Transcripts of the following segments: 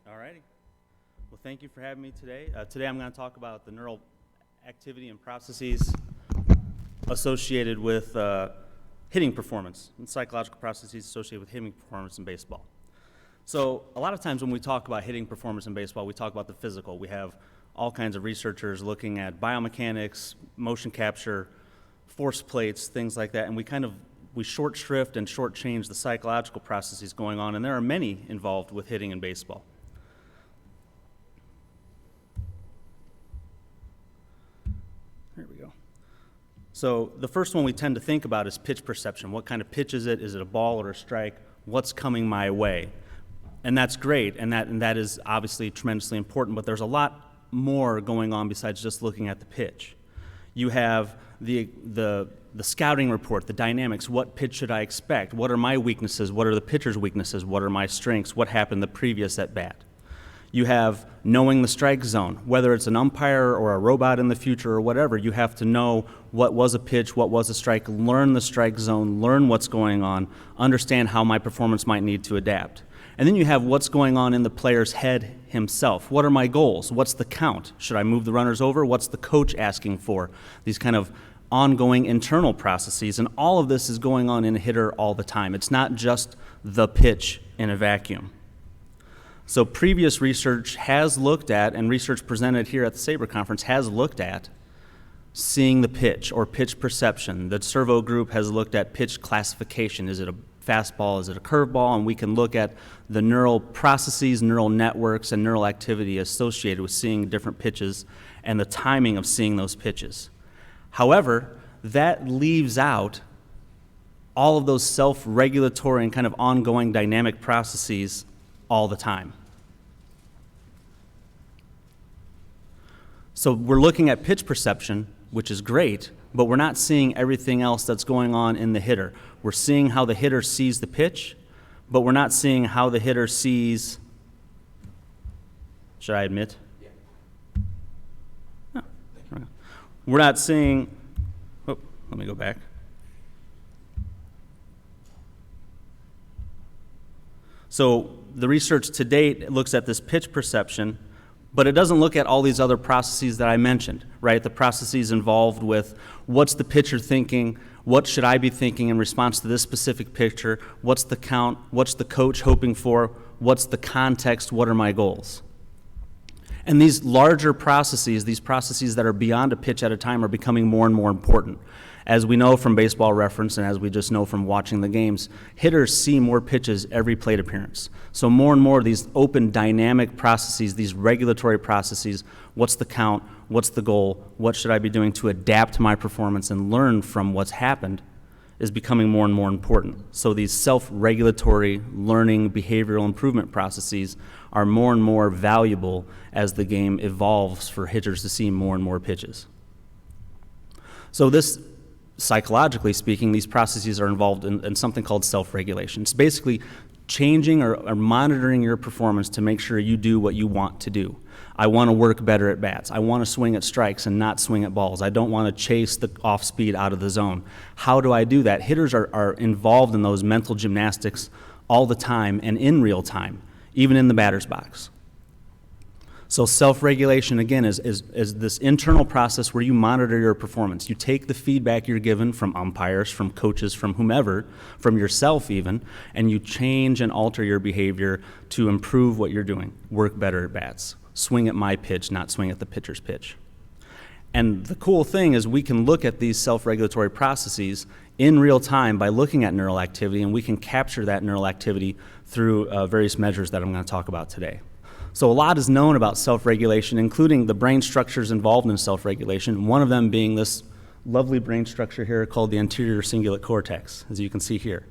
All righty. Well, thank you for having me today. Today I'm going to talk about the neural activity and processes associated with hitting performance and psychological processes associated with hitting performance in baseball. So a lot of times when we talk about hitting performance in baseball, we talk about the physical. We have all kinds of researchers looking at biomechanics, motion capture, force plates, things like that, and we short shrift and shortchange the psychological processes going on, and there are many involved with hitting in baseball. There we go. So the first one we tend to think about is pitch perception. What kind of pitch is it? Is it a ball or a strike? What's coming my way? And that's great, and that is obviously tremendously important, but there's a lot more going on besides just looking at the pitch. You have the scouting report, the dynamics. What pitch should I expect? What are my weaknesses? What are the pitcher's weaknesses? What are my strengths? What happened the previous at bat? You have knowing the strike zone. Whether it's an umpire or a robot in the future or whatever, you have to know what was a pitch, what was a strike, learn the strike zone, learn what's going on, understand how my performance might need to adapt. And then you have what's going on in the player's head himself. What are my goals? What's the count? Should I move the runners over? What's the coach asking for? These kind of ongoing internal processes, and all of this is going on in a hitter all the time. It's not just the pitch in a vacuum. So previous research has looked at, and research presented here at the SABR conference has looked at, seeing the pitch or pitch perception. The Servo group has looked at pitch classification. Is it a fastball? Is it a curveball? And we can look at the neural processes, neural networks, and neural activity associated with seeing different pitches and the timing of seeing those pitches. However, that leaves out all of those self-regulatory and kind of ongoing dynamic processes all the time. So we're looking at pitch perception, which is great, but we're not seeing everything else that's going on in the hitter. We're seeing how the hitter sees the pitch, but we're not seeing how the hitter sees, should I admit? Yeah. No. We're not seeing, let me go back. So the research to date looks at this pitch perception, but it doesn't look at all these other processes that I mentioned, right? The processes involved with what's the pitcher thinking, what should I be thinking in response to this specific pitcher, what's the count, what's the coach hoping for, what's the context, what are my goals? And these larger processes, these processes that are beyond a pitch at a time, are becoming more and more important. As we know from Baseball Reference and as we just know from watching the games, hitters see more pitches every plate appearance. So more and more of these open dynamic processes, these regulatory processes, what's the count, what's the goal, what should I be doing to adapt my performance and learn from what's happened, is becoming more and more important. So these self-regulatory learning behavioral improvement processes are more and more valuable as the game evolves for hitters to see more and more pitches. So this, psychologically speaking, these processes are involved in something called self-regulation. It's basically changing or monitoring your performance to make sure you do what you want to do. I want to work better at bats. I want to swing at strikes and not swing at balls. I don't want to chase the off speed out of the zone. How do I do that? Hitters are involved in those mental gymnastics all the time and in real time, even in the batter's box. So self-regulation, again, is this internal process where you monitor your performance. You take the feedback you're given from umpires, from coaches, from whomever, from yourself even, and you change and alter your behavior to improve what you're doing. Work better at bats. Swing at my pitch, not swing at the pitcher's pitch. And the cool thing is we can look at these self-regulatory processes in real time by looking at neural activity, and we can capture that neural activity through various measures that I'm going to talk about today. So a lot is known about self-regulation, including the brain structures involved in self-regulation, one of them being this lovely brain structure here called the anterior cingulate cortex, as you can see here.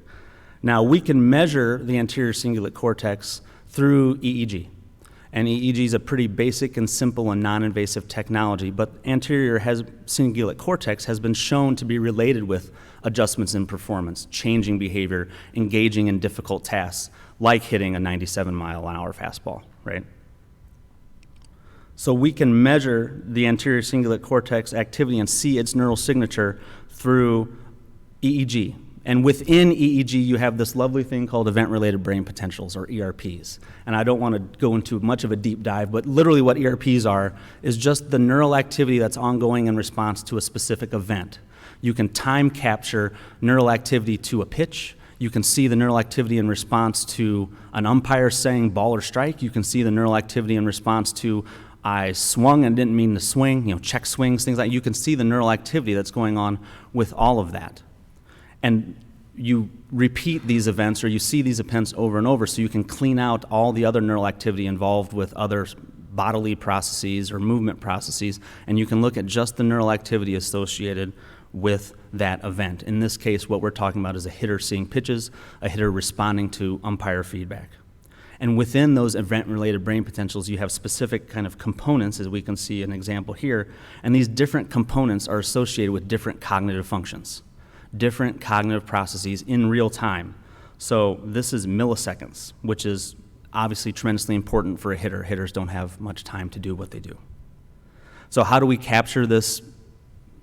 Now, we can measure the anterior cingulate cortex through EEG. And EEG is a pretty basic and simple and non-invasive technology, but anterior cingulate cortex has been shown to be related with adjustments in performance, changing behavior, engaging in difficult tasks, like hitting a 97-mile-an-hour fastball, right? So we can measure the anterior cingulate cortex activity and see its neural signature through EEG. And within EEG, you have this lovely thing called event-related brain potentials, or ERPs. And I don't want to go into much of a deep dive, but literally what ERPs are is just the neural activity that's ongoing in response to a specific event. You can time capture neural activity to a pitch. You can see the neural activity in response to an umpire saying ball or strike. You can see the neural activity in response to I swung and didn't mean to swing, check swings, things like that. You can see the neural activity that's going on with all of that. And you repeat these events, or you see these events over and over, so you can clean out all the other neural activity involved with other bodily processes or movement processes, and you can look at just the neural activity associated with that event. In this case, what we're talking about is a hitter seeing pitches, a hitter responding to umpire feedback. And within those event-related brain potentials, you have specific kind of components, as we can see an example here, and these different components are associated with different cognitive functions, different cognitive processes in real time. So this is milliseconds, which is obviously tremendously important for a hitter. Hitters don't have much time to do what they do. So how do we capture this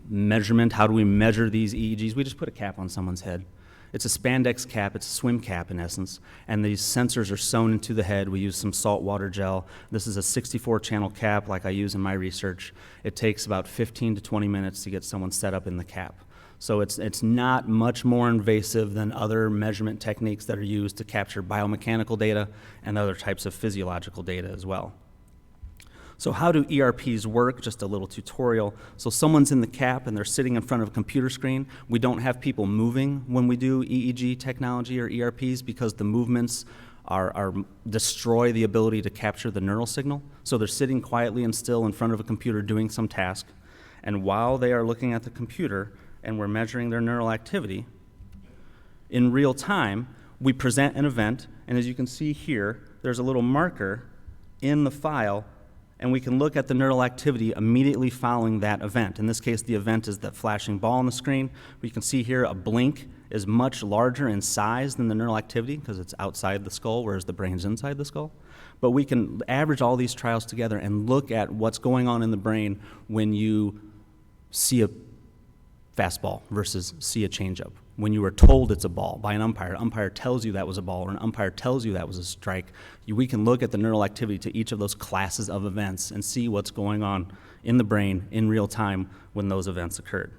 measurement? How do we measure these EEGs? We just put a cap on someone's head. It's a spandex cap, it's a swim cap in essence, and these sensors are sewn into the head. We use some salt water gel. This is a 64-channel cap like I use in my research. It takes about 15 to 20 minutes to get someone set up in the cap. So it's not much more invasive than other measurement techniques that are used to capture biomechanical data and other types of physiological data as well. So how do ERPs work? Just a little tutorial. So someone's in the cap and they're sitting in front of a computer screen. We don't have people moving when we do EEG technology or ERPs because the movements destroy the ability to capture the neural signal. So they're sitting quietly and still in front of a computer doing some task. And while they are looking at the computer and we're measuring their neural activity, in real time, we present an event. And as you can see here, there's a little marker in the file, and we can look at the neural activity immediately following that event. In this case, the event is that flashing ball on the screen. We can see here a blink is much larger in size than the neural activity because it's outside the skull, whereas the brain's inside the skull. But we can average all these trials together and look at what's going on in the brain when you see a fastball versus see a changeup. When you were told it's a ball by an umpire tells you that was a ball, or an umpire tells you that was a strike, we can look at the neural activity to each of those classes of events and see what's going on in the brain in real time when those events occurred.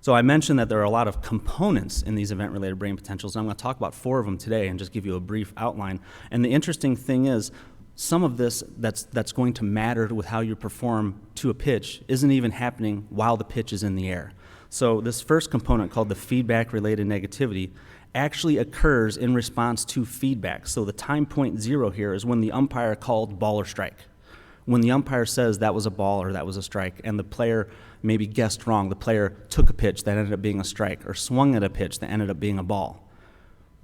So I mentioned that there are a lot of components in these event-related brain potentials, and I'm going to talk about 4 of them today and just give you a brief outline. And the interesting thing is, some of this that's going to matter with how you perform to a pitch isn't even happening while the pitch is in the air. So this first component, called the feedback-related negativity, actually occurs in response to feedback. So the time point 0 here is when the umpire called ball or strike. When the umpire says that was a ball or that was a strike, and the player maybe guessed wrong, the player took a pitch that ended up being a strike, or swung at a pitch that ended up being a ball.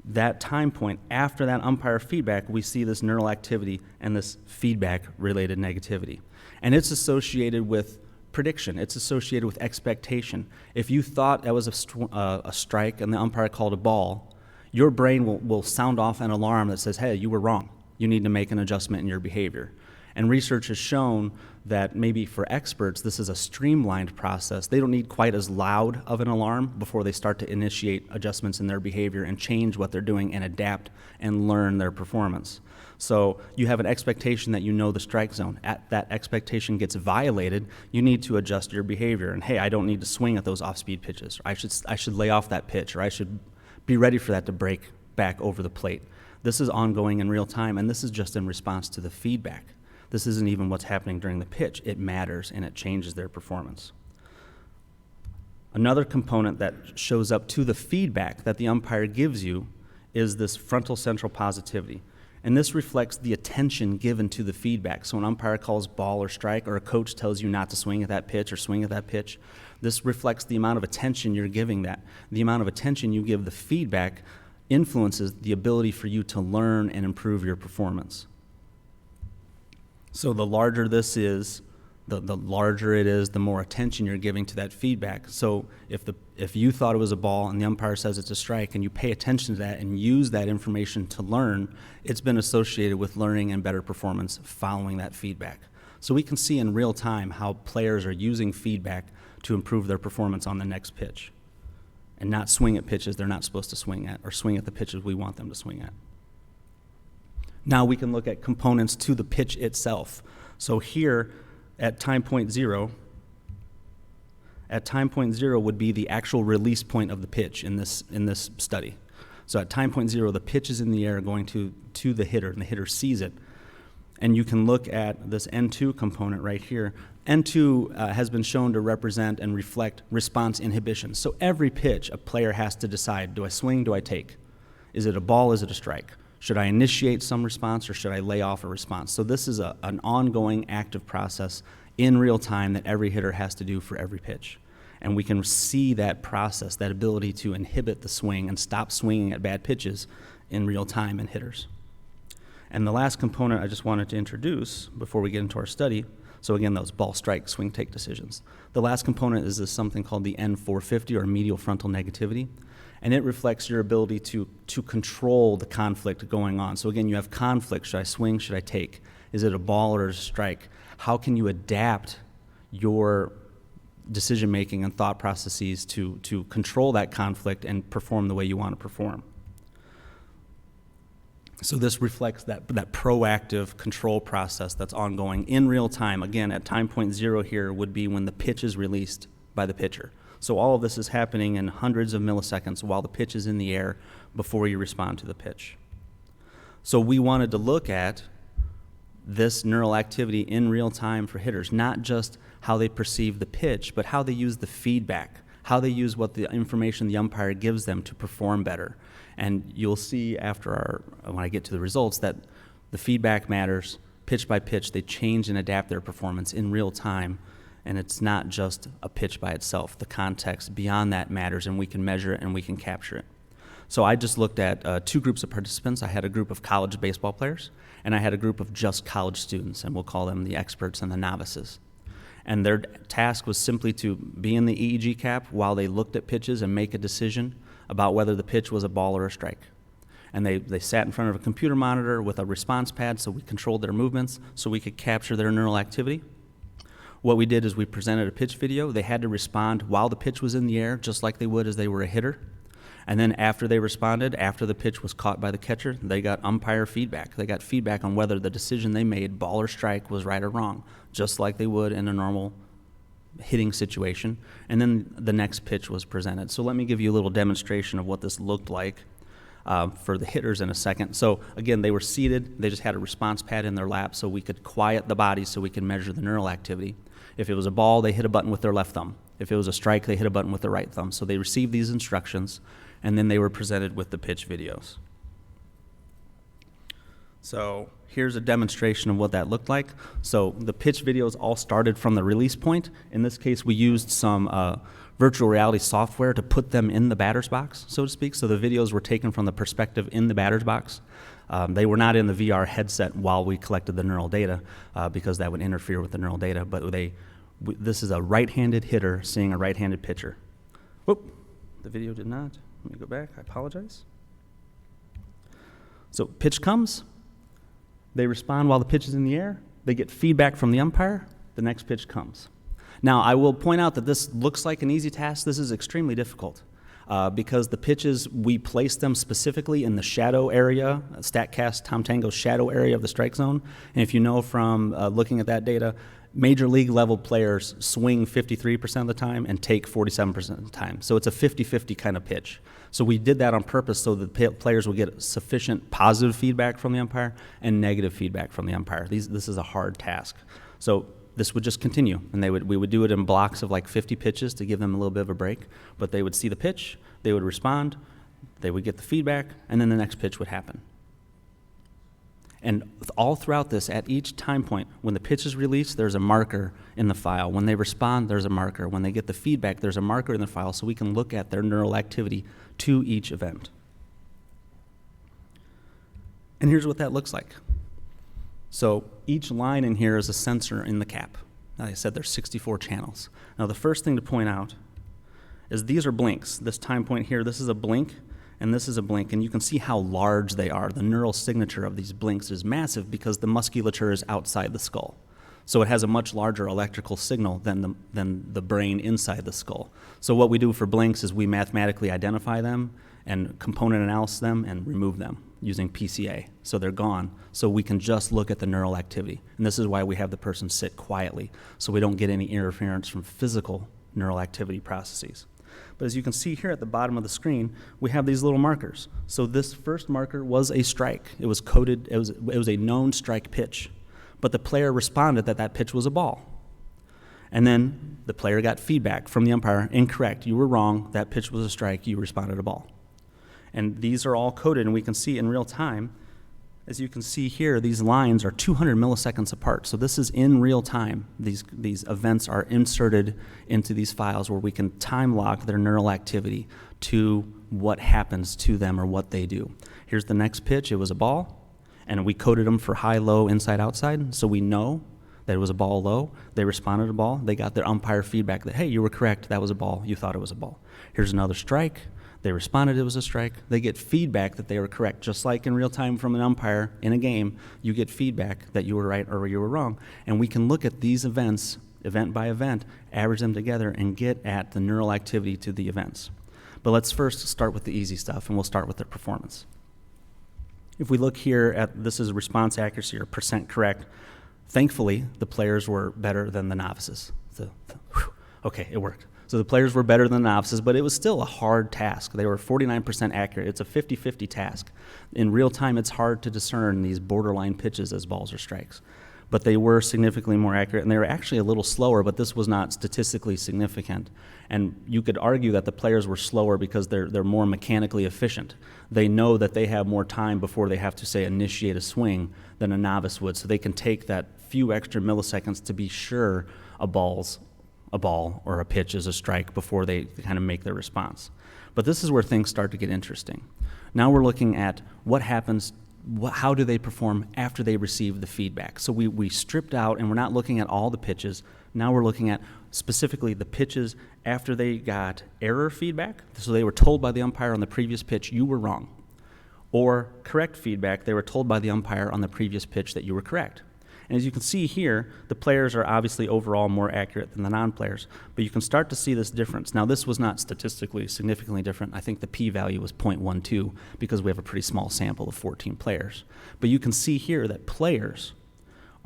That time point, after that umpire feedback, we see this neural activity and this feedback-related negativity. And it's associated with prediction. It's associated with expectation. If you thought that was a strike and the umpire called a ball, your brain will sound off an alarm that says, hey, you were wrong. You need to make an adjustment in your behavior. And research has shown that maybe for experts, this is a streamlined process. They don't need quite as loud of an alarm before they start to initiate adjustments in their behavior and change what they're doing and adapt and learn their performance. So you have an expectation that you know the strike zone. At that expectation gets violated, you need to adjust your behavior. And hey, I don't need to swing at those off-speed pitches. I should lay off that pitch, or I should be ready for that to break back over the plate. This is ongoing in real time, and this is just in response to the feedback. This isn't even what's happening during the pitch. It matters, and it changes their performance. Another component that shows up to the feedback that the umpire gives you is this frontal central positivity. And this reflects the attention given to the feedback. So an umpire calls ball or strike, or a coach tells you not to swing at that pitch or swing at that pitch. This reflects the amount of attention you're giving that. The amount of attention you give the feedback influences the ability for you to learn and improve your performance. So the larger this is, the larger it is, the more attention you're giving to that feedback. So if you thought it was a ball and the umpire says it's a strike, and you pay attention to that and use that information to learn, it's been associated with learning and better performance following that feedback. So we can see in real time how players are using feedback to improve their performance on the next pitch. and not swing at pitches they're not supposed to swing at, or swing at the pitches we want them to swing at. Now we can look at components to the pitch itself. So here at time point 0, would be the actual release point of the pitch in this study. So at time point 0, the pitch is in the air going to the hitter, and the hitter sees it. And you can look at this N2 component right here. N2 has been shown to represent and reflect response inhibition. So every pitch, a player has to decide, do I swing, do I take? Is it a ball, is it a strike? Should I initiate some response, or should I lay off a response? So this is an ongoing active process in real time that every hitter has to do for every pitch. And we can see that process, that ability to inhibit the swing and stop swinging at bad pitches in real time in hitters. And the last component I just wanted to introduce before we get into our study, so again, those ball, strike, swing, take decisions. The last component is something called the N450, or medial frontal negativity. And it reflects your ability to control the conflict going on. So again, you have conflict. Should I swing? Should I take? Is it a ball or a strike? How can you adapt your decision-making and thought processes to control that conflict and perform the way you want to perform? So this reflects that proactive control process that's ongoing in real time. Again, at time point 0 here would be when the pitch is released by the pitcher. So all of this is happening in hundreds of milliseconds while the pitch is in the air before you respond to the pitch. So we wanted to look at this neural activity in real time for hitters, not just how they perceive the pitch, but how they use the feedback, how they use what the information the umpire gives them to perform better. And you'll see when I get to the results, that the feedback matters, pitch by pitch. They change and adapt their performance in real time. And it's not just a pitch by itself. The context beyond that matters, and we can measure it and we can capture it. So I just looked at 2 groups of participants. I had a group of college baseball players, and I had a group of just college students, and we'll call them the experts and the novices. And their task was simply to be in the EEG cap while they looked at pitches and make a decision about whether the pitch was a ball or a strike. And they sat in front of a computer monitor with a response pad, so we controlled their movements so we could capture their neural activity. What we did is we presented a pitch video. They had to respond while the pitch was in the air, just like they would as they were a hitter. And then after they responded, after the pitch was caught by the catcher, they got umpire feedback. They got feedback on whether the decision they made, ball or strike, was right or wrong, just like they would in a normal hitting situation. And then the next pitch was presented. So let me give you a little demonstration of what this looked like for the hitters in a second. So again, they were seated. They just had a response pad in their lap so we could quiet the body so we could measure the neural activity. If it was a ball, they hit a button with their left thumb. If it was a strike, they hit a button with their right thumb. So they received these instructions, and then they were presented with the pitch videos. So here's a demonstration of what that looked like. So the pitch videos all started from the release point. In this case, we used some virtual reality software to put them in the batter's box, so to speak. So the videos were taken from the perspective in the batter's box. They were not in the VR headset while we collected the neural data because that would interfere with the neural data. But this is a right-handed hitter seeing a right-handed pitcher. Whoop, the video did not. Let me go back. I apologize. So pitch comes. They respond while the pitch is in the air. They get feedback from the umpire. The next pitch comes. Now, I will point out that this looks like an easy task. This is extremely difficult because the pitches, we place them specifically in the shadow area, StatCast Tom Tango's shadow area of the strike zone. And if you know from looking at that data, major league level players swing 53% of the time and take 47% of the time. So it's a 50-50 kind of pitch. So we did that on purpose so that players will get sufficient positive feedback from the umpire and negative feedback from the umpire. This is a hard task. So this would just continue, and we would do it in blocks of like 50 pitches to give them a little bit of a break. But they would see the pitch, they would respond, they would get the feedback, and then the next pitch would happen. And all throughout this, at each time point, when the pitch is released, there's a marker in the file. When they respond, there's a marker. When they get the feedback, there's a marker in the file so we can look at their neural activity to each event. And here's what that looks like. So each line in here is a sensor in the cap. Like I said, there's 64 channels. Now the first thing to point out is these are blinks. This time point here, this is a blink, and this is a blink, and you can see how large they are. The neural signature of these blinks is massive because the musculature is outside the skull. So it has a much larger electrical signal than the brain inside the skull. So what we do for blinks is we mathematically identify them and component analysis them and remove them using PCA. So they're gone. So we can just look at the neural activity. And this is why we have the person sit quietly, so we don't get any interference from physical neural activity processes. But as you can see here at the bottom of the screen, we have these little markers. So this first marker was a strike. It was coded, it was a known strike pitch. But the player responded that that pitch was a ball. And then the player got feedback from the umpire, incorrect, you were wrong, that pitch was a strike, you responded a ball. And these are all coded, and we can see in real time. As you can see here, these lines are 200 milliseconds apart. So this is in real time. These events are inserted into these files where we can time lock their neural activity to what happens to them or what they do. Here's the next pitch. It was a ball, and we coded them for high, low, inside, outside. So we know that it was a ball low. They responded to a ball. They got their umpire feedback that, hey, you were correct. That was a ball. You thought it was a ball. Here's another strike. They responded it was a strike. They get feedback that they were correct. Just like in real time from an umpire in a game, you get feedback that you were right or you were wrong. And we can look at these events, event by event, average them together, and get at the neural activity to the events. But let's first start with the easy stuff, and we'll start with their performance. If we look here at, this is response accuracy or percent correct. Thankfully, the players were better than the novices. Okay, it worked. So the players were better than the novices, but it was still a hard task. They were 49% accurate. It's a 50-50 task. In real time, it's hard to discern these borderline pitches as balls or strikes. But they were significantly more accurate, and they were actually a little slower, but this was not statistically significant. And you could argue that the players were slower because they're more mechanically efficient. They know that they have more time before they have to, say, initiate a swing than a novice would, so they can take that few extra milliseconds to be sure a ball or a pitch is a strike before they kind of make their response. But this is where things start to get interesting. Now we're looking at what happens, how do they perform after they receive the feedback. So we stripped out, and we're not looking at all the pitches. Now we're looking at specifically the pitches after they got error feedback. So they were told by the umpire on the previous pitch, you were wrong. Or correct feedback, they were told by the umpire on the previous pitch that you were correct. And as you can see here, the players are obviously overall more accurate than the non-players, but you can start to see this difference. Now, this was not statistically significantly different. I think the p-value was 0.12 because we have a pretty small sample of 14 players. But you can see here that players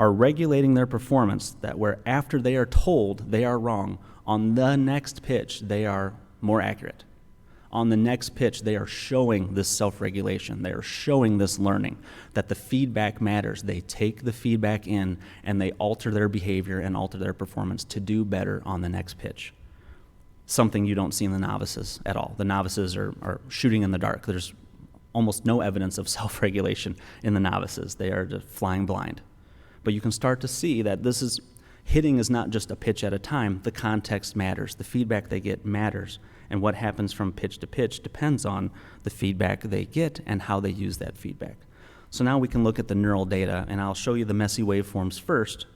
are regulating their performance, that where after they are told they are wrong, on the next pitch, they are more accurate. On the next pitch, they are showing this self-regulation. They are showing this learning, that the feedback matters. They take the feedback in, and they alter their behavior and alter their performance to do better on the next pitch. Something you don't see in the novices at all. The novices are shooting in the dark. There's almost no evidence of self-regulation in the novices. They are just flying blind. But you can start to see that hitting is not just a pitch at a time. The context matters. The feedback they get matters. And what happens from pitch to pitch depends on the feedback they get and how they use that feedback. So now we can look at the neural data, and I'll show you the messy waveforms first.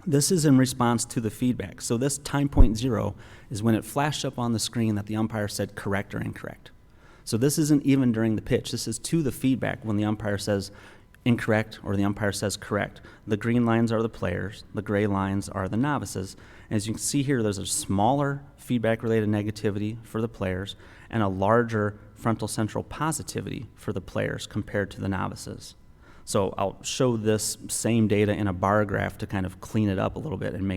This is in response to the feedback. So this time point 0 is when it flashed up on the screen that the umpire said correct or incorrect. So this isn't even during the pitch. This is to the feedback when the umpire says incorrect or the umpire says correct. The green lines are the players. The gray lines are the novices. As you can see here, there's a smaller feedback-related negativity for the players and a larger frontal central positivity for the players compared to the novices. So I'll show this same data in a bar graph to kind of clean it up a little bit and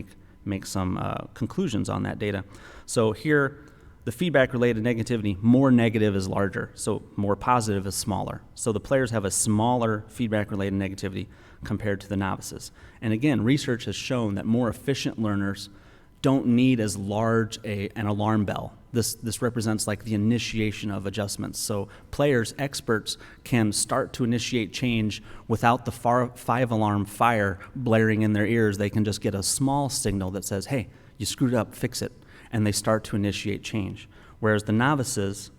make some conclusions on that data. So here, the feedback-related negativity, more negative is larger, so more positive is smaller. So the players have a smaller feedback-related negativity compared to the novices. And again, research has shown that more efficient learners don't need as large an alarm bell. This represents like the initiation of adjustments. So players, experts, can start to initiate change without the 5-alarm fire blaring in their ears. They can just get a small signal that says, hey, you screwed up, fix it. And they start to initiate change. Whereas the novices,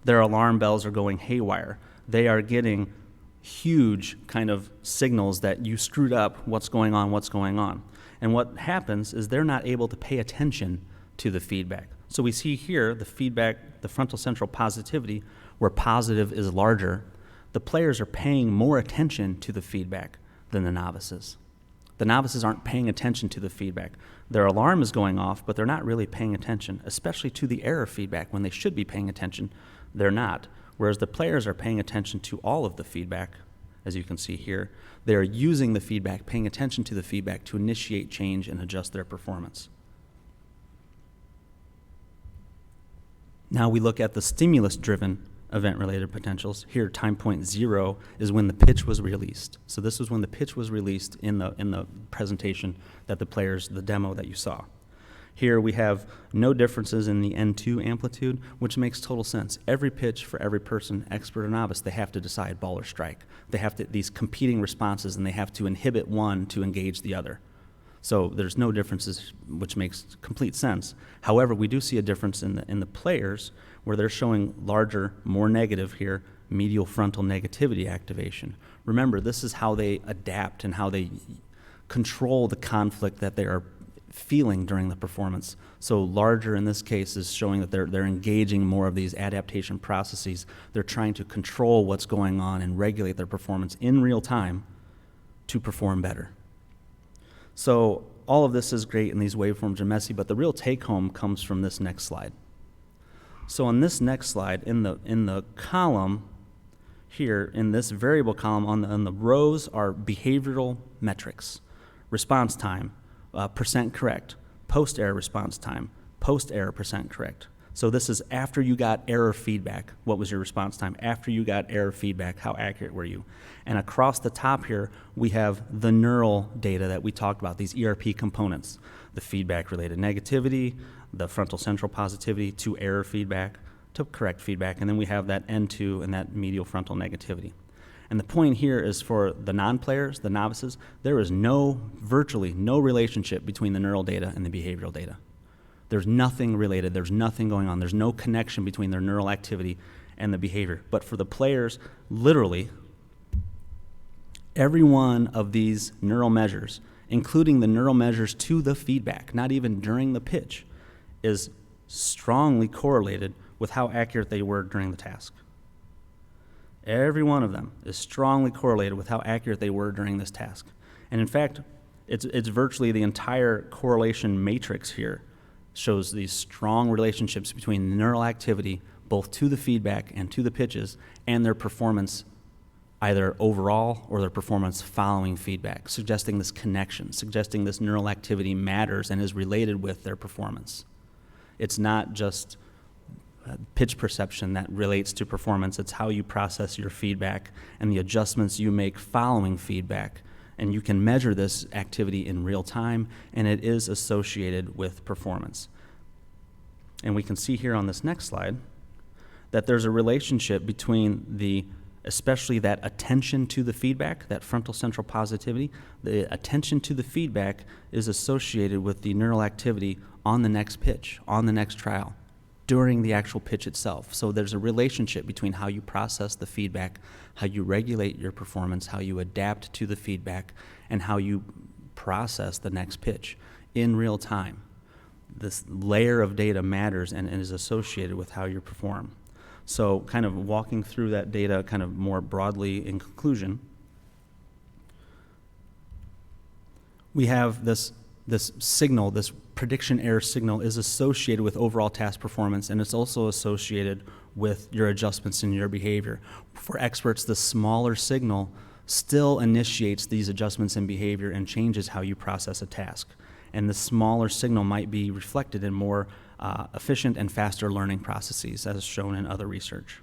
their alarm bells are going haywire. They are getting huge kind of signals that you screwed up, what's going on, what's going on. And what happens is they're not able to pay attention to the feedback. So we see here the feedback, the frontal central positivity, where positive is larger. The players are paying more attention to the feedback than the novices. The novices aren't paying attention to the feedback. Their alarm is going off, but they're not really paying attention, especially to the error feedback. When they should be paying attention, they're not. Whereas the players are paying attention to all of the feedback, as you can see here. They're using the feedback, paying attention to the feedback to initiate change and adjust their performance. Now we look at the stimulus-driven event-related potentials. Here, time point 0 is when the pitch was released. So this was when the pitch was released in the presentation that the demo that you saw. Here we have no differences in the N2 amplitude, which makes total sense. Every pitch for every person, expert or novice, they have to decide ball or strike. They have these competing responses, and they have to inhibit one to engage the other. So there's no differences, which makes complete sense. However, we do see a difference in the players, where they're showing larger, more negative here, medial frontal negativity activation. Remember, this is how they adapt and how they control the conflict that they are feeling during the performance. So larger in this case is showing that they're engaging more of these adaptation processes. They're trying to control what's going on and regulate their performance in real time to perform better. So all of this is great and these waveforms are messy, but the real take home comes from this next slide. So on this next slide, in the column here, in this variable column, on the rows are behavioral metrics: response time, percent correct, post-error response time, post-error percent correct. So this is after you got error feedback. What was your response time? After you got error feedback, how accurate were you? And across the top here, we have the neural data that we talked about, these ERP components: the feedback-related negativity, the frontal central positivity, to error feedback, to correct feedback, and then we have that N2 and that medial frontal negativity. And the point here is, for the non-players, the novices, there is virtually no relationship between the neural data and the behavioral data. There's nothing related, there's nothing going on, there's no connection between their neural activity and the behavior. But for the players, literally, every one of these neural measures, including the neural measures to the feedback, not even during the pitch, is strongly correlated with how accurate they were during the task. Every one of them is strongly correlated with how accurate they were during this task. And in fact, it's virtually the entire correlation matrix here shows these strong relationships between neural activity, both to the feedback and to the pitches, and their performance, either overall or their performance following feedback, suggesting this connection, suggesting this neural activity matters and is related with their performance. It's not just pitch perception that relates to performance. It's how you process your feedback and the adjustments you make following feedback. And you can measure this activity in real time, and it is associated with performance. And we can see here on this next slide that there's a relationship between especially that attention to the feedback, that frontal central positivity. The attention to the feedback is associated with the neural activity on the next pitch, on the next trial, during the actual pitch itself. So there's a relationship between how you process the feedback, how you regulate your performance, how you adapt to the feedback, and how you process the next pitch in real time. This layer of data matters and is associated with how you perform. So kind of walking through that data kind of more broadly in conclusion, we have this signal, this prediction error signal is associated with overall task performance, and it's also associated with your adjustments in your behavior. For experts, the smaller signal still initiates these adjustments in behavior and changes how you process a task. And the smaller signal might be reflected in more efficient and faster learning processes, as shown in other research.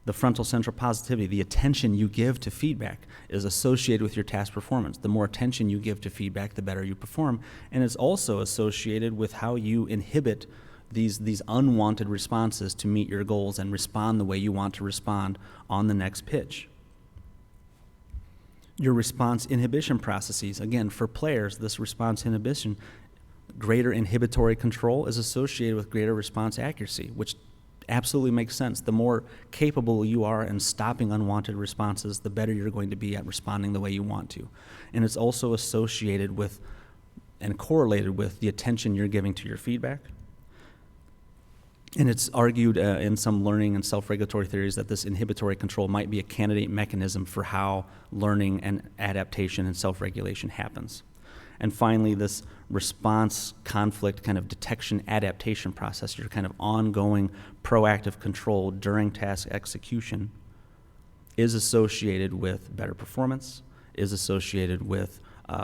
The frontal central positivity, the attention you give to feedback, is associated with your task performance. The more attention you give to feedback, the better you perform. And it's also associated with how you inhibit these unwanted responses to meet your goals and respond the way you want to respond on the next pitch. Your response inhibition processes, again, for players, this response inhibition, greater inhibitory control is associated with greater response accuracy, which absolutely makes sense. The more capable you are in stopping unwanted responses, the better you're going to be at responding the way you want to. And it's also associated with and correlated with the attention you're giving to your feedback. And it's argued in some learning and self-regulatory theories that this inhibitory control might be a candidate mechanism for how learning and adaptation and self-regulation happens. And finally, this response conflict kind of detection adaptation process, your kind of ongoing proactive control during task execution, is associated with better performance, is associated with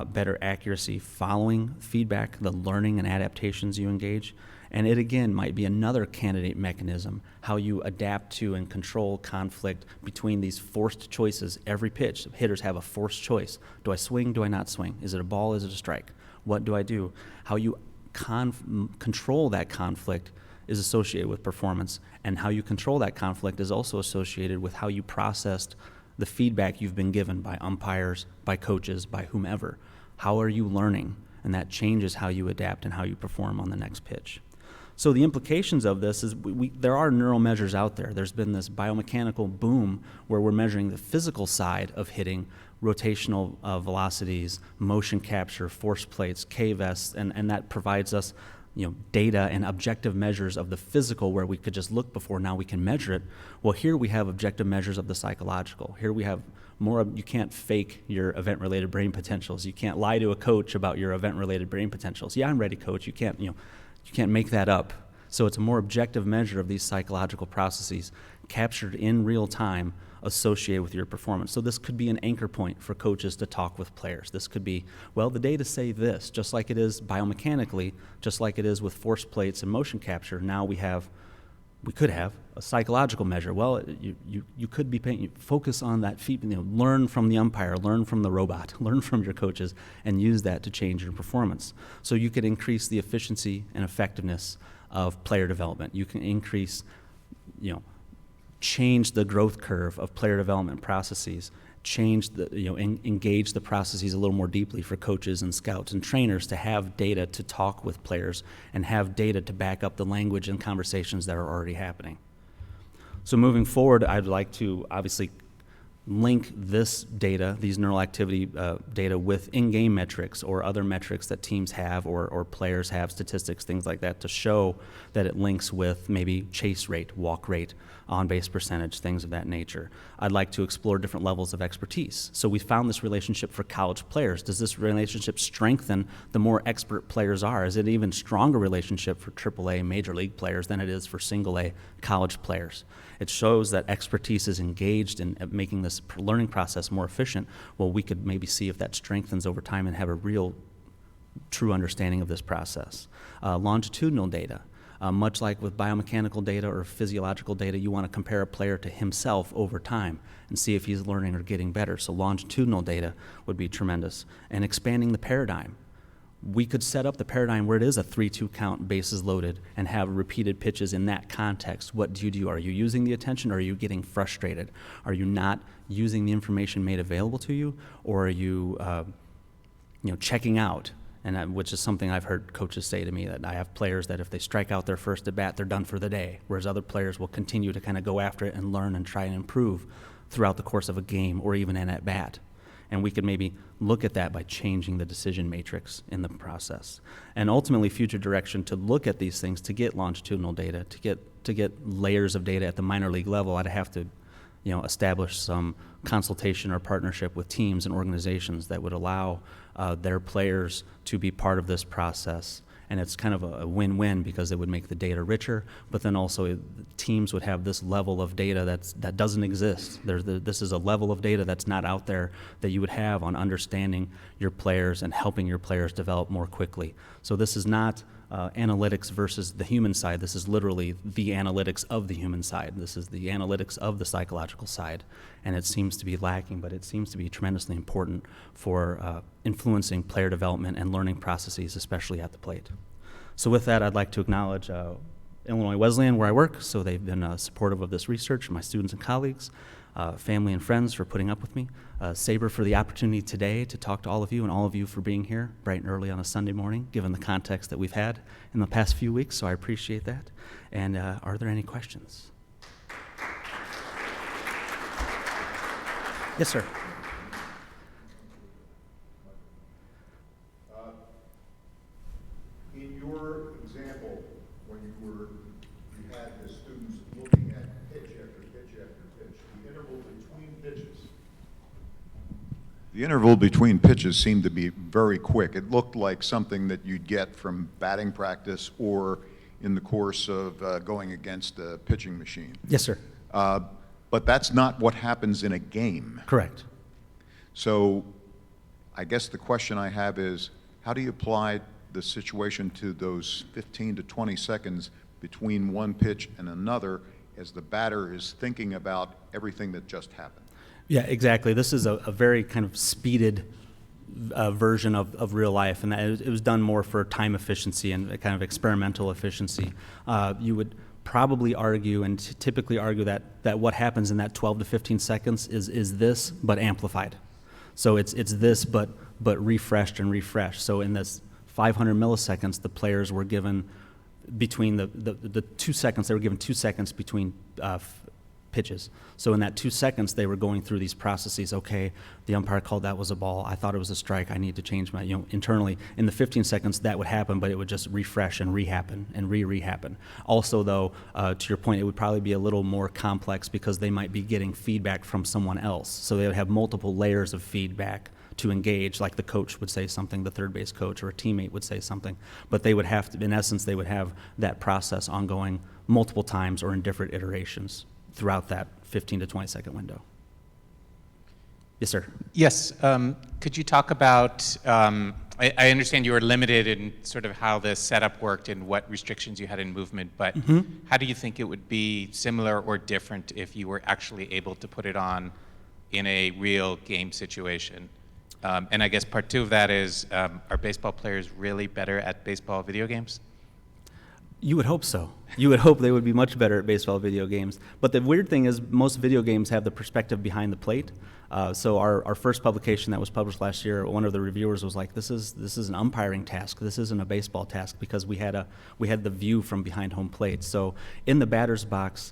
better accuracy following feedback, the learning and adaptations you engage. And it again might be another candidate mechanism, how you adapt to and control conflict between these forced choices. Every pitch, hitters have a forced choice. Do I swing? Do I not swing? Is it a ball? Is it a strike? What do I do? How you control that conflict is associated with performance, and how you control that conflict is also associated with how you processed the feedback you've been given by umpires, by coaches, by whomever. How are you learning? And that changes how you adapt and how you perform on the next pitch. So the implications of this is there are neural measures out there. There's been this biomechanical boom where we're measuring the physical side of hitting, rotational velocities, motion capture, force plates, K-vests, and that provides us data and objective measures of the physical where we could just look before. Now we can measure it. Well, here we have objective measures of the psychological. Here we have more. You can't fake your event-related brain potentials. You can't lie to a coach about your event-related brain potentials. Yeah, I'm ready, coach. You can't make that up. So it's a more objective measure of these psychological processes captured in real time associated with your performance. So this could be an anchor point for coaches to talk with players. This could be, well, the data say this, just like it is biomechanically, just like it is with force plates and motion capture. Now we could have a psychological measure. Well, you could be focus on that learn from the umpire, learn from the robot, learn from your coaches, and use that to change your performance. So you could increase the efficiency and effectiveness of player development. You can increase, change the growth curve of player development processes, change engage the processes a little more deeply for coaches and scouts and trainers to have data to talk with players and have data to back up the language and conversations that are already happening. So moving forward, I'd like to obviously link this data, these neural activity data, with in-game metrics or other metrics that teams have or players have, statistics, things like that, to show that it links with maybe chase rate, walk rate, on-base percentage, things of that nature. I'd like to explore different levels of expertise. So we found this relationship for college players. Does this relationship strengthen the more expert players are? Is it an even stronger relationship for AAA major league players than it is for single-A college players? It shows that expertise is engaged in making this learning process more efficient. Well, we could maybe see if that strengthens over time and have a real true understanding of this process. Longitudinal data. Much like with biomechanical data or physiological data, you want to compare a player to himself over time and see if he's learning or getting better. So longitudinal data would be tremendous. And expanding the paradigm. We could set up the paradigm where it is a 3-2 count, bases loaded, and have repeated pitches in that context. What do you do? Are you using the attention, or are you getting frustrated? Are you not using the information made available to you, or are you checking out? And which is something I've heard coaches say to me, that I have players that if they strike out their first at bat, they're done for the day, whereas other players will continue to kind of go after it and learn and try and improve throughout the course of a game or even an at bat. And we could maybe look at that by changing the decision matrix in the process. And ultimately, future direction to look at these things, to get longitudinal data, to get layers of data at the minor league level, I'd have to establish some consultation or partnership with teams and organizations that would allow their players to be part of this process. And it's kind of a win-win because it would make the data richer, but then also teams would have this level of data that doesn't exist. This is a level of data that's not out there that you would have on understanding your players and helping your players develop more quickly. So this is not analytics versus the human side. This is literally the analytics of the human side. This is the analytics of the psychological side. And it seems to be lacking, but it seems to be tremendously important for influencing player development and learning processes, especially at the plate. So with that, I'd like to acknowledge Illinois Wesleyan, where I work. So they've been supportive of this research, my students and colleagues, family and friends for putting up with me, SABR for the opportunity today to talk to all of you, and all of you for being here bright and early on a Sunday morning, given the context that we've had in the past few weeks, so I appreciate that. And are there any questions? Yes, sir. In your example, when you you had the students looking at pitch after pitch after pitch, the interval between pitches. The interval between pitches seemed to be very quick. It looked like something that you'd get from batting practice or in the course of going against a pitching machine. Yes, sir. But that's not what happens in a game. Correct. So I guess the question I have is, how do you apply the situation to those 15 to 20 seconds between one pitch and another as the batter is thinking about everything that just happened? Yeah, exactly. This is a very kind of speeded version of real life, and it was done more for time efficiency and a kind of experimental efficiency. You would probably argue and typically argue that what happens in that 12 to 15 seconds is this, but amplified. So it's this, but refreshed and refreshed. So in this 500 milliseconds, the players were given between the 2 seconds, they were given 2 seconds between pitches. So in that 2 seconds, they were going through these processes. Okay, the umpire called that was a ball. I thought it was a strike. I need to change my, internally. In the 15 seconds, that would happen, but it would just refresh and rehappen and re-rehappen. Also, though, to your point, it would probably be a little more complex because they might be getting feedback from someone else. So they would have multiple layers of feedback to engage, like the coach would say something, the third base coach or a teammate would say something. But they would have to, in essence, they would have that process ongoing multiple times or in different iterations throughout that 15 to 20 second window. Yes, sir. Yes. Could you talk about, I understand you were limited in sort of how the setup worked and what restrictions you had in movement, but how do you think it would be similar or different if you were actually able to put it on in a real game situation? And I guess part two of that is, are baseball players really better at baseball video games? You would hope so. You would hope they would be much better at baseball video games. But the weird thing is most video games have the perspective behind the plate. So our first publication that was published last year, one of the reviewers was like, this is an umpiring task. This isn't a baseball task because we had the view from behind home plate. So in the batter's box,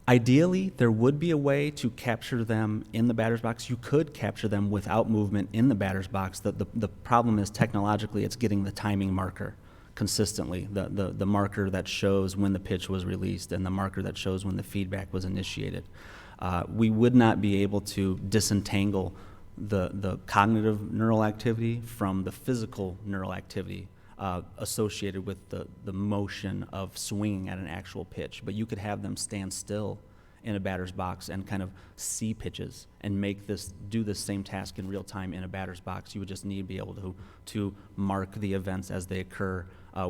ideally, there would be a way to capture them in the batter's box. You could capture them without movement in the batter's box. The problem is technologically it's getting the timing marker consistently, the marker that shows when the pitch was released and the marker that shows when the feedback was initiated. We would not be able to disentangle the cognitive neural activity from the physical neural activity associated with the motion of swinging at an actual pitch. But you could have them stand still in a batter's box and kind of see pitches and do this same task in real time in a batter's box. You would just need to be able to mark the events as they occur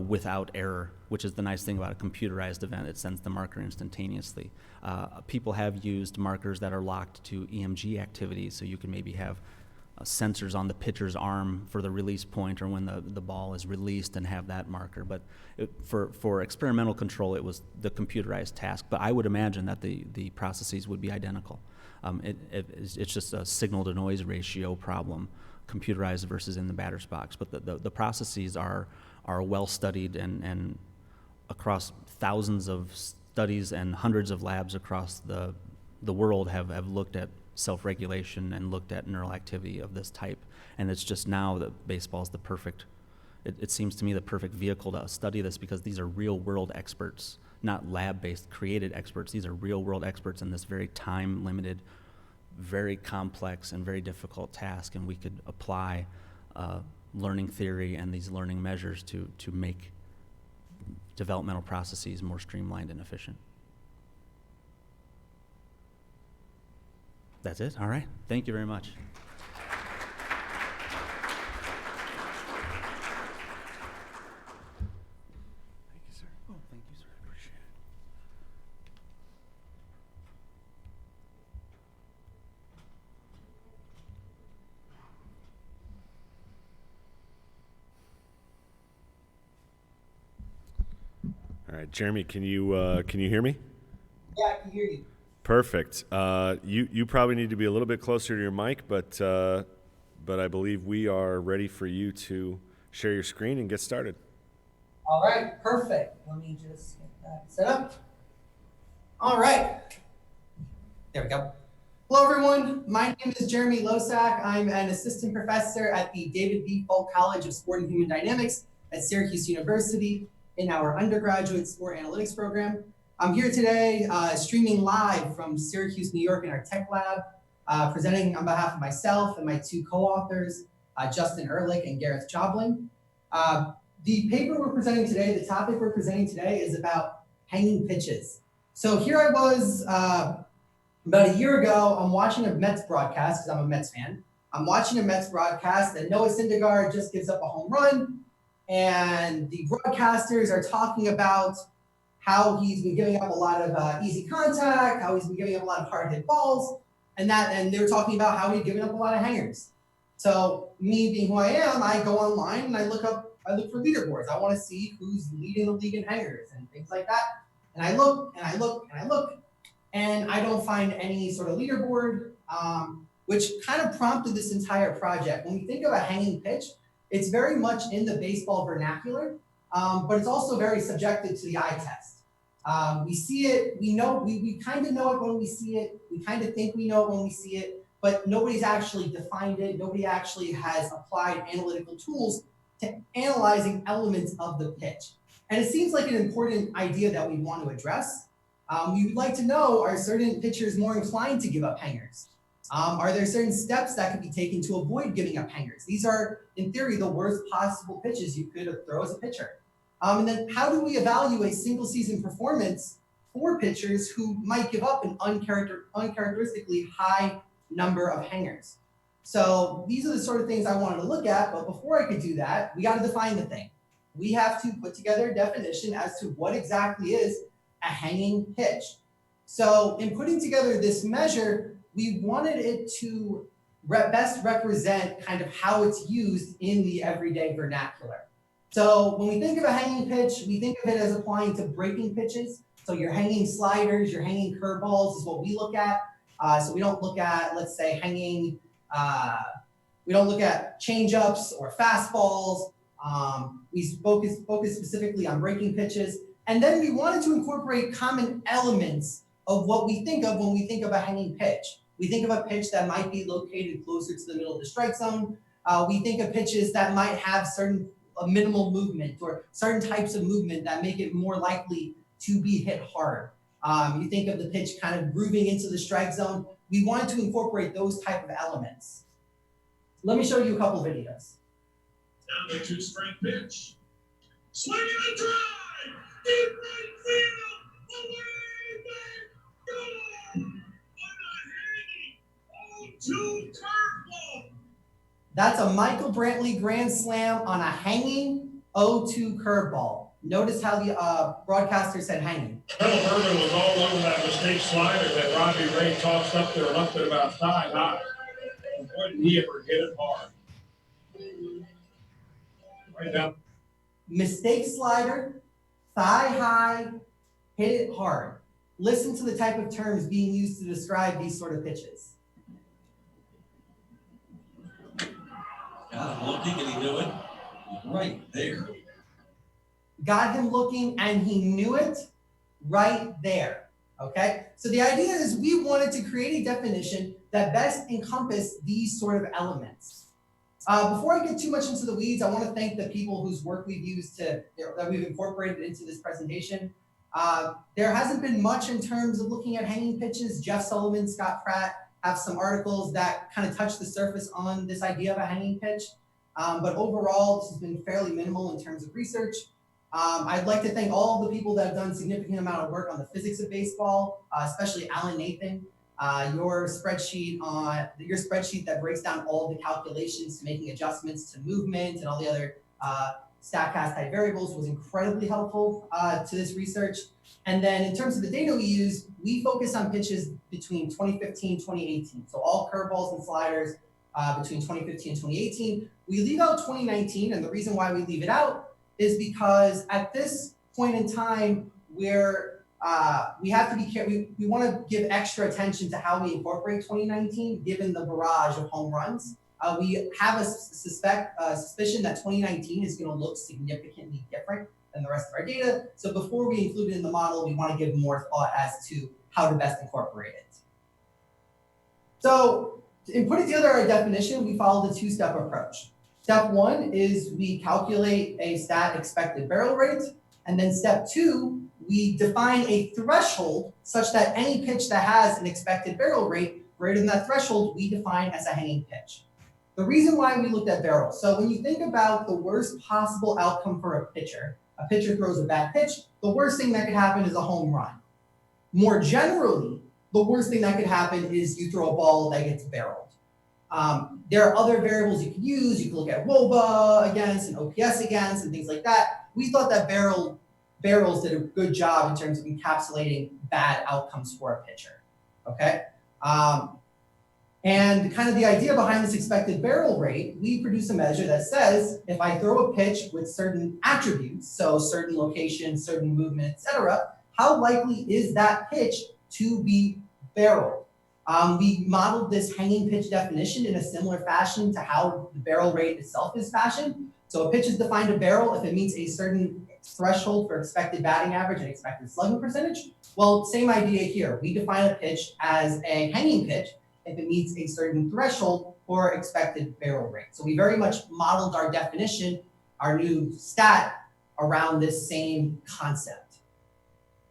without error, which is the nice thing about a computerized event. It sends the marker instantaneously. People have used markers that are locked to EMG activities, so you can maybe have sensors on the pitcher's arm for the release point or when the ball is released and have that marker. But for experimental control, it was the computerized task. But I would imagine that the processes would be identical. It's just a signal-to-noise ratio problem, computerized versus in the batter's box. But the processes are well studied and across thousands of studies and hundreds of labs across the world have looked at self-regulation and looked at neural activity of this type. And it's just now that baseball is it seems to me the perfect vehicle to study this because these are real-world experts, not lab-based created experts. These are real-world experts in this very time-limited, very complex and very difficult task, and we could apply learning theory and these learning measures to make developmental processes more streamlined and efficient. That's it? All right. Thank you very much. Thank you, sir. Oh, thank you, sir. I appreciate it. All right, Jeremy, can you hear me? Yeah, I can hear you. Perfect. You probably need to be a little bit closer to your mic, but I believe we are ready for you to share your screen and get started. All right, perfect. Let me just get that set up. All right. There we go. Hello, everyone. My name is Jeremy Losak. I'm an assistant professor at the David B. Folk College of Sport and Human Dynamics at Syracuse University. in our undergraduate sport analytics program. I'm here today streaming live from Syracuse, New York in our tech lab, presenting on behalf of myself and my two co-authors, Justin Ehrlich and Gareth Jobling. The paper we're presenting today, the topic we're presenting today is about hanging pitches. So here I was about a year ago, I'm watching a Mets broadcast because I'm a Mets fan. I'm watching a Mets broadcast and Noah Syndergaard just gives up a home run, and the broadcasters are talking about how he's been giving up a lot of easy contact, how he's been giving up a lot of hard hit balls, and they were talking about how he'd given up a lot of hangers. So me being who I am, I go online and I look for leaderboards. I want to see who's leading the league in hangers and things like that. And I look and I look and I look, and I don't find any sort of leaderboard, which kind of prompted this entire project. When we think of a hanging pitch, it's very much in the baseball vernacular, but it's also very subjective to the eye test. We see it, we kind of know it when we see it, we kind of think we know it when we see it, but nobody's actually defined it. Nobody actually has applied analytical tools to analyzing elements of the pitch. And it seems like an important idea that we want to address. We would like to know, are certain pitchers more inclined to give up hangers? Are there certain steps that could be taken to avoid giving up hangers? These are, in theory, the worst possible pitches you could throw as a pitcher. And then how do we evaluate single season performance for pitchers who might give up an uncharacteristically high number of hangers? So these are the sort of things I wanted to look at, but before I could do that, we got to define the thing. We have to put together a definition as to what exactly is a hanging pitch. So in putting together this measure, we wanted it to best represent kind of how it's used in the everyday vernacular. So when we think of a hanging pitch, we think of it as applying to breaking pitches. So your hanging sliders, your hanging curveballs is what we look at. So we don't look at, let's say, hanging, we don't look at changeups or fastballs. We focus specifically on breaking pitches. And then we wanted to incorporate common elements of what we think of when we think of a hanging pitch. We think of a pitch that might be located closer to the middle of the strike zone. We think of pitches that might have a minimal movement or certain types of movement that make it more likely to be hit hard. You think of the pitch kind of grooving into the strike zone. We wanted to incorporate those type of elements. Let me show you a couple videos. Now the two-strike pitch. Swing and a drive! Deep right field! Away back! Goal! What a hanging 0-2 curveball! That's a Michael Brantley grand slam on a hanging 0-2 curveball. Notice how the broadcaster said hanging. Colonel Herman was all over that mistake slider that Robbie Ray tossed up there, left it about thigh high. And boy, did he ever hit it hard. Right down. Mistake slider, thigh high, hit it hard. Listen to the type of terms being used to describe these sort of pitches. Got him looking and he knew it. Right there. Got him looking and he knew it right there. Okay? So the idea is we wanted to create a definition that best encompassed these sort of elements. Before I get too much into the weeds, I want to thank the people whose work we've used that we've incorporated into this presentation. There hasn't been much in terms of looking at hanging pitches. Jeff Sullivan, Scott Pratt have some articles that kind of touch the surface on this idea of a hanging pitch. But overall, this has been fairly minimal in terms of research. I'd like to thank all of the people that have done a significant amount of work on the physics of baseball, especially Alan Nathan. Your spreadsheet that breaks down all the calculations to making adjustments to movement and all the other StatCast type variables was incredibly helpful to this research. And then in terms of the data we use, we focus on pitches between 2015 and 2018. So all curveballs and sliders between 2015 and 2018. We leave out 2019, and the reason why we leave it out is because at this point in time, we have to be careful. We want to give extra attention to how we incorporate 2019, given the barrage of home runs. We have a suspicion that 2019 is going to look significantly different than the rest of our data. So before we include it in the model, we want to give more thought as to how to best incorporate it. So in putting together our definition, we followed a two-step approach. Step one is we calculate a stat expected barrel rate. And then step 2, we define a threshold such that any pitch that has an expected barrel rate greater than that threshold, we define as a hanging pitch. The reason why we looked at barrels, so when you think about the worst possible outcome for a pitcher throws a bad pitch, the worst thing that could happen is a home run. More generally, the worst thing that could happen is you throw a ball that gets barreled. There are other variables you can use. You can look at WOBA against and OPS against and things like that. We thought that barrels did a good job in terms of encapsulating bad outcomes for a pitcher, okay? And kind of the idea behind this expected barrel rate, we produce a measure that says if I throw a pitch with certain attributes, so certain location, certain movement, etc., how likely is that pitch to be barreled? We modeled this hanging pitch definition in a similar fashion to how the barrel rate itself is fashioned. So a pitch is defined a barrel if it meets a certain threshold for expected batting average and expected slugging percentage. Well, same idea here. We define a pitch as a hanging pitch if it meets a certain threshold for expected barrel rate. So we very much modeled our definition, our new stat, around this same concept.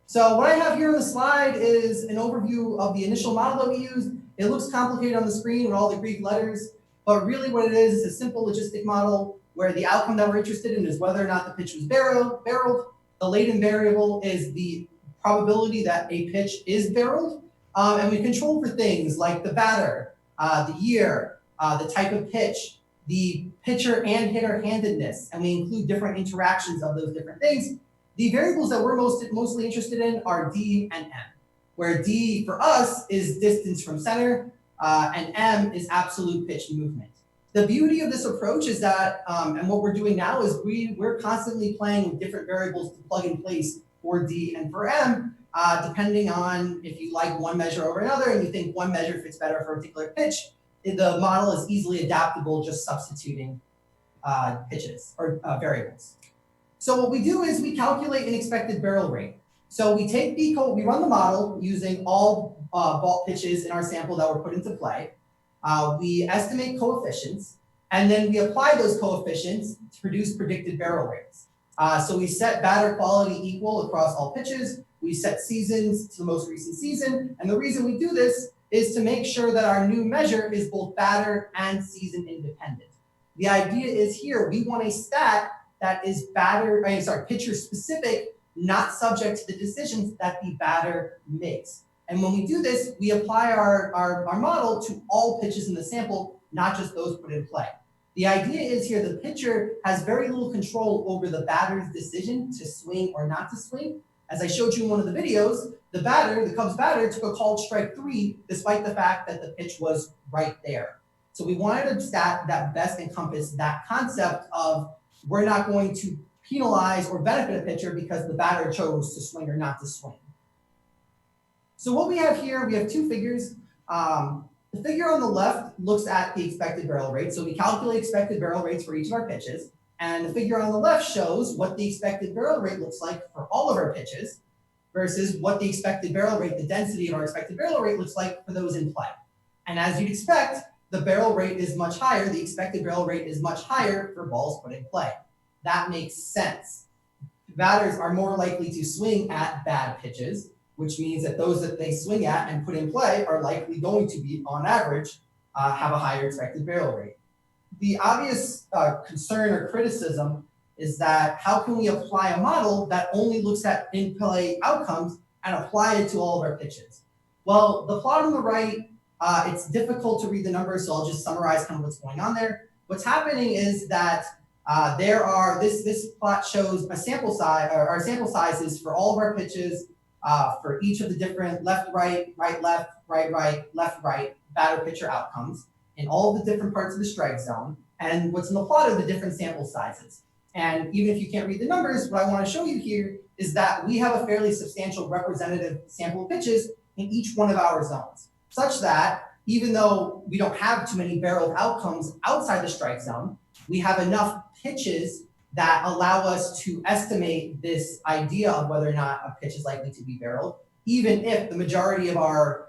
So what I have here on the slide is an overview of the initial model that we used. It looks complicated on the screen with all the Greek letters, but really what it is a simple logistic model where the outcome that we're interested in is whether or not the pitch was barreled. The latent variable is the probability that a pitch is barreled. And we control for things like the batter, the year, the type of pitch, the pitcher and hitter handedness, and we include different interactions of those different things. The variables that we're mostly interested in are D and M, where D for us is distance from center, and M is absolute pitch movement. The beauty of this approach is that, and what we're doing now is we're constantly playing with different variables to plug in place for D and for M, depending on if you like one measure over another and you think one measure fits better for a particular pitch, the model is easily adaptable, just substituting pitches or variables. So what we do is we calculate an expected barrel rate. So we take we run the model using all ball pitches in our sample that were put into play. We estimate coefficients, and then we apply those coefficients to produce predicted barrel rates. So we set batter quality equal across all pitches. We set seasons to the most recent season. And the reason we do this is to make sure that our new measure is both batter and season independent. The idea is here, we want a stat that is pitcher specific, not subject to the decisions that the batter makes. And when we do this, we apply our model to all pitches in the sample, not just those put in play. The idea is here, the pitcher has very little control over the batter's decision to swing or not to swing. As I showed you in one of the videos, the Cubs batter took a called strike 3, despite the fact that the pitch was right there. So we wanted a stat that best encompassed that concept of we're not going to penalize or benefit a pitcher because the batter chose to swing or not to swing. So what we have here, we have two figures. The figure on the left looks at the expected barrel rate. So we calculate expected barrel rates for each of our pitches. And the figure on the left shows what the expected barrel rate looks like for all of our pitches versus what the expected barrel rate, the density of our expected barrel rate looks like for those in play. And as you'd expect, the barrel rate is much higher. The expected barrel rate is much higher for balls put in play. That makes sense. Batters are more likely to swing at bad pitches, which means that those that they swing at and put in play are likely going to be, on average, have a higher expected barrel rate. The obvious concern or criticism is that how can we apply a model that only looks at in-play outcomes and apply it to all of our pitches? Well, the plot on the right, it's difficult to read the numbers, so I'll just summarize kind of what's going on there. What's happening is that this plot shows a sample size, or our sample sizes for all of our pitches, for each of the different left, right, right, left, left, right batter pitcher outcomes in all of the different parts of the strike zone. And what's in the plot are the different sample sizes. And even if you can't read the numbers, what I want to show you here is that we have a fairly substantial representative sample of pitches in each one of our zones, such that even though we don't have too many barreled outcomes outside the strike zone, we have enough pitches that allow us to estimate this idea of whether or not a pitch is likely to be barreled, even if the majority of our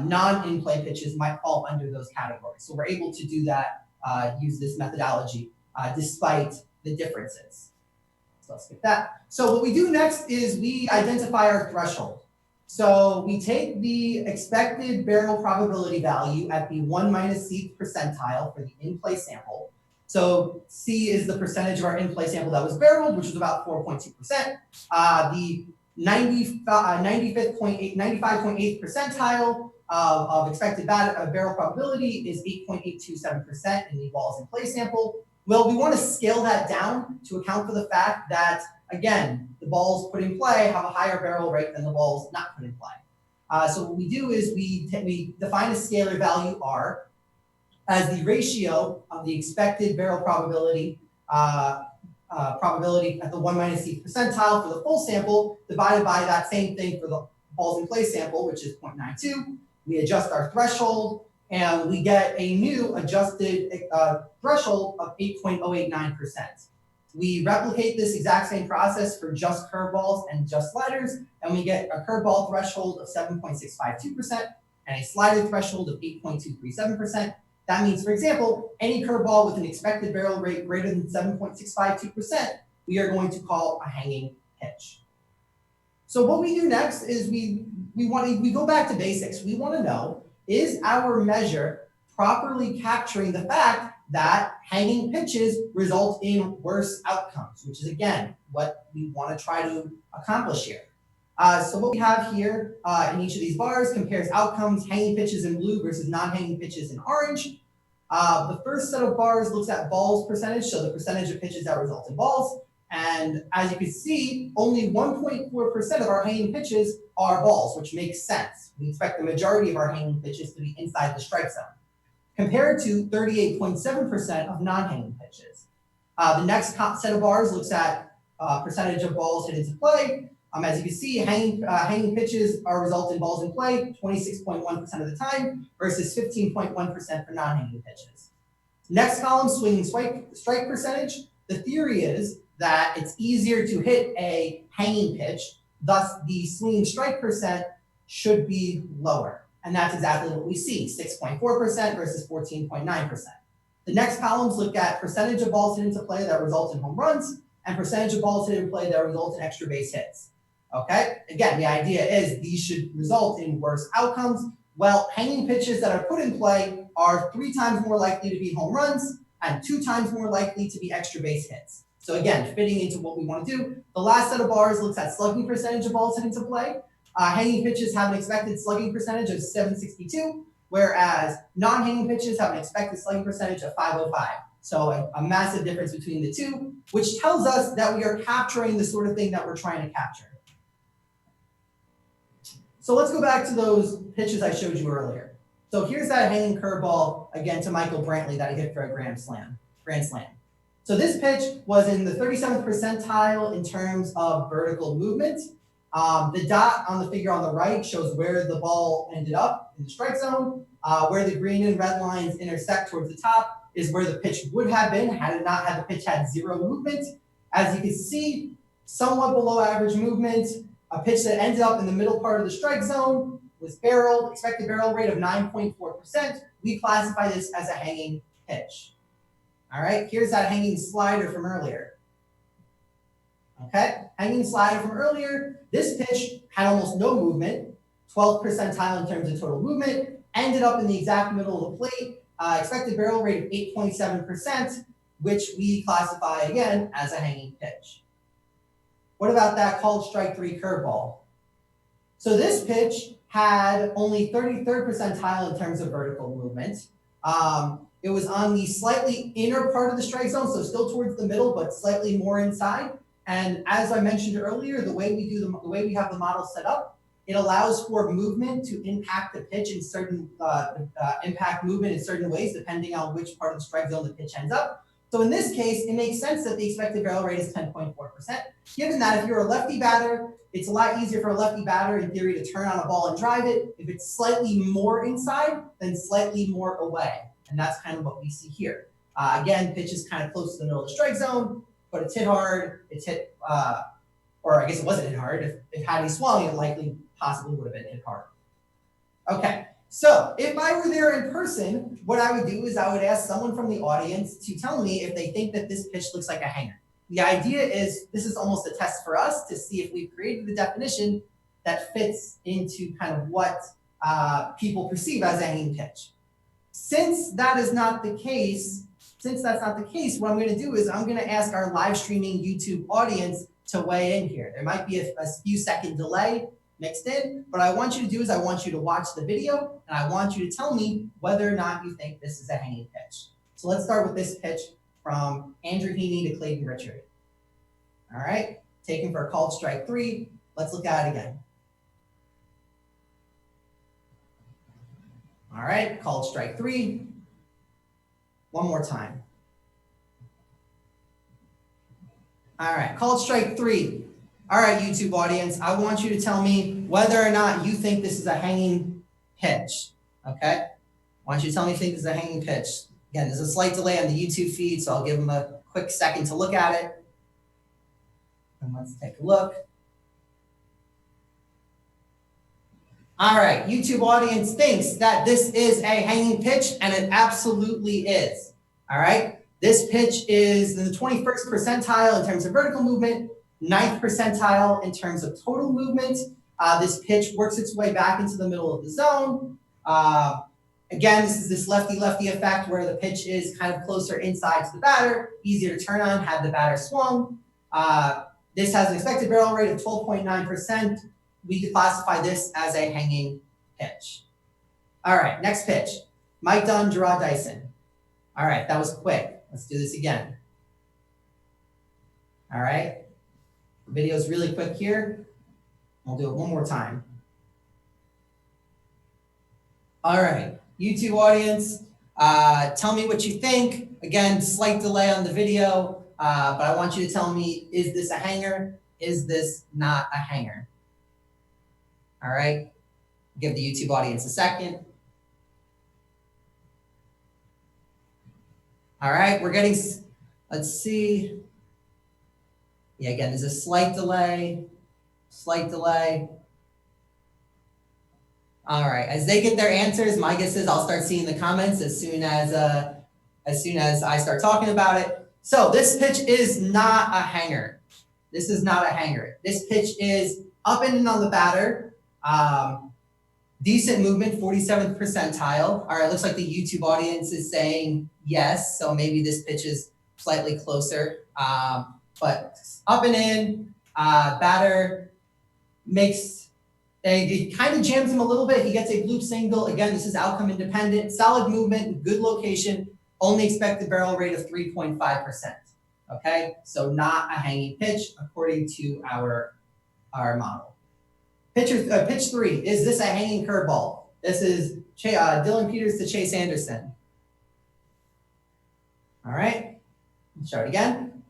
non-in-play pitches might fall under those categories. So we're able to do that, use this methodology, despite the differences. So let's skip that. So what we do next is we identify our threshold. So we take the expected barrel probability value at the 1 minus C percentile for the in-play sample. So C is the percentage of our in-play sample that was barreled, which was about 4.2%. The 95.8 percentile of expected barrel probability is 8.827% in the balls in play sample. Well, we want to scale that down to account for the fact that, again, the balls put in play have a higher barrel rate than the balls not put in play. So what we do is we define a scalar value R as the ratio of the expected barrel probability probability at the 1 minus C percentile for the full sample divided by that same thing for the balls in play sample, which is 0.92. We adjust our threshold, and we get a new adjusted threshold of 8.089%. We replicate this exact same process for just curveballs and just sliders, and we get a curveball threshold of 7.652% and a slider threshold of 8.237%. That means, for example, any curveball with an expected barrel rate greater than 7.652%, we are going to call a hanging pitch. So what we do next is we go back to basics. We want to know, is our measure properly capturing the fact that hanging pitches result in worse outcomes, which is, again, what we want to try to accomplish here. So what we have here in each of these bars compares outcomes, hanging pitches in blue versus non-hanging pitches in orange. The first set of bars looks at balls percentage, so the percentage of pitches that result in balls. And as you can see, only 1.4% of our hanging pitches are balls, which makes sense. We expect the majority of our hanging pitches to be inside the strike zone, compared to 38.7% of non-hanging pitches. The next set of bars looks at percentage of balls hit into play. As you can see, hanging pitches result in balls in play 26.1% of the time versus 15.1% for non-hanging pitches. Next column, swinging strike percentage. The theory is that it's easier to hit a hanging pitch, thus the swinging strike percent should be lower. And that's exactly what we see, 6.4% versus 14.9%. The next columns look at percentage of balls hit into play that result in home runs and percentage of balls hit in play that result in extra base hits. Okay, again, the idea is these should result in worse outcomes. Well, hanging pitches that are put in play are 3 times more likely to be home runs and 2 times more likely to be extra base hits. So again, fitting into what we want to do. The last set of bars looks at slugging percentage of balls hit into play. Hanging pitches have an expected slugging percentage of 762, whereas non-hanging pitches have an expected slugging percentage of 505. So a massive difference between the two, which tells us that we are capturing the sort of thing that we're trying to capture. So let's go back to those pitches I showed you earlier. So here's that hanging curveball again to Michael Brantley that I hit for a grand slam. So this pitch was in the 37th percentile in terms of vertical movement. The dot on the figure on the right shows where the ball ended up in the strike zone. Where the green and red lines intersect towards the top is where the pitch would have been had it not had the pitch had 0 movement. As you can see, somewhat below average movement. A pitch that ended up in the middle part of the strike zone was barreled, expected barrel rate of 9.4%. We classify this as a hanging pitch. All right, here's that hanging slider from earlier. Okay, hanging slider from earlier. This pitch had almost no movement, 12th percentile in terms of total movement, ended up in the exact middle of the plate, expected barrel rate of 8.7%, which we classify again as a hanging pitch. What about that called strike 3 curveball? So this pitch had only 33rd percentile in terms of vertical movement. It was on the slightly inner part of the strike zone, so still towards the middle, but slightly more inside. And as I mentioned earlier, the way we have the model set up, it allows for movement to impact the pitch in certain impact movement in certain ways, depending on which part of the strike zone the pitch ends up. So in this case, it makes sense that the expected barrel rate is 10.4%. Given that if you're a lefty batter, it's a lot easier for a lefty batter in theory to turn on a ball and drive it if it's slightly more inside than slightly more away. And that's kind of what we see here. Again, pitch is kind of close to the middle of the strike zone, but it's hit hard. It's hit, or I guess it wasn't hit hard. If had he swung, it likely possibly would have been hit hard. Okay. So if I were there in person, what I would do is I would ask someone from the audience to tell me if they think that this pitch looks like a hanger. the idea is this is almost a test for us to see if we've created the definition that fits into kind of what people perceive as a hanging pitch. Since that is not the case, what I'm going to do is I'm going to ask our live streaming YouTube audience to weigh in here. There might be a few second delay mixed in, but what I want you to do is I want you to watch the video and I want you to tell me whether or not you think this is a hanging pitch. So let's start with this pitch from Andrew Heaney to Clayton Richard. All right, taken for a called strike 3. Let's look at it again. All right, called strike 3. One more time. All right, called strike 3. All right, YouTube audience, I want you to tell me whether or not you think this is a hanging pitch, okay? I want you to tell me if you think this is a hanging pitch. Again, there's a slight delay on the YouTube feed, so I'll give them a quick second to look at it. And let's take a look. All right, YouTube audience thinks that this is a hanging pitch, and it absolutely is. All right, this pitch is in the 21st percentile in terms of vertical movement, 9th percentile in terms of total movement. This pitch works its way back into the middle of the zone. Again, this is this lefty-lefty effect where the pitch is kind of closer inside to the batter, easier to turn on, had the batter swung. This has an expected barrel rate of 12.9%. We could classify this as a hanging pitch. All right, next pitch. Mike Dunn, Gerard Dyson. All right, that was quick. Let's do this again. All right, the video's really quick here. I'll do it one more time. All right, YouTube audience, tell me what you think. Again, slight delay on the video, but I want you to tell me, is this a hanger? Is this not a hanger? All right, give the YouTube audience a second. All right, we're getting, let's see. Yeah, again, there's a slight delay. All right, as they get their answers, my guess is I'll start seeing the comments as soon as I start talking about it. So this pitch is not a hanger. This is not a hanger. This pitch is up and in on the batter. Decent movement, 47th percentile. All right, looks like the YouTube audience is saying yes, so maybe this pitch is slightly closer. But up and in, batter makes, it kind of jams him a little bit. He gets a bloop single. Again, this is outcome independent. Solid movement, good location, only expected barrel rate of 3.5%. Okay, so not a hanging pitch according to our model. Pitch 3, is this a hanging curveball? This is Dylan Peters to Chase Anderson. All right, let's show it again.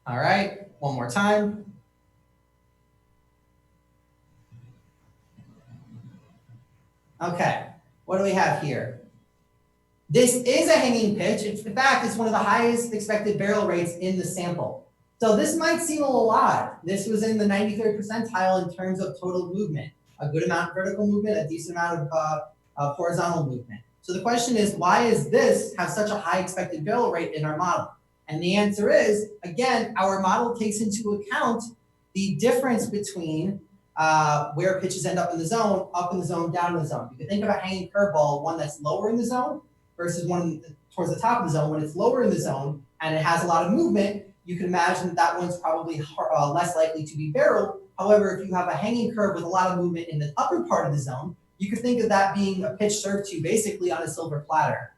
All right, one more time. Okay, what do we have here? This is a hanging pitch. In fact, it's one of the highest expected barrel rates in the sample. So this might seem a little odd. This was in the 93rd percentile in terms of total movement, a good amount of vertical movement, a decent amount of horizontal movement. So the question is, why is this have such a high expected barrel rate in our model? And the answer is, again, our model takes into account the difference between where pitches end up in the zone, down in the zone. You can think of a hanging curveball, one that's lower in the zone versus one towards the top of the zone. When it's lower in the zone and it has a lot of movement, you can imagine that one's probably less likely to be barreled. However, if you have a hanging curve with a lot of movement in the upper part of the zone, you could think of that being a pitch served to you basically on a silver platter.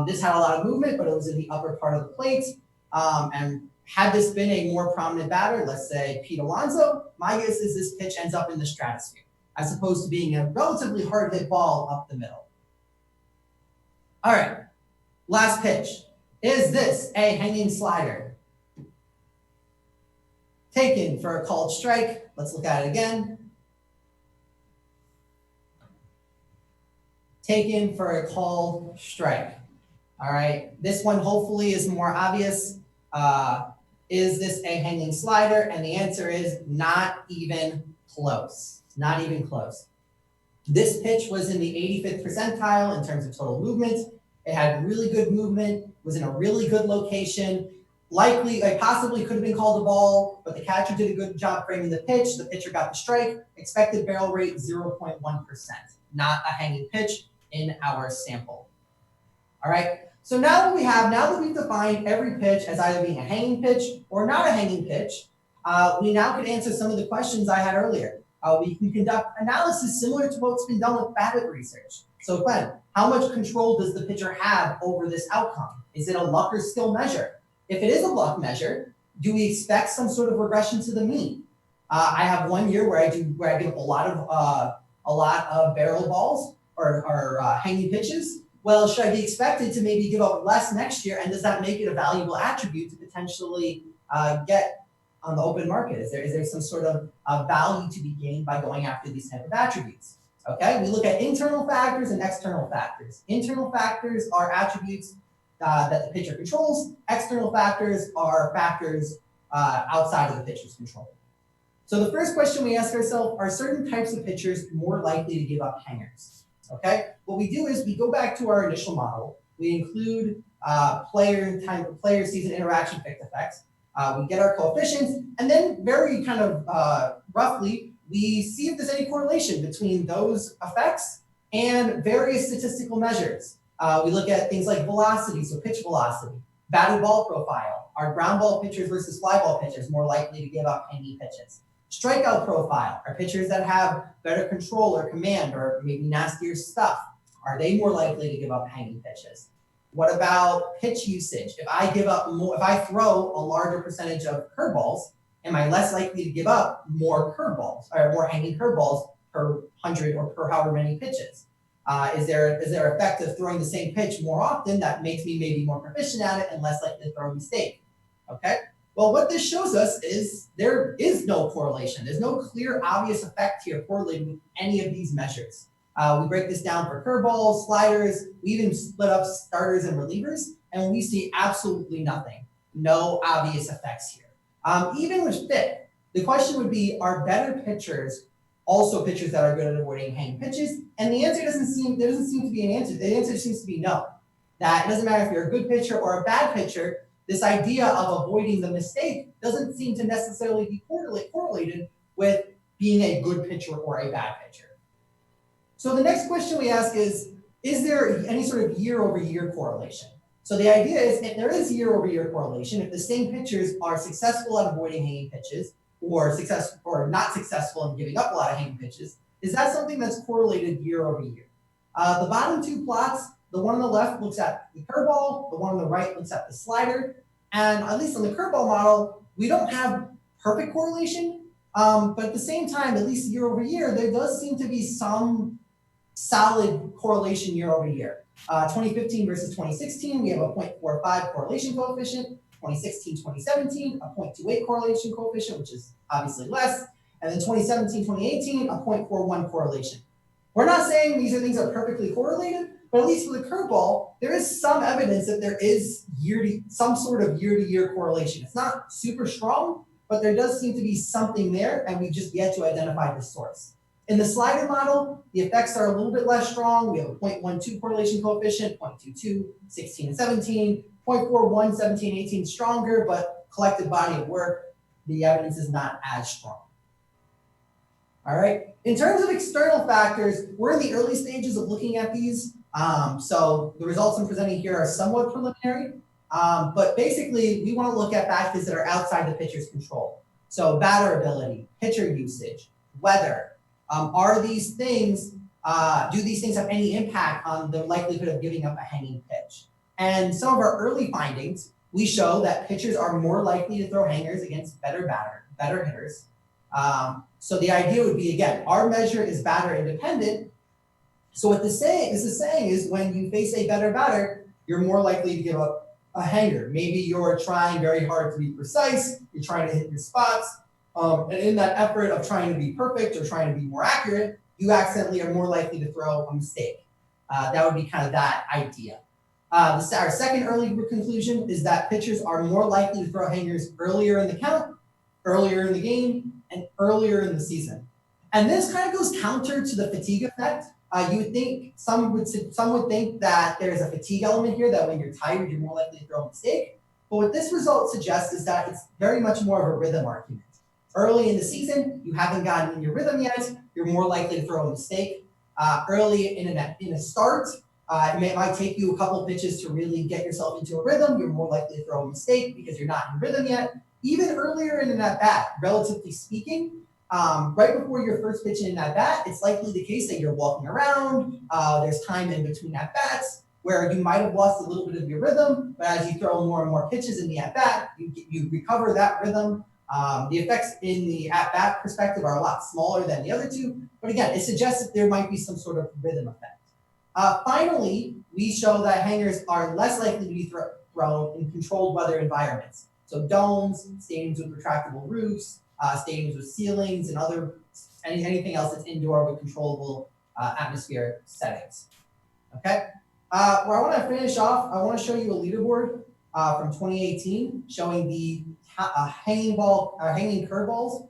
This had a lot of movement, but it was in the upper part of the plate. And had this been a more prominent batter, let's say Pete Alonso, my guess is this pitch ends up in the stratosphere, as opposed to being a relatively hard hit ball up the middle. All right, last pitch. Is this a hanging slider? Taken for a called strike. Let's look at it again. Taken for a called strike. All right, this one hopefully is more obvious. Is this a hanging slider? And the answer is not even close. Not even close. This pitch was in the 85th percentile in terms of total movement. It had really good movement, was in a really good location, likely, like possibly could have been called a ball, but the catcher did a good job framing the pitch. The pitcher got the strike. Expected barrel rate 0.1%, not a hanging pitch in our sample. All right. So now that we've defined every pitch as either being a hanging pitch or not a hanging pitch, we now can answer some of the questions I had earlier. We can conduct analysis similar to what's been done with BABIP research. So Glenn, how much control does the pitcher have over this outcome? Is it a luck or skill measure? If it is a luck measure, do we expect some sort of regression to the mean? I have one year where I give up a lot of barrel balls or hanging pitches. Well, should I be expected to maybe give up less next year? And does that make it a valuable attribute to potentially get on the open market? Is there some sort of value to be gained by going after these type of attributes? Okay, we look at internal factors and external factors. Internal factors are attributes that the pitcher controls. External factors are factors outside of the pitcher's control. So the first question we ask ourselves, are certain types of pitchers more likely to give up hangers? Okay, what we do is we go back to our initial model. We include player season interaction effects. We get our coefficients, and then very kind of roughly, we see if there's any correlation between those effects and various statistical measures. We look at things like velocity, so pitch velocity, batted ball profile. Are ground ball pitchers versus fly ball pitchers more likely to give up hanging pitches? Strikeout profile. Are pitchers that have better control or command or maybe nastier stuff, are they more likely to give up hanging pitches? What about pitch usage? If I throw a larger percentage of curveballs, am I less likely to give up more curveballs or more hanging curveballs per 100 or per however many pitches? Is there effect of throwing the same pitch more often that makes me maybe more proficient at it and less likely to throw a mistake? Okay. Well, what this shows us is there is no correlation. There's no clear, obvious effect here correlating with any of these measures. We break this down for curveballs, sliders. We even split up starters and relievers, and we see absolutely nothing. No obvious effects here. Even with fit, the question would be, are better pitchers also pitchers that are good at avoiding hanging pitches? And the answer doesn't seem to be an answer. The answer seems to be no. That it doesn't matter if you're a good pitcher or a bad pitcher. This idea of avoiding the mistake doesn't seem to necessarily be correlated with being a good pitcher or a bad pitcher. So the next question we ask is there any sort of year-over-year correlation? So the idea is, if there is year-over-year correlation, if the same pitchers are successful at avoiding hanging pitches or not successful in giving up a lot of hanging pitches, is that something that's correlated year-over-year? The bottom two plots, the one on the left looks at the curveball, the one on the right looks at the slider. And at least on the curveball model, we don't have perfect correlation, but at the same time, at least year over year, there does seem to be some solid correlation year over year. 2015 versus 2016, we have a 0.45 correlation coefficient. 2016, 2017, a 0.28 correlation coefficient, which is obviously less. And then 2017, 2018, a 0.41 correlation. We're not saying these things are perfectly correlated, but at least for the curveball, there is some evidence that there is some sort of year-to-year correlation. It's not super strong, but there does seem to be something there, and we've just yet to identify the source. In the slider model, the effects are a little bit less strong. We have a 0.12 correlation coefficient, 0.22, 16 and 17, 0.41, 17, 18 stronger, but collective body of work, the evidence is not as strong. All right. In terms of external factors, we're in the early stages of looking at these. So the results I'm presenting here are somewhat preliminary, but basically we want to look at factors that are outside the pitcher's control. So batter ability, pitcher usage, weather. Are these things, do these things have any impact on the likelihood of giving up a hanging pitch? And some of our early findings, we show that pitchers are more likely to throw hangers against better hitters. So the idea would be, again, our measure is batter independent. So what this is saying is when you face a better batter, you're more likely to give up a hanger. Maybe you're trying very hard to be precise, you're trying to hit your spots, and in that effort of trying to be perfect or trying to be more accurate, you accidentally are more likely to throw a mistake. That would be kind of that idea. Our second early conclusion is that pitchers are more likely to throw hangers earlier in the count, earlier in the game, and earlier in the season. And this kind of goes counter to the fatigue effect you would think some would think that there's a fatigue element here, that when you're tired, you're more likely to throw a mistake. But what this result suggests is that it's very much more of a rhythm argument. Early in the season, you haven't gotten in your rhythm yet, you're more likely to throw a mistake. Early in a start, it might take you a couple pitches to really get yourself into a rhythm. You're more likely to throw a mistake because you're not in rhythm yet. Even earlier in an at-bat, relatively speaking, right before your first pitch in an at-bat, it's likely the case that you're walking around, there's time in between at-bats, where you might have lost a little bit of your rhythm, but as you throw more and more pitches in the at-bat, you recover that rhythm. The effects in the at-bat perspective are a lot smaller than the other two, but again, it suggests that there might be some sort of rhythm effect. Finally, we show that hangers are less likely to be thrown in controlled weather environments. So domes, stadiums with retractable roofs, stadiums with ceilings, and anything else that's indoor with controllable atmospheric settings. Okay. Where I want to finish off, I want to show you a leaderboard from 2018 showing the hanging curveballs.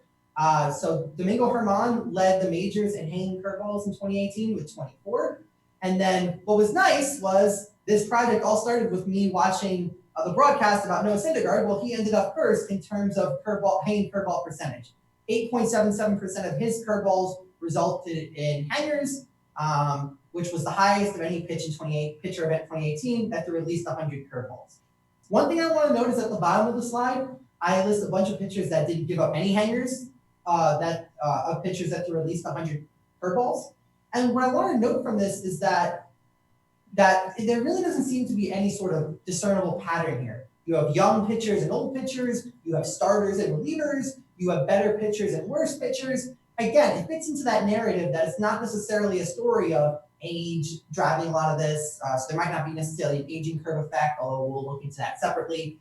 So Domingo Germán led the majors in hanging curveballs in 2018 with 24. And then what was nice was this project all started with me watching the broadcast about Noah Syndergaard. Well, he ended up first in terms of hanging curveball percentage. 8.77% of his curveballs resulted in hangers, which was the highest of any pitcher event 2018 that threw at least 100 curveballs. One thing I want to note is at the bottom of the slide, I list a bunch of pitchers that didn't give up any hangers, of pitchers that threw at least 100 curveballs. And what I want to note from this is that there really doesn't seem to be any sort of discernible pattern here. You have young pitchers and old pitchers, you have starters and relievers, you have better pitchers and worse pitchers. Again, it fits into that narrative that it's not necessarily a story of age driving a lot of this. So there might not be necessarily an aging curve effect, although we'll look into that separately.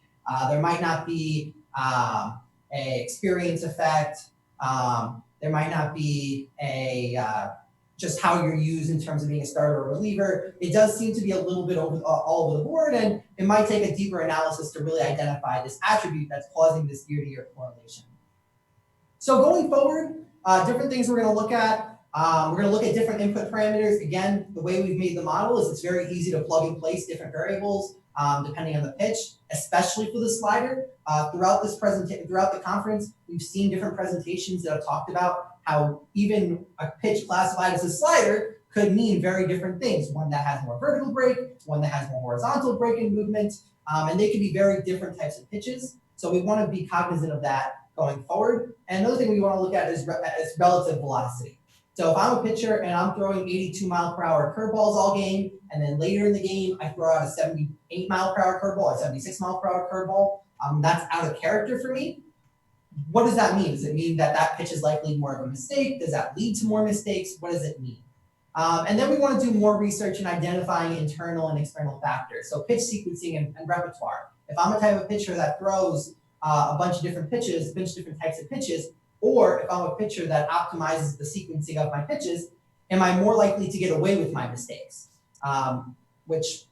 There might not be an experience effect. There might not be just how you're used in terms of being a starter or reliever. It does seem to be a little bit all over the board, and it might take a deeper analysis to really identify this attribute that's causing this year-to-year correlation. So going forward, different things we're going to look at. We're going to look at different input parameters. Again, the way we've made the model is it's very easy to plug and place different variables depending on the pitch, especially for the slider. Throughout the conference, we've seen different presentations that have talked about how even a pitch classified as a slider could mean very different things. One that has more vertical break, one that has more horizontal break and movement, and they could be very different types of pitches. So we want to be cognizant of that going forward. And another thing we want to look at is relative velocity. So if I'm a pitcher and I'm throwing 82 mile per hour curveballs all game, and then later in the game I throw out a 78 mile per hour curveball or 76 mile per hour curveball, that's out of character for me. What does that mean? Does it mean that that pitch is likely more of a mistake? Does that lead to more mistakes? What does it mean? And then we want to do more research in identifying internal and external factors. So pitch sequencing and repertoire. If I'm a type of pitcher that throws a bunch of different pitches, different types of pitches, or if I'm a pitcher that optimizes the sequencing of my pitches, am I more likely to get away with my mistakes? Which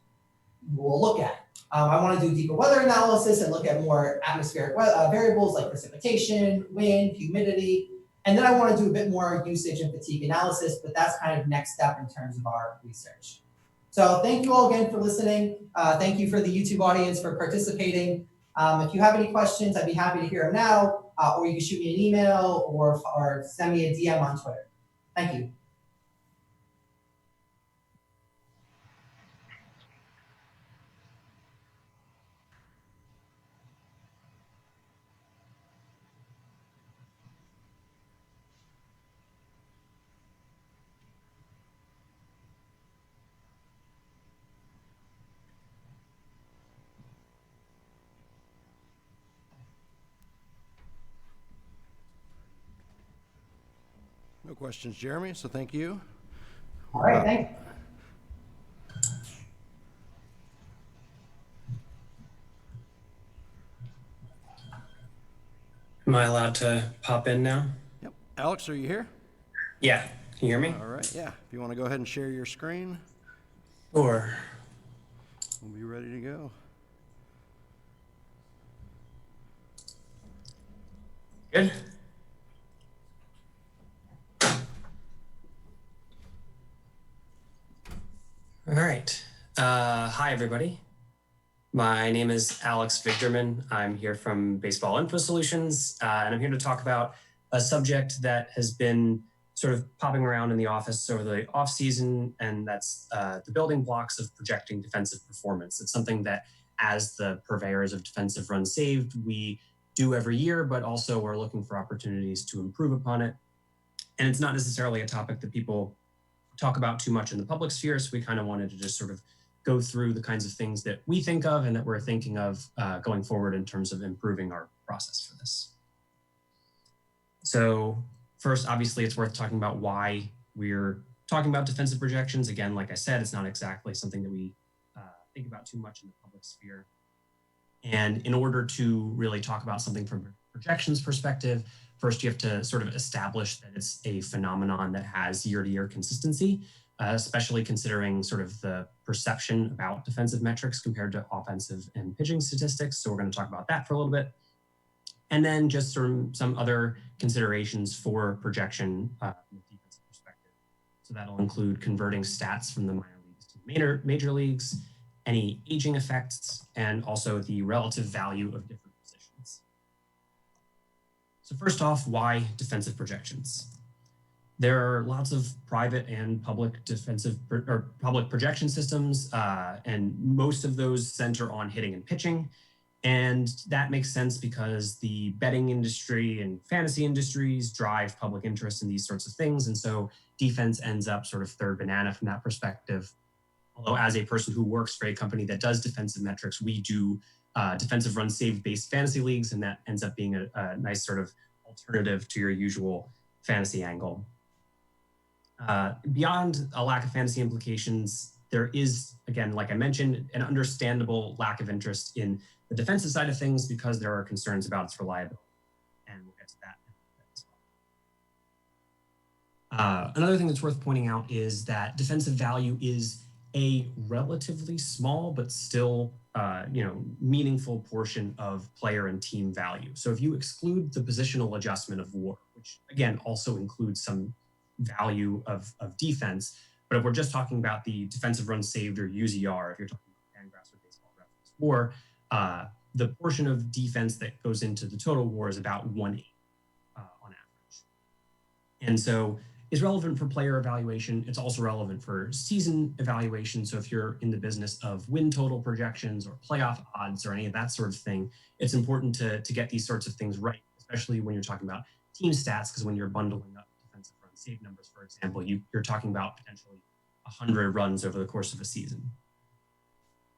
we'll look at. I want to do deeper weather analysis and look at more atmospheric variables like precipitation, wind, humidity. And then I want to do a bit more usage and fatigue analysis, but that's kind of next step in terms of our research. So thank you all again for listening. Thank you for the YouTube audience for participating. If you have any questions, I'd be happy to hear them now, or you can shoot me an email or send me a DM on Twitter. Thank you. No questions, Jeremy, so thank you. All right, thanks. Am I allowed to pop in now? Yep. Alex, are you here? Yeah. Can you hear me? All right, yeah. If you want to go ahead and share your screen, Or we'll be ready to go. good? Hi, everybody. My name is Alex Vigderman. I'm here from Baseball Info Solutions, and I'm here to talk about a subject that has been sort of popping around in the office over the off season, and that's the building blocks of projecting defensive performance. It's something that, as the purveyors of defensive runs saved, we do every year, but also we're looking for opportunities to improve upon it. And it's not necessarily a topic that people talk about too much in the public sphere, so we kind of wanted to just sort of go through the kinds of things that we think of and that we're thinking of going forward in terms of improving our process for this. So first, obviously, it's worth talking about why we're talking about defensive projections. Again, like I said, it's not exactly something that we think about too much in the public sphere. And in order to really talk about something from a projections perspective, first you have to sort of establish that it's a phenomenon that has year-to-year consistency, especially considering sort of the perception about defensive metrics compared to offensive and pitching statistics. So we're going to talk about that for a little bit. And then just some other considerations for projection from a defensive perspective. So that'll include converting stats from the minor leagues to the major leagues, any aging effects, and also the relative value of different positions. So first off, why defensive projections? There are lots of private and public public projection systems, and most of those center on hitting and pitching. And that makes sense because the betting industry and fantasy industries drive public interest in these sorts of things. And so defense ends up sort of third banana from that perspective. Although as a person who works for a company that does defensive metrics, we do defensive run saved based fantasy leagues, and that ends up being a nice sort of alternative to your usual fantasy angle. Beyond a lack of fantasy implications, there is, again, like I mentioned, an understandable lack of interest in the defensive side of things because there are concerns about its reliability. And we'll get to that in a bit as well. Another thing that's worth pointing out is that defensive value is a relatively small but still meaningful portion of player and team value. So if you exclude the positional adjustment of WAR, which again also includes some value of defense, but if we're just talking about the defensive runs saved or UZR, if you're talking about Fangraphs or Baseball Reference WAR, the portion of defense that goes into the total WAR is about 1/8 on average. And so it's relevant for player evaluation. It's also relevant for season evaluation. So if you're in the business of win total projections or playoff odds or any of that sort of thing, it's important to get these sorts of things right, especially when you're talking about team stats, because when you're bundling up defensive run save numbers, for example, you're talking about potentially 100 runs over the course of a season.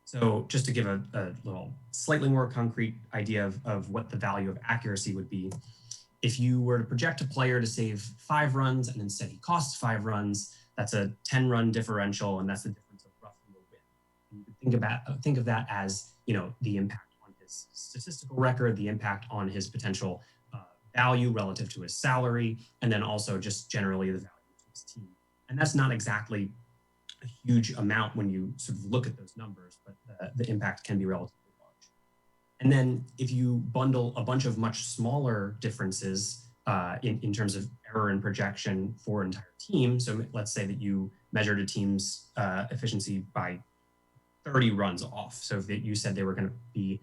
So just to give a little slightly more concrete idea of what the value of accuracy would be, if you were to project a player to save 5 runs and instead he costs 5 runs, that's a 10-run differential, and that's the difference of roughly a win. And you could think of that as, the impact on his statistical record, the impact on his potential value relative to his salary, and then also just generally the value to his team. And that's not exactly a huge amount when you sort of look at those numbers, but the impact can be relatively large. And then if you bundle a bunch of much smaller differences in terms of error in projection for an entire team, so let's say that you measured a team's efficiency by 30 runs off. So if you said they were going to be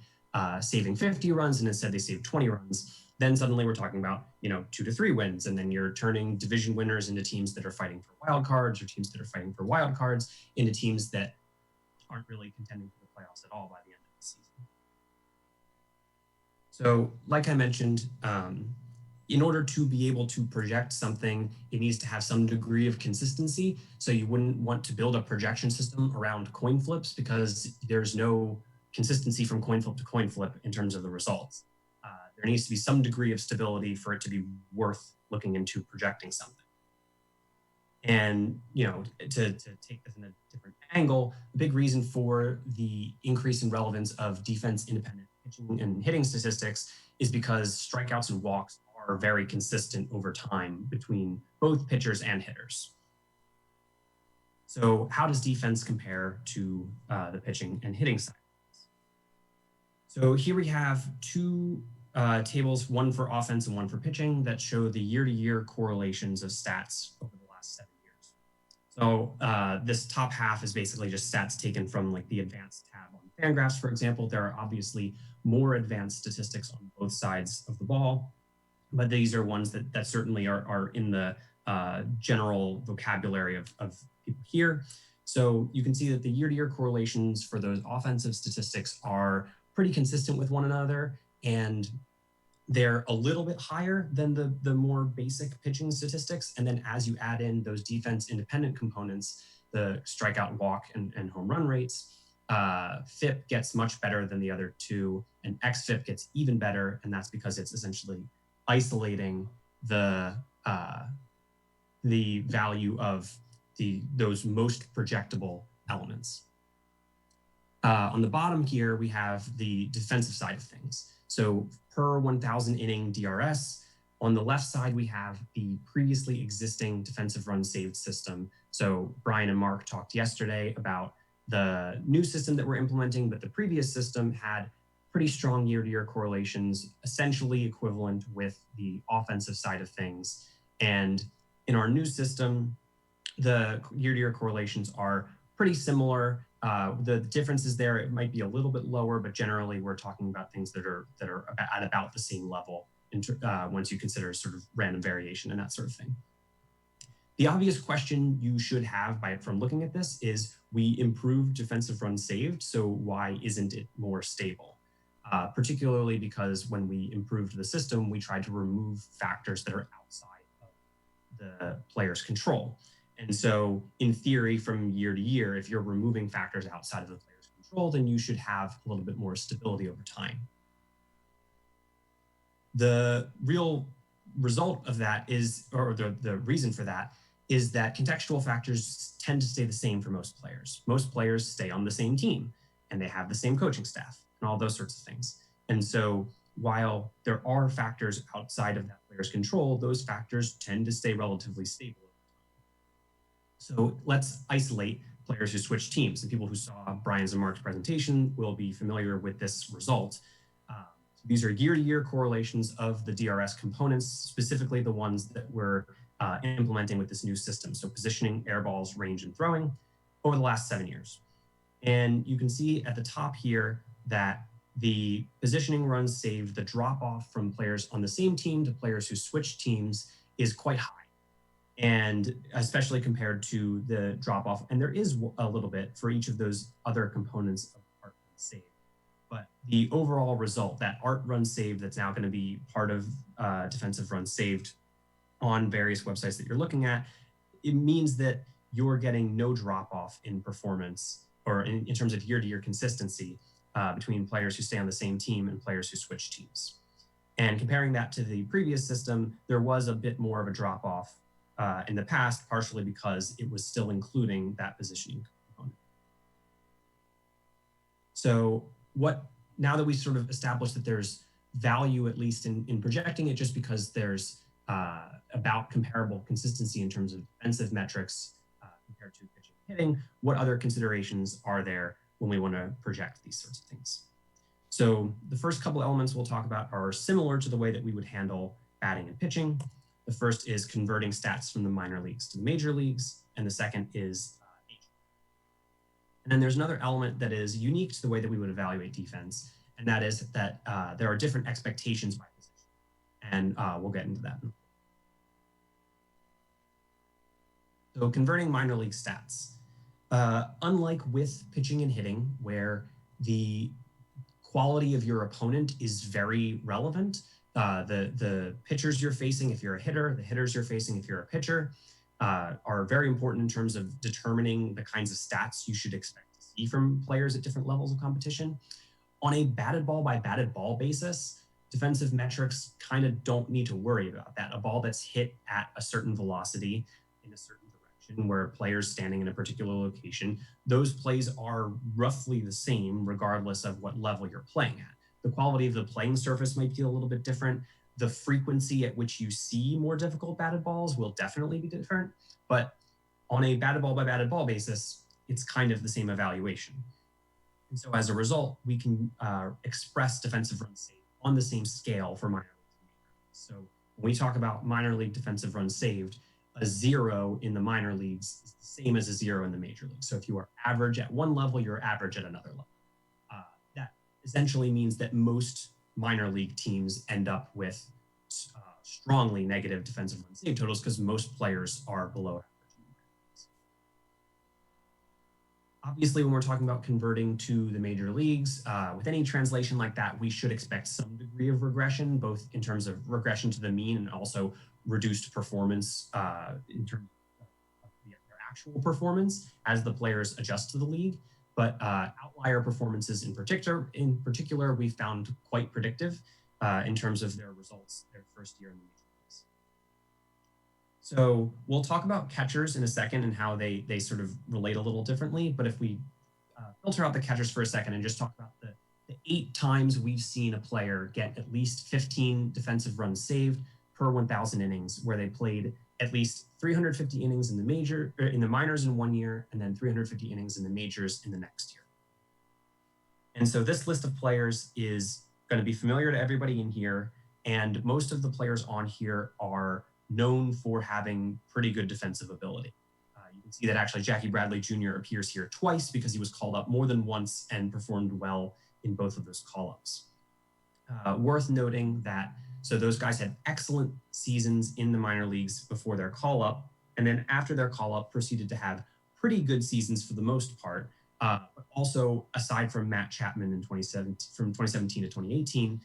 saving 50 runs and instead they saved 20 runs, then suddenly we're talking about 2 to 3 wins, and then you're turning division winners into teams that are fighting for wild cards, or teams that are fighting for wild cards into teams that aren't really contending for the playoffs at all by the end of the season. So like I mentioned, in order to be able to project something, it needs to have some degree of consistency. So you wouldn't want to build a projection system around coin flips because there's no consistency from coin flip to coin flip in terms of the results. There needs to be some degree of stability for it to be worth looking into projecting something. And, to take this in a different angle, the big reason for the increase in relevance of defense-independent pitching and hitting statistics is because strikeouts and walks are very consistent over time between both pitchers and hitters. So how does defense compare to the pitching and hitting side? So here we have 2 tables, one for offense and one for pitching, that show the year-to-year correlations of stats over the last 7 years. So this top half is basically just stats taken from like the advanced tab on Fangraphs, for example. There are obviously more advanced statistics on both sides of the ball, but these are ones that certainly are in the general vocabulary of people here. So you can see that the year-to-year correlations for those offensive statistics are pretty consistent with one another, and they're a little bit higher than the more basic pitching statistics. And then as you add in those defense independent components, the strikeout, walk, and home run rates, FIP gets much better than the other two, and XFIP gets even better, and that's because it's essentially isolating the value of those most projectable elements. On the bottom here, we have the defensive side of things. So per 1,000 inning DRS, on the left side, we have the previously existing defensive run saved system. So Brian and Mark talked yesterday about the new system that we're implementing, but the previous system had pretty strong year-to-year correlations, essentially equivalent with the offensive side of things. And in our new system, the year-to-year correlations are pretty similar. The differences there, it might be a little bit lower, but generally we're talking about things that are at about the same level once you consider sort of random variation and that sort of thing. The obvious question you should have from looking at this is, we improved defensive runs saved, so why isn't it more stable? Particularly because when we improved the system, we tried to remove factors that are outside of the player's control. And so in theory, from year to year, if you're removing factors outside of the player's control, then you should have a little bit more stability over time. The real result of that is, or the reason for that, is that contextual factors tend to stay the same for most players. Most players stay on the same team, and they have the same coaching staff, and all those sorts of things. And so while there are factors outside of that player's control, those factors tend to stay relatively stable. So let's isolate players who switch teams. And people who saw Brian's and Mark's presentation will be familiar with this result. So these are year-to-year correlations of the DRS components, specifically the ones that we're implementing with this new system. So positioning, air balls, range, and throwing over the last 7 years. And you can see at the top here that the positioning runs saved, the drop-off from players on the same team to players who switch teams is quite high, and especially compared to the drop-off. And there is a little bit for each of those other components of art run saved. But the overall result, that art run saved that's now going to be part of defensive run saved on various websites that you're looking at, it means that you're getting no drop-off in performance, or in terms of year-to-year consistency between players who stay on the same team and players who switch teams. And comparing that to the previous system, there was a bit more of a drop-off in the past, partially because it was still including that positioning component. So now that we sort of established that there's value, at least in projecting it, just because there's about comparable consistency in terms of defensive metrics compared to pitching and hitting, what other considerations are there when we want to project these sorts of things? So the first couple elements we'll talk about are similar to the way that we would handle batting and pitching. The first is converting stats from the minor leagues to the major leagues, and the second is age. And then there's another element that is unique to the way that we would evaluate defense, and that is that there are different expectations by position. And we'll get into that. So converting minor league stats. Unlike with pitching and hitting, where the quality of your opponent is very relevant, the pitchers you're facing if you're a hitter, the hitters you're facing if you're a pitcher, are very important in terms of determining the kinds of stats you should expect to see from players at different levels of competition. On a batted ball by batted ball basis, defensive metrics kind of don't need to worry about that. A ball that's hit at a certain velocity in a certain direction, where a player's standing in a particular location, those plays are roughly the same regardless of what level you're playing at. The quality of the playing surface might be a little bit different. The frequency at which you see more difficult batted balls will definitely be different, but on a batted ball by batted ball basis, it's kind of the same evaluation. And so as a result, we can express defensive runs saved on the same scale for minor leagues and major leagues. So when we talk about minor league defensive runs saved, a 0 in the minor leagues is the same as a 0 in the major leagues. So if you are average at one level, you're average at another level. That essentially means that most minor league teams end up with strongly negative defensive run save totals because most players are below average. Obviously, when we're talking about converting to the major leagues, with any translation like that, we should expect some degree of regression, both in terms of regression to the mean and also reduced performance in terms of their actual performance as the players adjust to the league. But outlier performances in particular, we found quite predictive in terms of their results their first year in the major leagues. So we'll talk about catchers in a second and how they sort of relate a little differently. But if we filter out the catchers for a second and just talk about the 8 times we've seen a player get at least 15 defensive runs saved per 1,000 innings, where they played at least 350 innings in the minors in 1 year, and then 350 innings in the majors in the next year. And so this list of players is going to be familiar to everybody in here, and most of the players on here are known for having pretty good defensive ability. You can see that actually Jackie Bradley Jr. appears here twice because he was called up more than once and performed well in both of those call-ups. Worth noting that, so those guys had excellent seasons in the minor leagues before their call-up, and then after their call-up proceeded to have pretty good seasons for the most part, but also aside from Matt Chapman in 2017 to 2018,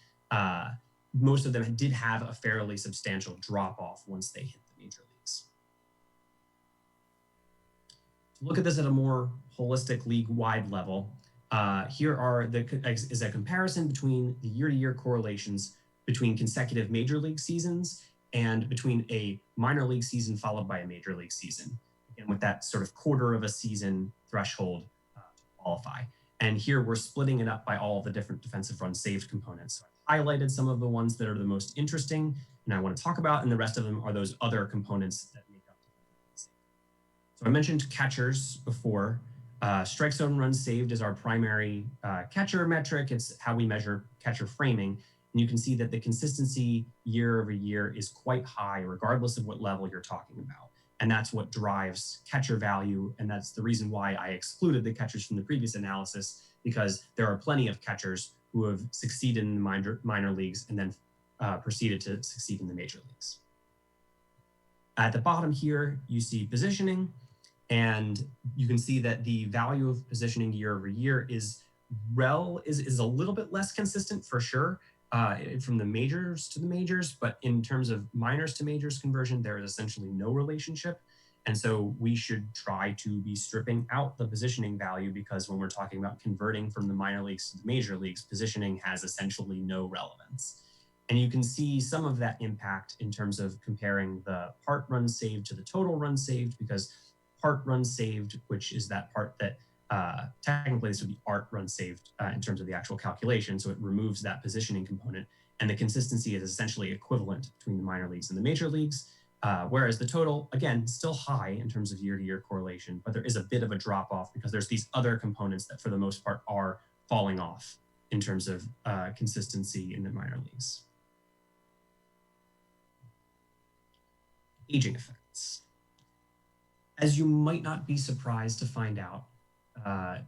most of them did have a fairly substantial drop-off once they hit the major leagues. To look at this at a more holistic league-wide level, here is a comparison between the year-to-year correlations between consecutive major league seasons and between a minor league season followed by a major league season, again with that sort of quarter of a season threshold to qualify. And here we're splitting it up by all of the different defensive runs saved components. So I've highlighted some of the ones that are the most interesting and I want to talk about, and the rest of them are those other components that make up defensive runs saved. So I mentioned catchers before. Strike zone runs saved is our primary catcher metric. It's how we measure catcher framing. And you can see that the consistency year over year is quite high, regardless of what level you're talking about. And that's what drives catcher value. And that's the reason why I excluded the catchers from the previous analysis, because there are plenty of catchers who have succeeded in the minor leagues and then proceeded to succeed in the major leagues. At the bottom here, you see positioning. And you can see that the value of positioning year over year is a little bit less consistent for sure. From the majors to the majors, but in terms of minors to majors conversion, there is essentially no relationship. And so we should try to be stripping out the positioning value, because when we're talking about converting from the minor leagues to the major leagues, positioning has essentially no relevance. And you can see some of that impact in terms of comparing the part runs saved to the total runs saved, because part runs saved, which is that part that technically this would be art run saved in terms of the actual calculation. So it removes that positioning component, and the consistency is essentially equivalent between the minor leagues and the major leagues. Whereas the total, again, still high in terms of year-to-year correlation, but there is a bit of a drop off because there's these other components that for the most part are falling off in terms of consistency in the minor leagues. Aging effects. As you might not be surprised to find out,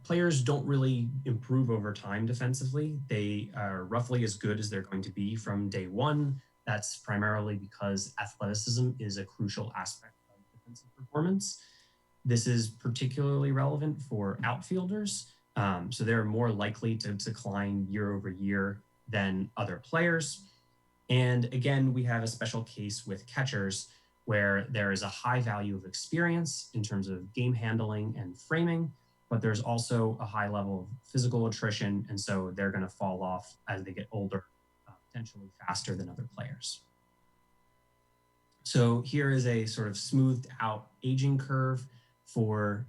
players don't really improve over time defensively. They are roughly as good as they're going to be from day one. That's primarily because athleticism is a crucial aspect of defensive performance. This is particularly relevant for outfielders. So they're more likely to decline year over year than other players. And again, we have a special case with catchers where there is a high value of experience in terms of game handling and framing, but there's also a high level of physical attrition, and so they're going to fall off as they get older, potentially faster than other players. So here is a sort of smoothed out aging curve for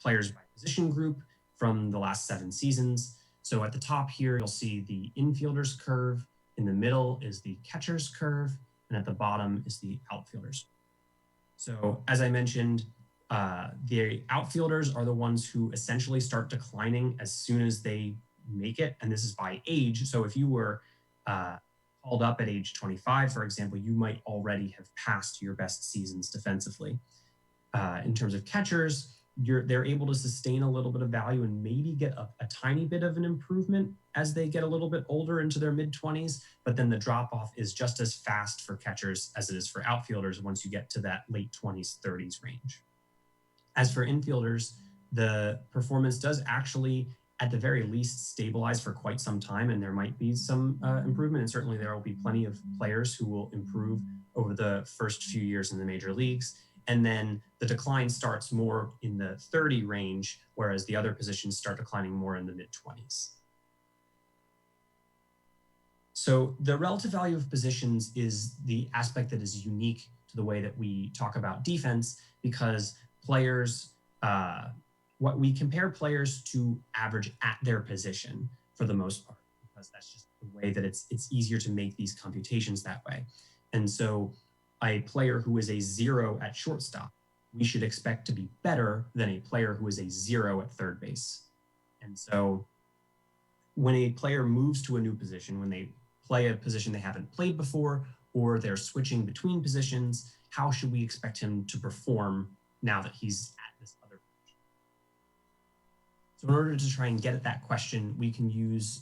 players by position group from the last 7 seasons. So at the top here, you'll see the infielders curve. In the middle is the catchers curve, and at the bottom is the outfielders. So as I mentioned, the outfielders are the ones who essentially start declining as soon as they make it, and this is by age. So if you were called up at age 25, for example, you might already have passed your best seasons defensively. In terms of catchers, they're able to sustain a little bit of value and maybe get a tiny bit of an improvement as they get a little bit older into their mid-20s, but then the drop-off is just as fast for catchers as it is for outfielders once you get to that late 20s, 30s range. As for infielders, the performance does actually, at the very least, stabilize for quite some time, and there might be some improvement, and certainly there will be plenty of players who will improve over the first few years in the major leagues. And then the decline starts more in the 30 range, whereas the other positions start declining more in the mid-20s. So the relative value of positions is the aspect that is unique to the way that we talk about defense, because players, what we compare players to average at their position for the most part, because that's just the way that it's easier to make these computations that way. And so a player who is a 0 at shortstop, we should expect to be better than a player who is a 0 at third base. And so when a player moves to a new position, when they play a position they haven't played before, or they're switching between positions, how should we expect him to perform now that he's at this other position? So in order to try and get at that question, we can use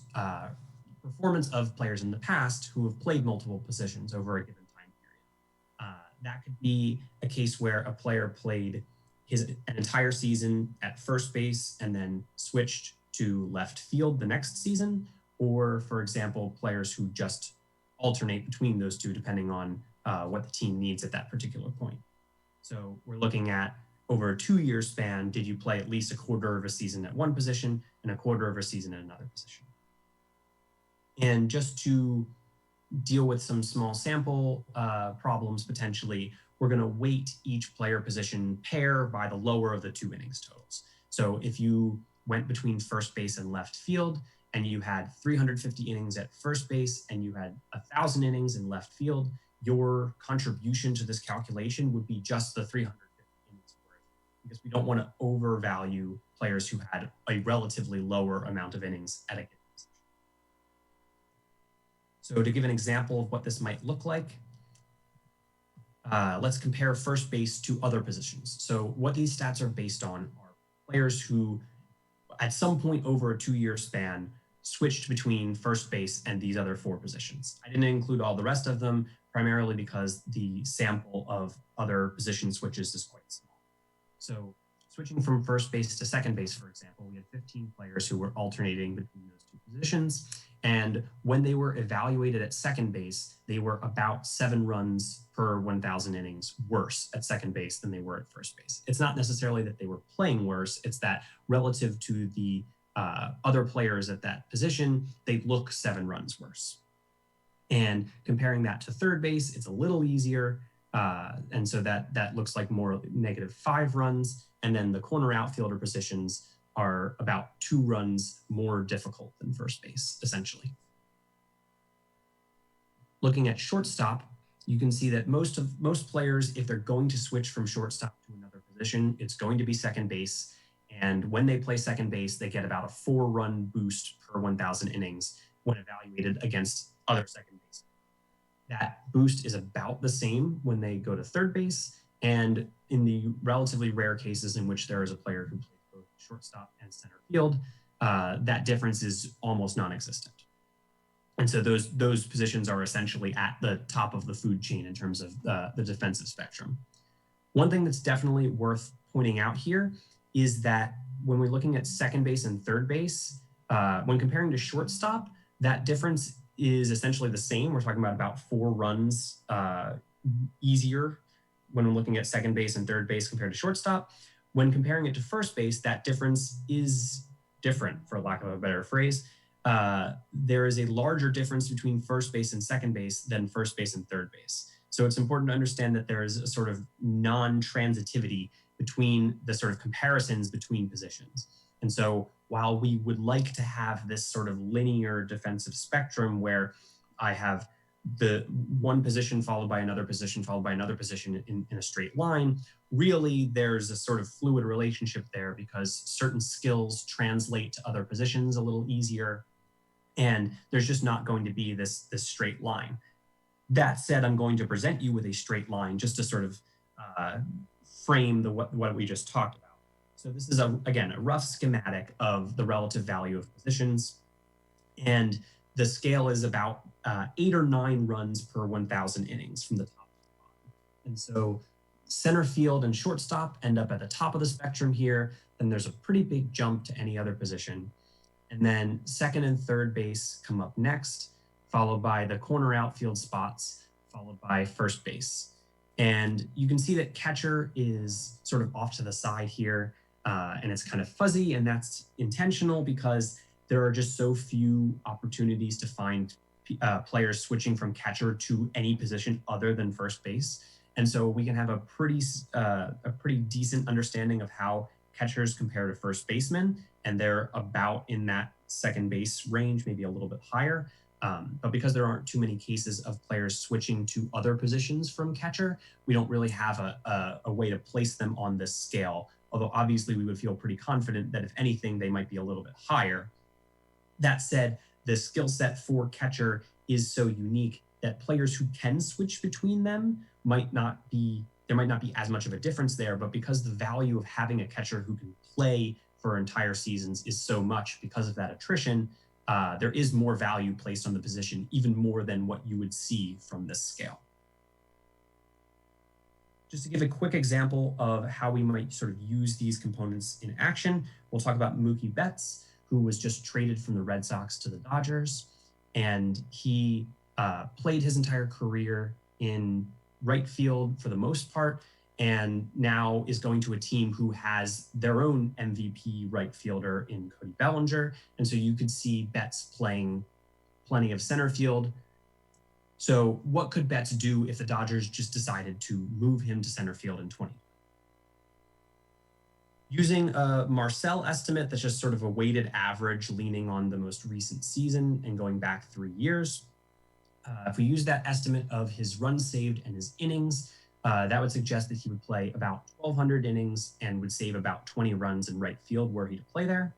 performance of players in the past who have played multiple positions over a given time period. That could be a case where a player played an entire season at first base and then switched to left field the next season, or, for example, players who just alternate between those two depending on what the team needs at that particular point. So we're looking at, over a 2-year span, did you play at least a quarter of a season at one position and a quarter of a season at another position? And just to deal with some small sample problems potentially, we're going to weight each player position pair by the lower of the 2 innings totals. So if you went between first base and left field and you had 350 innings at first base and you had 1,000 innings in left field, your contribution to this calculation would be just the 350 innings worth, because we don't want to overvalue players who had a relatively lower amount of innings at a given position. So to give an example of what this might look like, let's compare first base to other positions. So what these stats are based on are players who, at some point over a 2-year span, switched between first base and these other 4 positions. I didn't include all the rest of them, primarily because the sample of other position switches is quite small. So switching from first base to second base, for example, we had 15 players who were alternating between those 2 positions. And when they were evaluated at second base, they were about 7 runs per 1,000 innings worse at second base than they were at first base. It's not necessarily that they were playing worse, it's that relative to the other players at that position, they look 7 runs worse. And comparing that to third base, it's a little easier. And so that looks like more -5 runs. And then the corner outfielder positions are about 2 runs more difficult than first base, essentially. Looking at shortstop, you can see that most players, if they're going to switch from shortstop to another position, it's going to be second base. And when they play second base, they get about a 4-run boost per 1,000 innings when evaluated against other second base. That boost is about the same when they go to third base. And in the relatively rare cases in which there is a player who plays both shortstop and center field, that difference is almost non-existent. And so those positions are essentially at the top of the food chain in terms of the defensive spectrum. One thing that's definitely worth pointing out here is that when we're looking at second base and third base, when comparing to shortstop, that difference is essentially the same. We're talking about 4 runs easier when we're looking at second base and third base compared to shortstop. When comparing it to first base, that difference is different, for lack of a better phrase. There is a larger difference between first base and second base than first base and third base. So it's important to understand that there is a sort of non-transitivity between the sort of comparisons between positions. And so while we would like to have this sort of linear defensive spectrum where I have the one position followed by another position followed by another position in a straight line, really there's a sort of fluid relationship there because certain skills translate to other positions a little easier. And there's just not going to be this straight line. That said, I'm going to present you with a straight line just to sort of frame what we just talked about. So this is, again, a rough schematic of the relative value of positions. And the scale is about 8 or 9 runs per 1,000 innings from the top to the bottom. And so center field and shortstop end up at the top of the spectrum here. Then there's a pretty big jump to any other position. And then second and third base come up next, followed by the corner outfield spots, followed by first base. And you can see that catcher is sort of off to the side here, and it's kind of fuzzy, and that's intentional because there are just so few opportunities to find players switching from catcher to any position other than first base. And so we can have a pretty decent understanding of how catchers compare to first basemen, and they're about in that second base range, maybe a little bit higher. But because there aren't too many cases of players switching to other positions from catcher, we don't really have a way to place them on this scale. Although obviously we would feel pretty confident that if anything, they might be a little bit higher. That said, the skill set for catcher is so unique that players who can switch between them might not be as much of a difference there, but because the value of having a catcher who can play for entire seasons is so much because of that attrition, there is more value placed on the position, even more than what you would see from this scale. Just to give a quick example of how we might sort of use these components in action, we'll talk about Mookie Betts, who was just traded from the Red Sox to the Dodgers. And he played his entire career in right field for the most part, and now is going to a team who has their own MVP right fielder in Cody Bellinger. And so you could see Betts playing plenty of center field. So what could Betts do if the Dodgers just decided to move him to center field in 20? Using a Marcel estimate that's just sort of a weighted average leaning on the most recent season and going back 3 years, if we use that estimate of his runs saved and his innings, that would suggest that he would play about 1,200 innings and would save about 20 runs in right field were he to play there.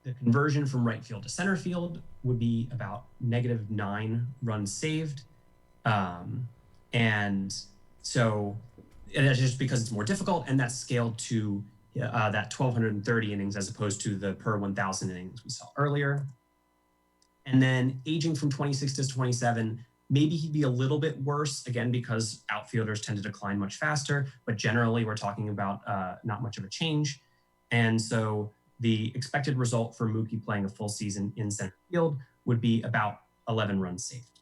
The conversion from right field to center field would be about -9 runs saved. And so that's just because it's more difficult, and that's scaled to that 1,230 innings as opposed to the per 1,000 innings we saw earlier. And then aging from 26 to 27, maybe he'd be a little bit worse, again, because outfielders tend to decline much faster, but generally we're talking about not much of a change. And so the expected result for Mookie playing a full season in center field would be about 11 runs saved.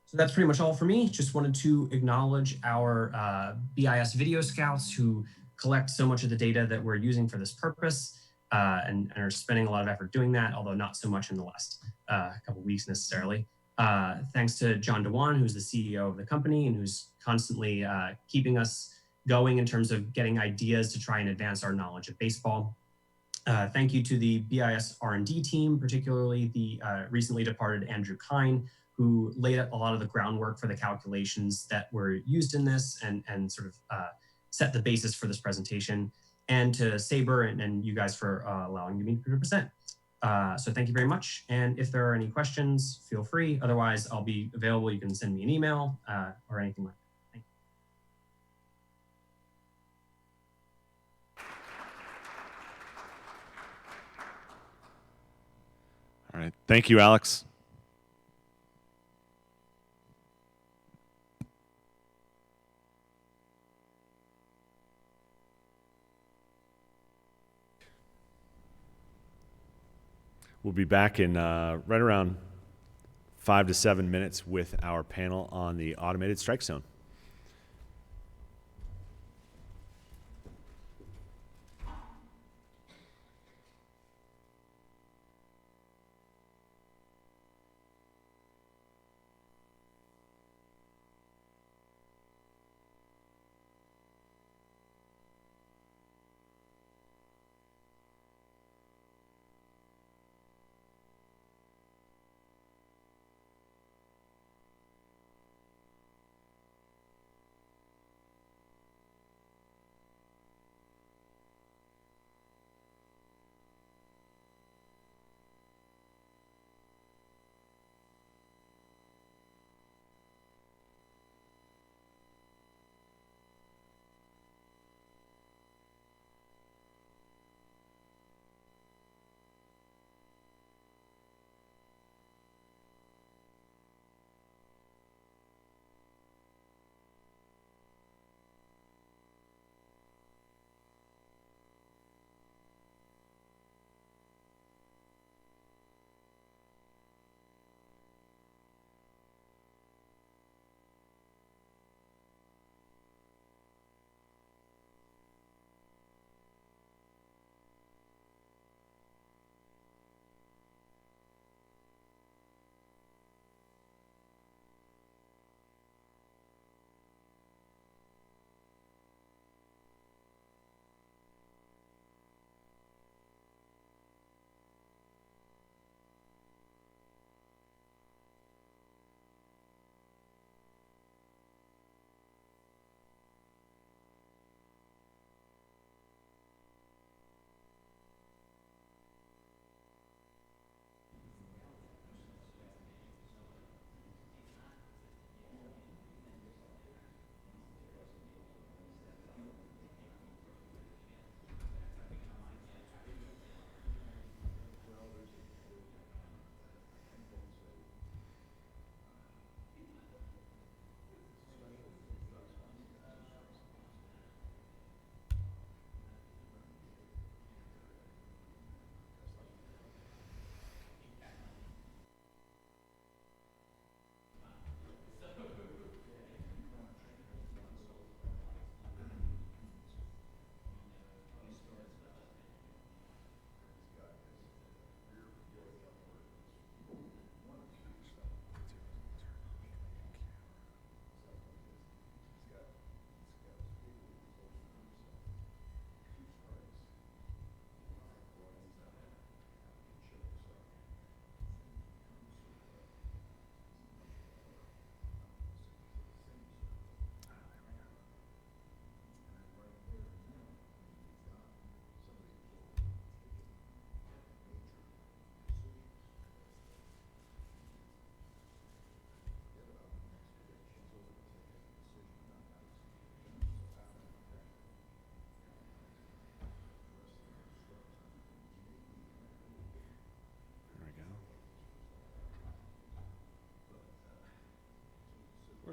So that's pretty much all for me. Just wanted to acknowledge our BIS video scouts who collect so much of the data that we're using for this purpose. And are spending a lot of effort doing that, although not so much in the last couple of weeks necessarily. Thanks to John DeWan, who's the CEO of the company and who's constantly keeping us going in terms of getting ideas to try and advance our knowledge of baseball. Thank you to the BIS R&D team, particularly the recently departed Andrew Kine, who laid up a lot of the groundwork for the calculations that were used in this and sort of set the basis for this presentation. And to SABR and you guys for allowing me to present. So thank you very much. And if there are any questions, feel free. Otherwise, I'll be available. You can send me an email or anything like that. Thank you. All right. Thank you, Alex. We'll be back in right around 5 to 7 minutes with our panel on the automated strike zone.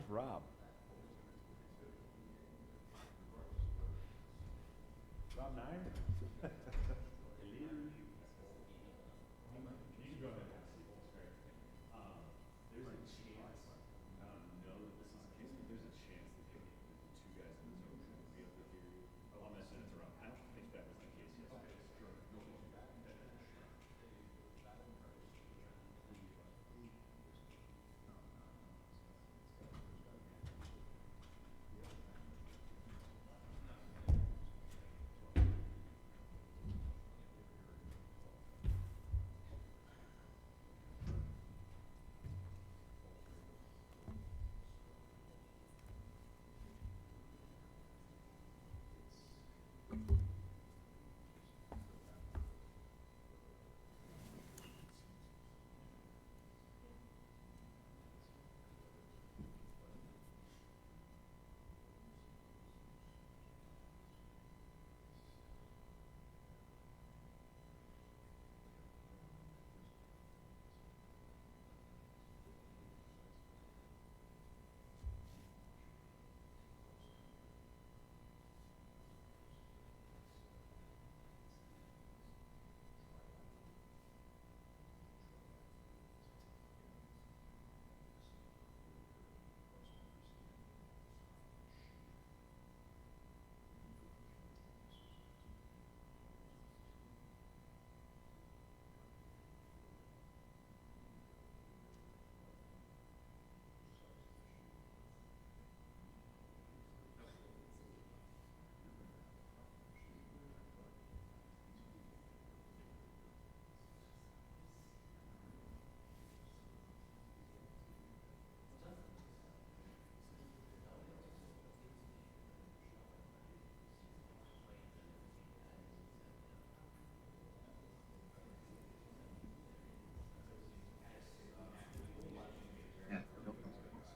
Rob. Rob Neyer?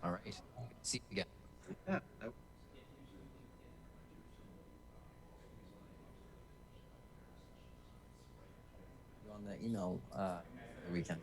All right. See you again. Yeah. On the email the weekend.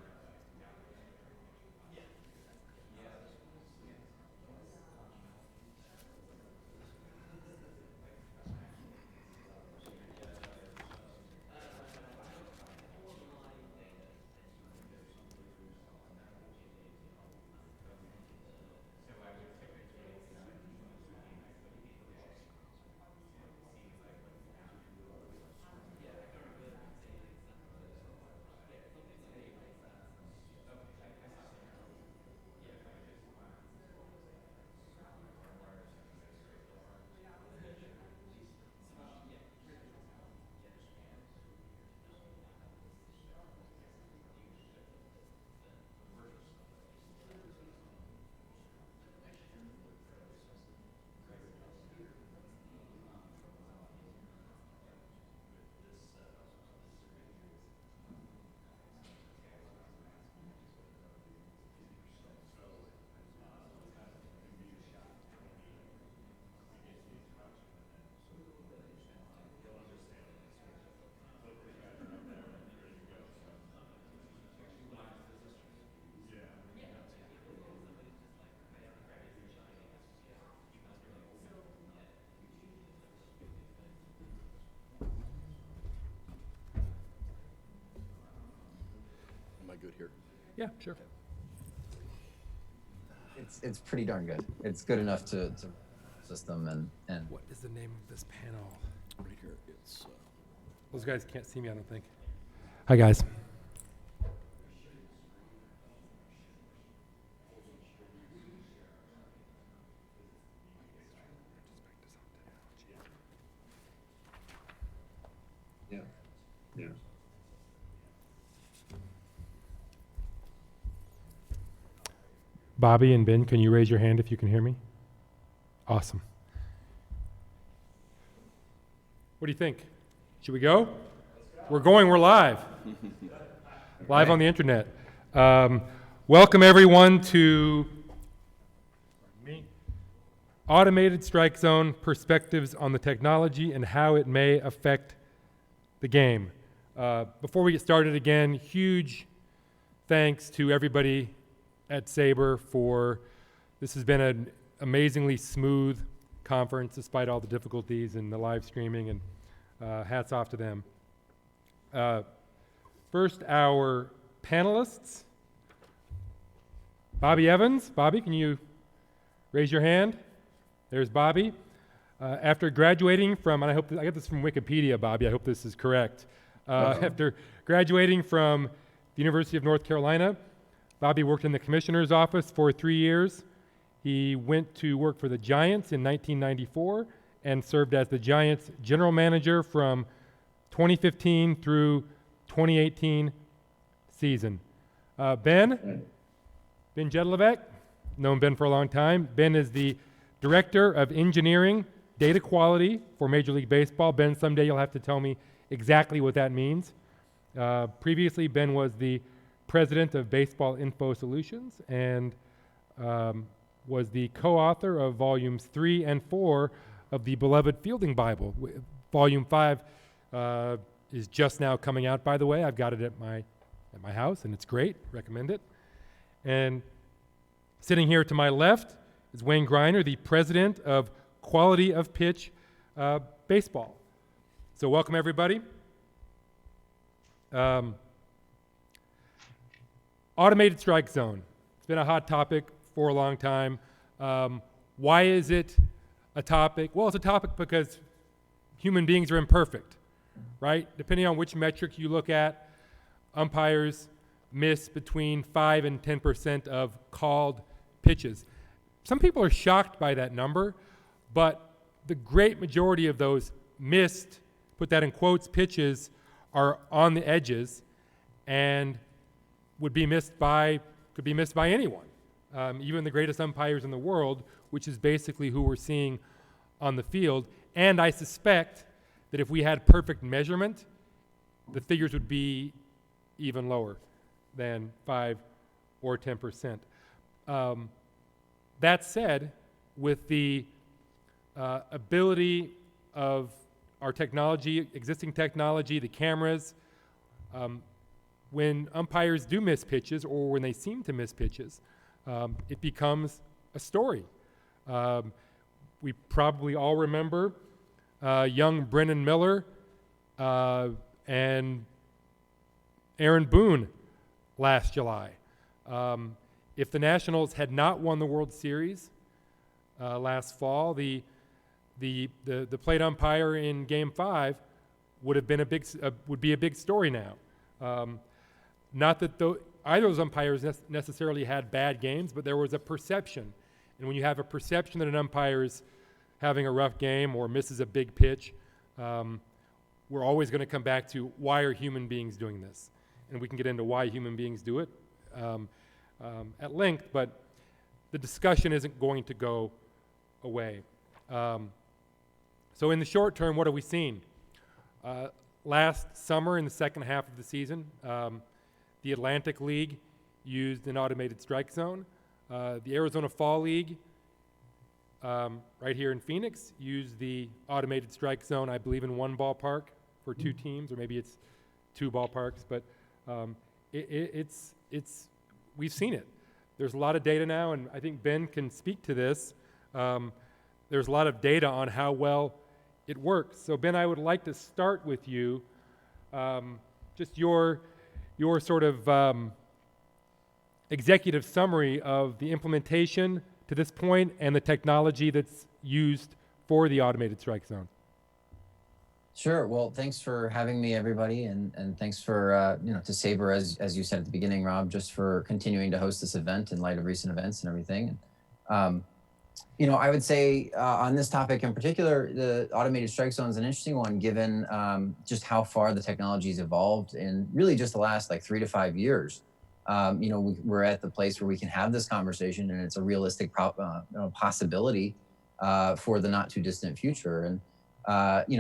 Am I good here? Yeah, sure. It's pretty darn good. It's good enough to system and What is the name of this panel? Right here, it's, Those guys can't see me, I don't think. Hi, guys. yeah. Yeah. Bobby and Ben, can you raise your hand if you can hear me? Awesome. What do you think? Should we go? We're going, we're live. Live on the internet. Welcome everyone to Automated Strike Zone, Perspectives on the Technology and How It May Affect the Game. Before we get started again, huge thanks to everybody at SABR for, this has been amazingly smooth conference despite all the difficulties in the live streaming, and hats off to them. First, our panelists. Bobby Evans. Bobby, can you raise your hand? There's Bobby. After graduating from, and I got this from Wikipedia, Bobby, I hope this is correct. After graduating from the University of North Carolina, Bobby worked in the commissioner's office for 3 years. He went to work for the Giants in 1994 and served as the Giants general manager from 2015 through 2018 season. Ben Jedlovec, known Ben for a long time. Ben is the Director of Engineering Data Quality for Major League Baseball. Ben, someday you'll have to tell me exactly what that means. Previously, Ben was the President of Baseball Info Solutions and was the co-author of volumes 3 and 4 of the beloved Fielding Bible. Volume 5 is just now coming out, by the way. I've got it at my house, and it's great. Recommend it. And sitting here to my left is Wayne Greiner, the President of Quality of Pitch Baseball. So welcome, everybody. Automated strike zone. It's been a hot topic for a long time. Why is it a topic? Well, it's a topic because human beings are imperfect, right? Depending on which metric you look at, umpires miss between 5 and 10% of called pitches. Some people are shocked by that number, but the great majority of those missed, put that in quotes, pitches are on the edges and could be missed by anyone, even the greatest umpires in the world, which is basically who we're seeing on the field. And I suspect that if we had perfect measurement, the figures would be even lower than 5 or 10%. That said, with the ability of our technology, existing technology, the cameras, when umpires do miss pitches or when they seem to miss pitches, it becomes a story. We probably all remember young Brennan Miller and Aaron Boone last July. If the Nationals had not won the World Series last fall, the plate umpire in Game 5 would be a big story now. Not that either of those umpires necessarily had bad games, but there was a perception. And when you have a perception that an umpire is having a rough game or misses a big pitch, we're always going to come back to why are human beings doing this? And we can get into why human beings do it at length, but the discussion isn't going to go away. So in the short term, what have we seen? Last summer, in the second half of the season, the Atlantic League used an automated strike zone. The Arizona Fall League, right here in Phoenix, used the automated strike zone, I believe, in one ballpark for 2 teams, or maybe it's 2 ballparks, but we've seen it. There's a lot of data now, and I think Ben can speak to this. There's a lot of data on how well it works. So Ben, I would like to start with you, just your sort of executive summary of the implementation to this point and the technology that's used for the automated strike zone. Sure. Well, thanks for having me, everybody, and thanks for to SABR, as you said at the beginning, Rob, just for continuing to host this event in light of recent events and everything. I would say on this topic in particular, the automated strike zone is an interesting one, given just how far the technology's evolved in really just the last 3 to 5 years. We're at the place where we can have this conversation, and it's a realistic possibility for the not too distant future. And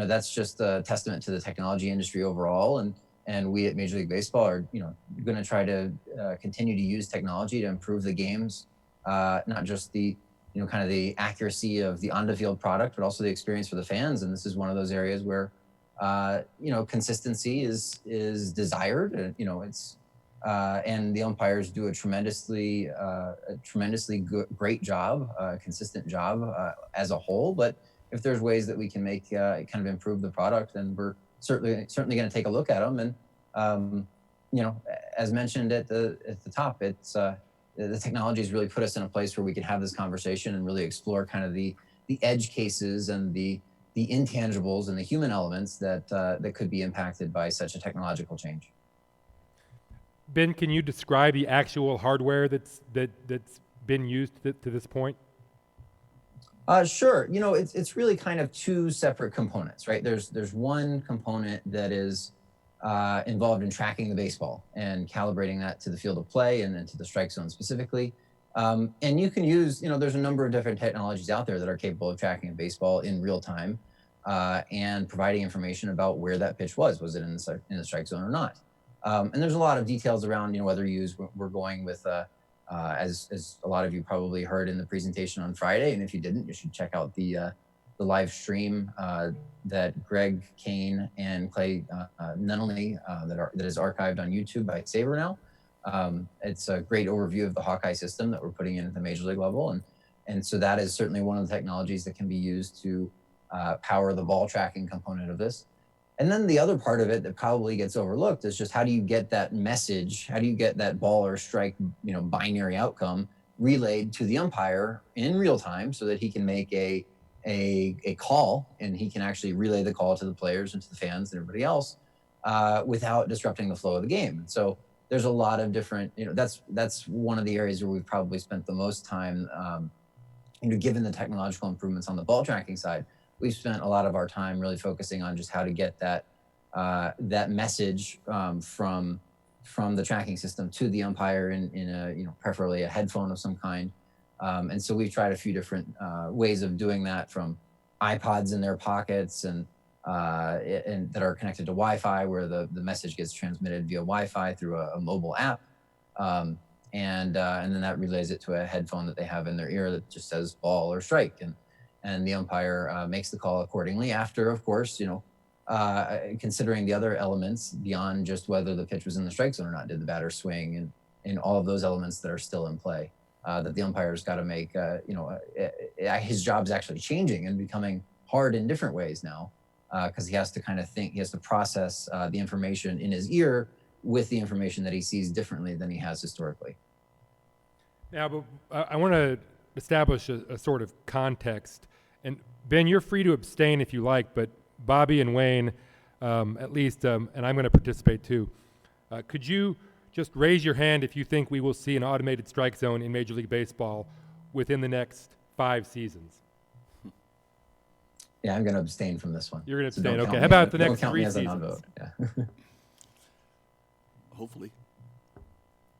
that's just a testament to the technology industry overall. And we at Major League Baseball are, going to try to continue to use technology to improve the games, not just the, kind of the accuracy of the on-the-field product, but also the experience for the fans. And this is one of those areas where, consistency is desired. It's and the umpires do a tremendously great job, consistent job as a whole. But if there's ways that we can make kind of improve the product, then we're certainly going to take a look at them. And as mentioned at the top, it's the technology has really put us in a place where we can have this conversation and really explore kind of the edge cases and the intangibles and the human elements that could be impacted by such a technological change. Ben, can you describe the actual hardware that's been used to this point? Sure. It's really kind of two separate components, right? There's one component that is involved in tracking the baseball and calibrating that to the field of play and then to the strike zone specifically. And you can use, there's a number of different technologies out there that are capable of tracking a baseball in real time and providing information about where that pitch was. Was it in the strike zone or not? And there's a lot of details around, whether we're going with, as a lot of you probably heard in the presentation on Friday, and if you didn't, you should check out the live stream that Greg, Kane, and Clay Nunnally that is archived on YouTube by SABR now. It's a great overview of the Hawkeye system that we're putting in at the Major League level, and so that is certainly one of the technologies that can be used to power the ball tracking component of this. And then the other part of it that probably gets overlooked is just how do you get that message? How do you get that ball or strike, binary outcome relayed to the umpire in real time so that he can make a call and he can actually relay the call to the players and to the fans and everybody else without disrupting the flow of the game. And so there's a lot of different, that's one of the areas where we've probably spent the most time, given the technological improvements on the ball tracking side. We've spent a lot of our time really focusing on just how to get that message from the tracking system to the umpire in a preferably a headphone of some kind. And so we've tried a few different ways of doing that, from iPods in their pockets and that are connected to Wi-Fi, where the message gets transmitted via Wi-Fi through a mobile app, and then that relays it to a headphone that they have in their ear that just says ball or strike, and the umpire makes the call accordingly after, of course, considering the other elements beyond just whether the pitch was in the strike zone or not. Did the batter swing, and all of those elements that are still in play that the umpire's got to make. His job's actually changing and becoming hard in different ways now because he has to kind of think, he has to process the information in his ear with the information that he sees differently than he has historically. Now, but I want to establish a sort of context. And Ben, you're free to abstain if you like, but Bobby and Wayne, at least, and I'm going to participate too. Could you just raise your hand if you think we will see an automated strike zone in Major League Baseball within the next 5 seasons? Yeah, I'm going to abstain from this one. You're going to So abstain, don't okay. count How me about as- the don't next count me 3 as a seasons? non-vote. Yeah. Hopefully.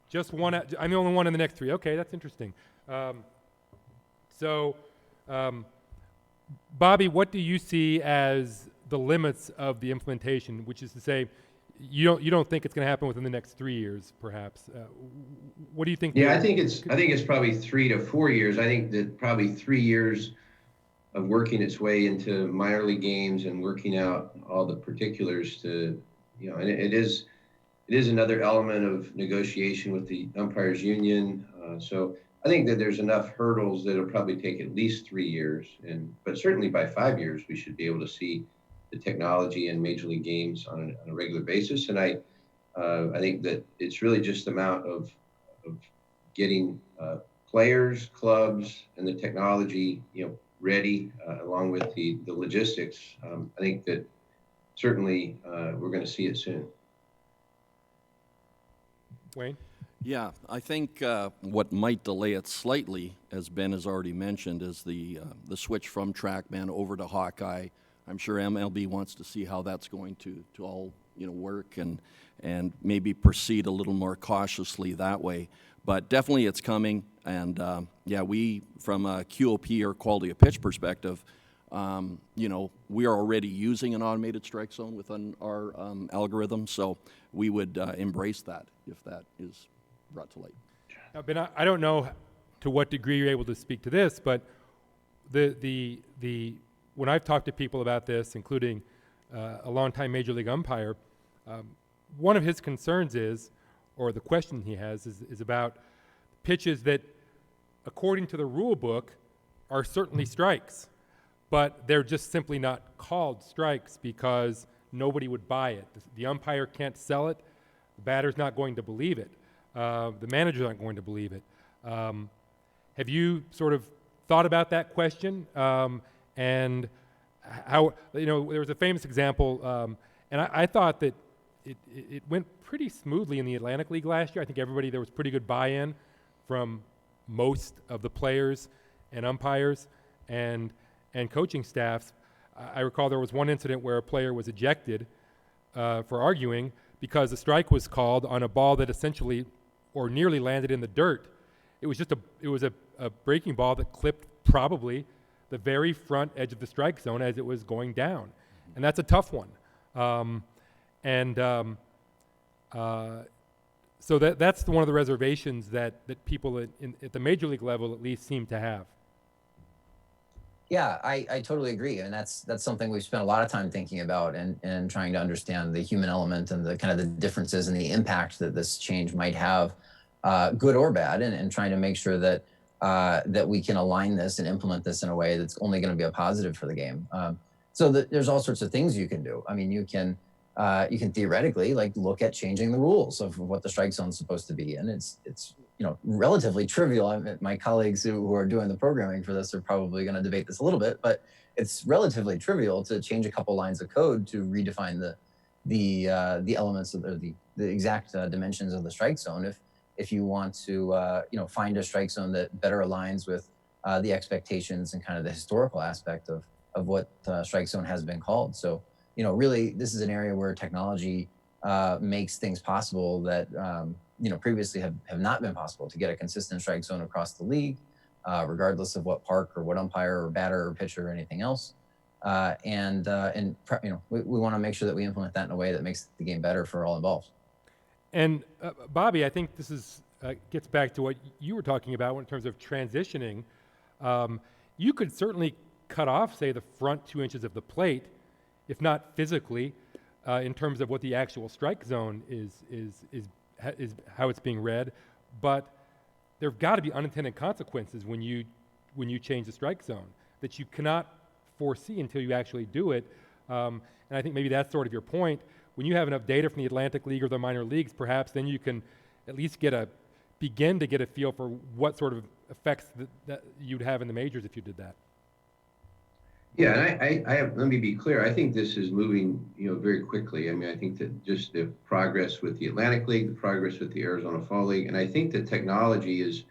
Just one, I'm the only one in the next 3. Okay, that's interesting. Bobby, what do you see as the limits of the implementation, which is to say, you don't think it's going to happen within the next 3 years, perhaps? What do you think? Yeah, I think it's probably 3 to 4 years. I think that probably 3 years of working its way into minor league games and working out all the particulars to, and it is another element of negotiation with the umpires union. So I think that there's enough hurdles that it'll probably take at least 3 years, but certainly by 5 years we should be able to see the technology in major league games on a regular basis. And I think that it's really just the amount of getting players, clubs, and the technology, ready along with the logistics. I think that certainly we're going to see it soon. Wayne? Yeah, I think what might delay it slightly, as Ben has already mentioned, is the switch from TrackMan over to Hawkeye. I'm sure MLB wants to see how that's going to all work and maybe proceed a little more cautiously that way. But definitely it's coming, and we from a QOP or quality of pitch perspective, we are already using an automated strike zone within our algorithm, so we would embrace that if that is brought to light. Now, Ben, I don't know to what degree you're able to speak to this, but the when I've talked to people about this, including a longtime Major League umpire, one of his concerns is, or the question he has is about pitches that, according to the rule book, are certainly strikes, but they're just simply not called strikes because nobody would buy it. The umpire can't sell it. The batter's not going to believe it. The manager's not going to believe it. Have you sort of thought about that question? And how, there was a famous example, and I thought that it went pretty smoothly in the Atlantic League last year. I think there was pretty good buy-in from most of the players and umpires and coaching staffs. I recall there was one incident where a player was ejected for arguing because a strike was called on a ball that essentially or nearly landed in the dirt. It was just a breaking ball that clipped probably the very front edge of the strike zone as it was going down, and that's a tough one. So that's one of the reservations that people at the major league level at least seem to have. Yeah, I totally agree. And that's something we've spent a lot of time thinking about and trying to understand the human element and the kind of the differences and the impact that this change might have, good or bad, and trying to make sure that that we can align this and implement this in a way that's only going to be a positive for the game. So there's all sorts of things you can do. I mean, you can theoretically look at changing the rules of what the strike zone is supposed to be, and it's relatively trivial. My colleagues who are doing the programming for this are probably going to debate this a little bit, but it's relatively trivial to change a couple lines of code to redefine the elements of the exact dimensions of the strike zone. If you want to find a strike zone that better aligns with the expectations and kind of the historical aspect of what strike zone has been called. So really, this is an area where technology makes things possible that previously have not been possible, to get a consistent strike zone across the league, regardless of what park or what umpire or batter or pitcher or anything else. We want to make sure that we implement that in a way that makes the game better for all involved. And Bobby, I think this is gets back to what you were talking about in terms of transitioning. You could certainly cut off, say, the front 2 inches of the plate, if not physically, in terms of what the actual strike zone is how it's being read, but there've got to be unintended consequences when you change the strike zone that you cannot foresee until you actually do it. And I think maybe that's sort of your point. When you have enough data from the Atlantic League or the minor leagues, perhaps then you can at least begin to get a feel for what sort of effects that you'd have in the majors if you did that. Yeah, and let me be clear. I think this is moving, very quickly. I mean, I think that just the progress with the Atlantic League, the progress with the Arizona Fall League, and I think the technology is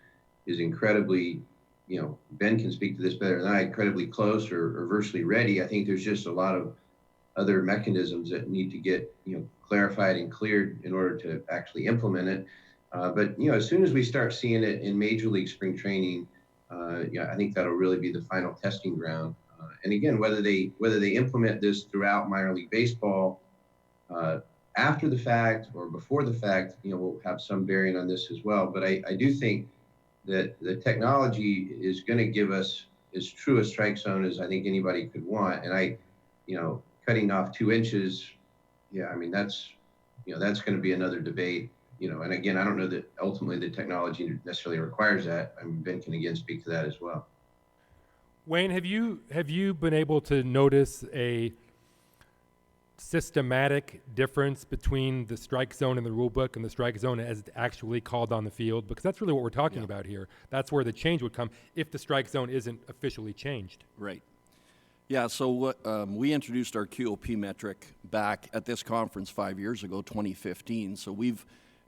incredibly, Ben can speak to this better than I, incredibly close or virtually ready. I think there's just a lot of other mechanisms that need to get, clarified and cleared in order to actually implement it. But as soon as we start seeing it in Major League spring training, I think that'll really be the final testing ground. And again, whether they implement this throughout minor league baseball after the fact or before the fact, we'll have some bearing on this as well. But I do think that the technology is going to give us as true a strike zone as I think anybody could want. And cutting off 2 inches, I mean, that's going to be another debate. And again, I don't know that ultimately the technology necessarily requires that. I mean, Ben can again speak to that as well. Wayne, have you been able to notice a systematic difference between the strike zone in the rule book and the strike zone as it's actually called on the field? Because that's really what we're talking about here. That's where the change would come if the strike zone isn't officially changed. Right. Yeah, so we introduced our QOP metric back at this conference 5 years ago, 2015. So we've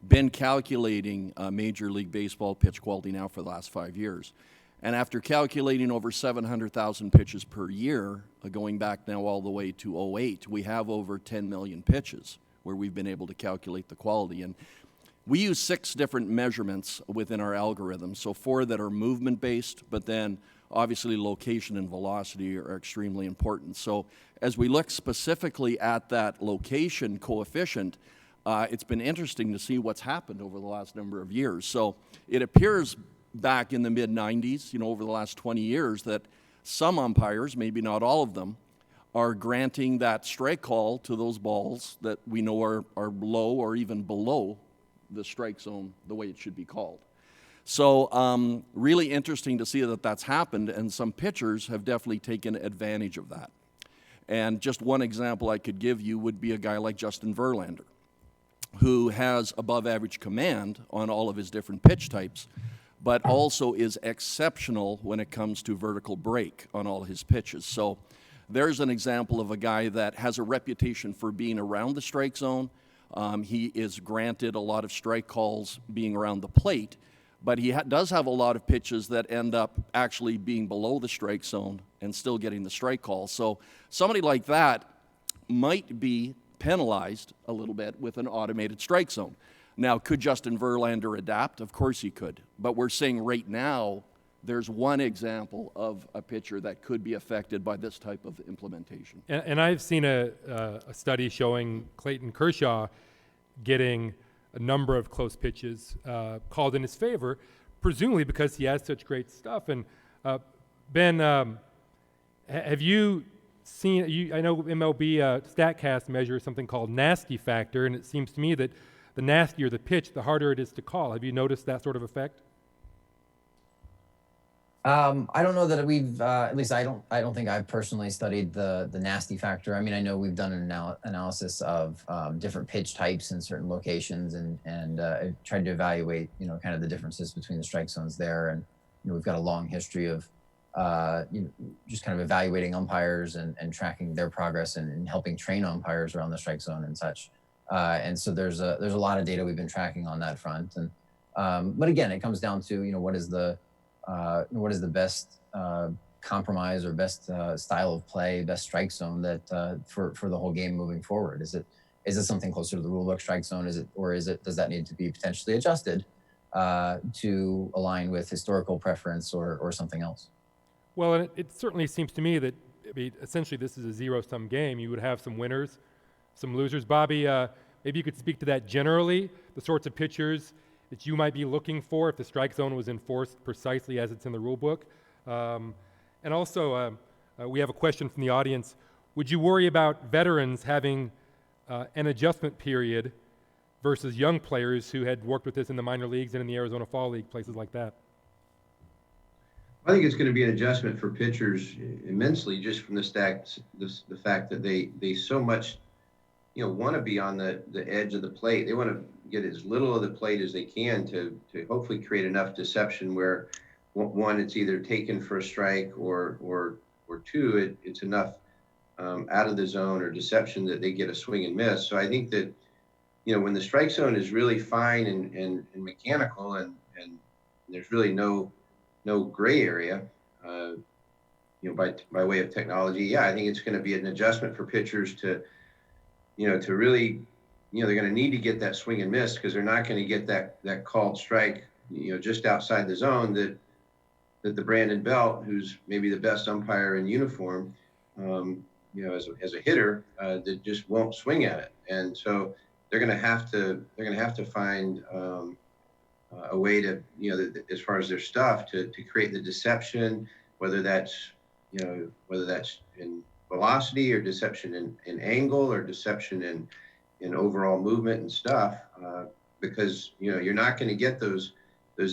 been calculating Major League Baseball pitch quality now for the last 5 years. And after calculating over 700,000 pitches per year, going back now all the way to 2008, we have over 10 million pitches where we've been able to calculate the quality. And we use 6 different measurements within our algorithm. So 4 that are movement-based, but then obviously location and velocity are extremely important. So as we look specifically at that location coefficient, it's been interesting to see what's happened over the last number of years. So it appears back in the mid-90s, over the last 20 years, that some umpires, maybe not all of them, are granting that strike call to those balls that we know are low or even below the strike zone the way it should be called. So really interesting to see that that's happened, and some pitchers have definitely taken advantage of that. And just one example I could give you would be a guy like Justin Verlander, who has above average command on all of his different pitch types, but also is exceptional when it comes to vertical break on all his pitches. So there's an example of a guy that has a reputation for being around the strike zone. He is granted a lot of strike calls being around the plate, but he does have a lot of pitches that end up actually being below the strike zone and still getting the strike call. So somebody like that might be penalized a little bit with an automated strike zone. Now, could Justin Verlander adapt? Of course he could. But we're saying right now, there's one example of a pitcher that could be affected by this type of implementation. And I've seen a study showing Clayton Kershaw getting a number of close pitches called in his favor, presumably because he has such great stuff. And Ben, have you seen, I know MLB StatCast measures something called nasty factor, and it seems to me that the nastier the pitch, the harder it is to call. Have you noticed that sort of effect? I don't know that we've, at least I don't think I've personally studied the nasty factor. I mean, I know we've done an analysis of different pitch types in certain locations and tried to evaluate, kind of the differences between the strike zones there. And, we've got a long history of, just kind of evaluating umpires and tracking their progress and helping train umpires around the strike zone and such. And so there's a lot of data we've been tracking on that front. And, but again, it comes down to, what is the best compromise or best style of play, best strike zone that for the whole game moving forward? Is it something closer to the rule book strike zone? Does that need to be potentially adjusted to align with historical preference or something else? Well, it certainly seems to me that essentially this is a zero-sum game. You would have some winners, some losers. Bobby, maybe you could speak to that generally, the sorts of pitchers that you might be looking for if the strike zone was enforced precisely as it's in the rule book. And also, we have a question from the audience. Would you worry about veterans having an adjustment period versus young players who had worked with this in the minor leagues and in the Arizona Fall League, places like that? I think it's going to be an adjustment for pitchers immensely, just from the fact that they so much, want to be on the edge of the plate. They want to get as little of the plate as they can to hopefully create enough deception where, one, it's either taken for a strike or two, it's enough out of the zone or deception that they get a swing and miss. So I think that, when the strike zone is really fine and mechanical and there's really no gray area, by way of technology, I think it's going to be an adjustment for pitchers to really, they're going to need to get that swing and miss because they're not going to get that called strike, just outside the zone that the Brandon Belt, who's maybe the best umpire in uniform, as a hitter, that just won't swing at it. And so they're going to have to find a way to, as far as their stuff, to create the deception, whether that's in velocity or deception in angle or deception in overall movement and stuff, because you're not going to get those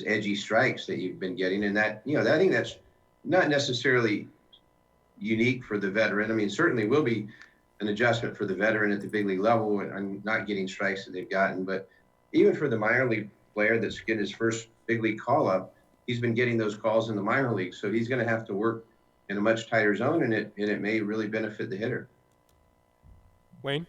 edgy strikes that you've been getting, and that I think that's not necessarily unique for the veteran. I mean, certainly will be an adjustment for the veteran at the big league level and not getting strikes that they've gotten, but even for the minor league player that's getting his first big league call up, he's been getting those calls in the minor league, so he's going to have to work in a much tighter zone, and it may really benefit the hitter. Wayne?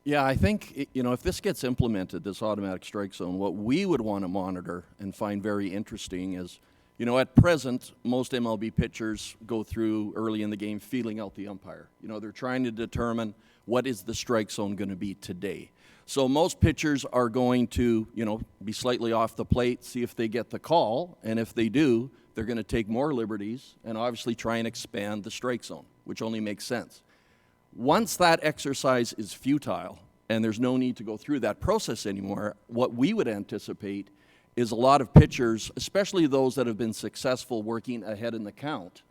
Yeah, I think, if this gets implemented, this automatic strike zone, what we would want to monitor and find very interesting is, at present, most MLB pitchers go through early in the game feeling out the umpire. They're trying to determine what is the strike zone going to be today. So most pitchers are going to, be slightly off the plate, see if they get the call, and if they do, they're going to take more liberties and obviously try and expand the strike zone, which only makes sense. Once that exercise is futile and there's no need to go through that process anymore, what we would anticipate is a lot of pitchers, especially those that have been successful working ahead in the count,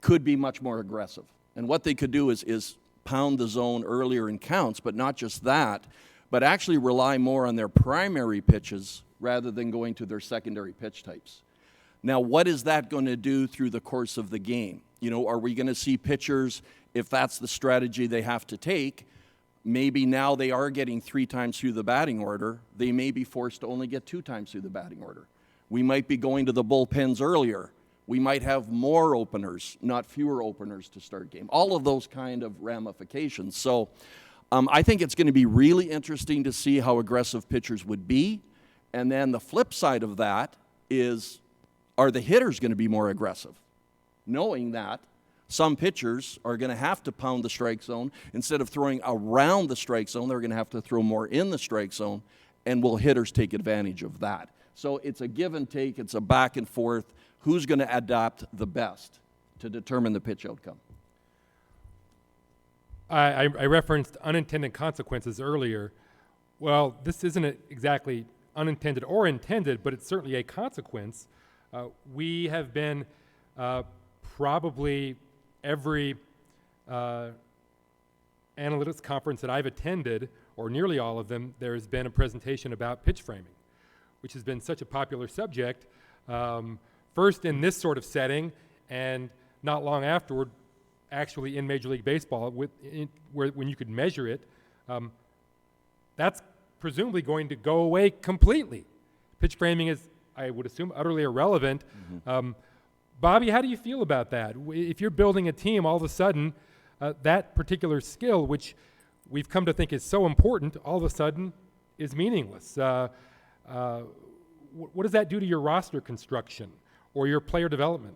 could be much more aggressive. And what they could do is pound the zone earlier in counts, but not just that, but actually rely more on their primary pitches rather than going to their secondary pitch types. Now, what is that going to do through the course of the game? You know, are we going to see pitchers, if that's the strategy they have to take, maybe now they are getting 3 times through the batting order, they may be forced to only get 2 times through the batting order. We might be going to the bullpens earlier. We might have more openers, not fewer openers to start game. All of those kind of ramifications. So I think it's going to be really interesting to see how aggressive pitchers would be. And then the flip side of that is, are the hitters going to be more aggressive? Knowing that some pitchers are going to have to pound the strike zone. Instead of throwing around the strike zone, they're going to have to throw more in the strike zone. And will hitters take advantage of that? So it's a give and take. It's a back and forth. Who's going to adapt the best to determine the pitch outcome? I referenced unintended consequences earlier. Well, this isn't exactly unintended or intended, but it's certainly a consequence. We have been probably every analytics conference that I've attended, or nearly all of them, there has been a presentation about pitch framing, which has been such a popular subject, first in this sort of setting, and not long afterward, actually in Major League Baseball, when you could measure it. That's presumably going to go away completely. Pitch framing is, I would assume, utterly irrelevant. Mm-hmm. Bobby, how do you feel about that? If you're building a team, all of a sudden, that particular skill, which we've come to think is so important, all of a sudden is meaningless. What does that do to your roster construction or your player development?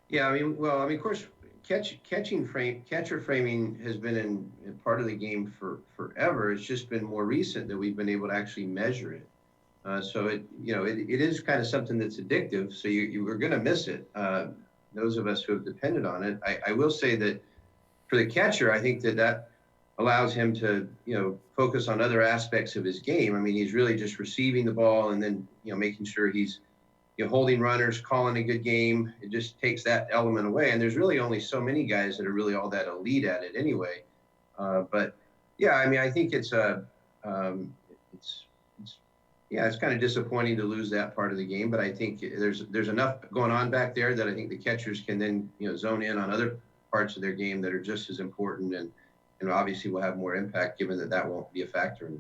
Yeah, of course, catcher framing has been in part of the game for forever. It's just been more recent that we've been able to actually measure it. So it is kind of something that's addictive. So you are going to miss it. Those of us who have depended on it. I will say that for the catcher, I think that allows him to focus on other aspects of his game. I mean, he's really just receiving the ball and then making sure he's holding runners, calling a good game. It just takes that element away. And there's really only so many guys that are really all that elite at it anyway. But yeah, I mean, I think it's kind of disappointing to lose that part of the game. But I think there's enough going on back there that I think the catchers can then zone in on other parts of their game that are just as important and obviously will have more impact given that won't be a factor.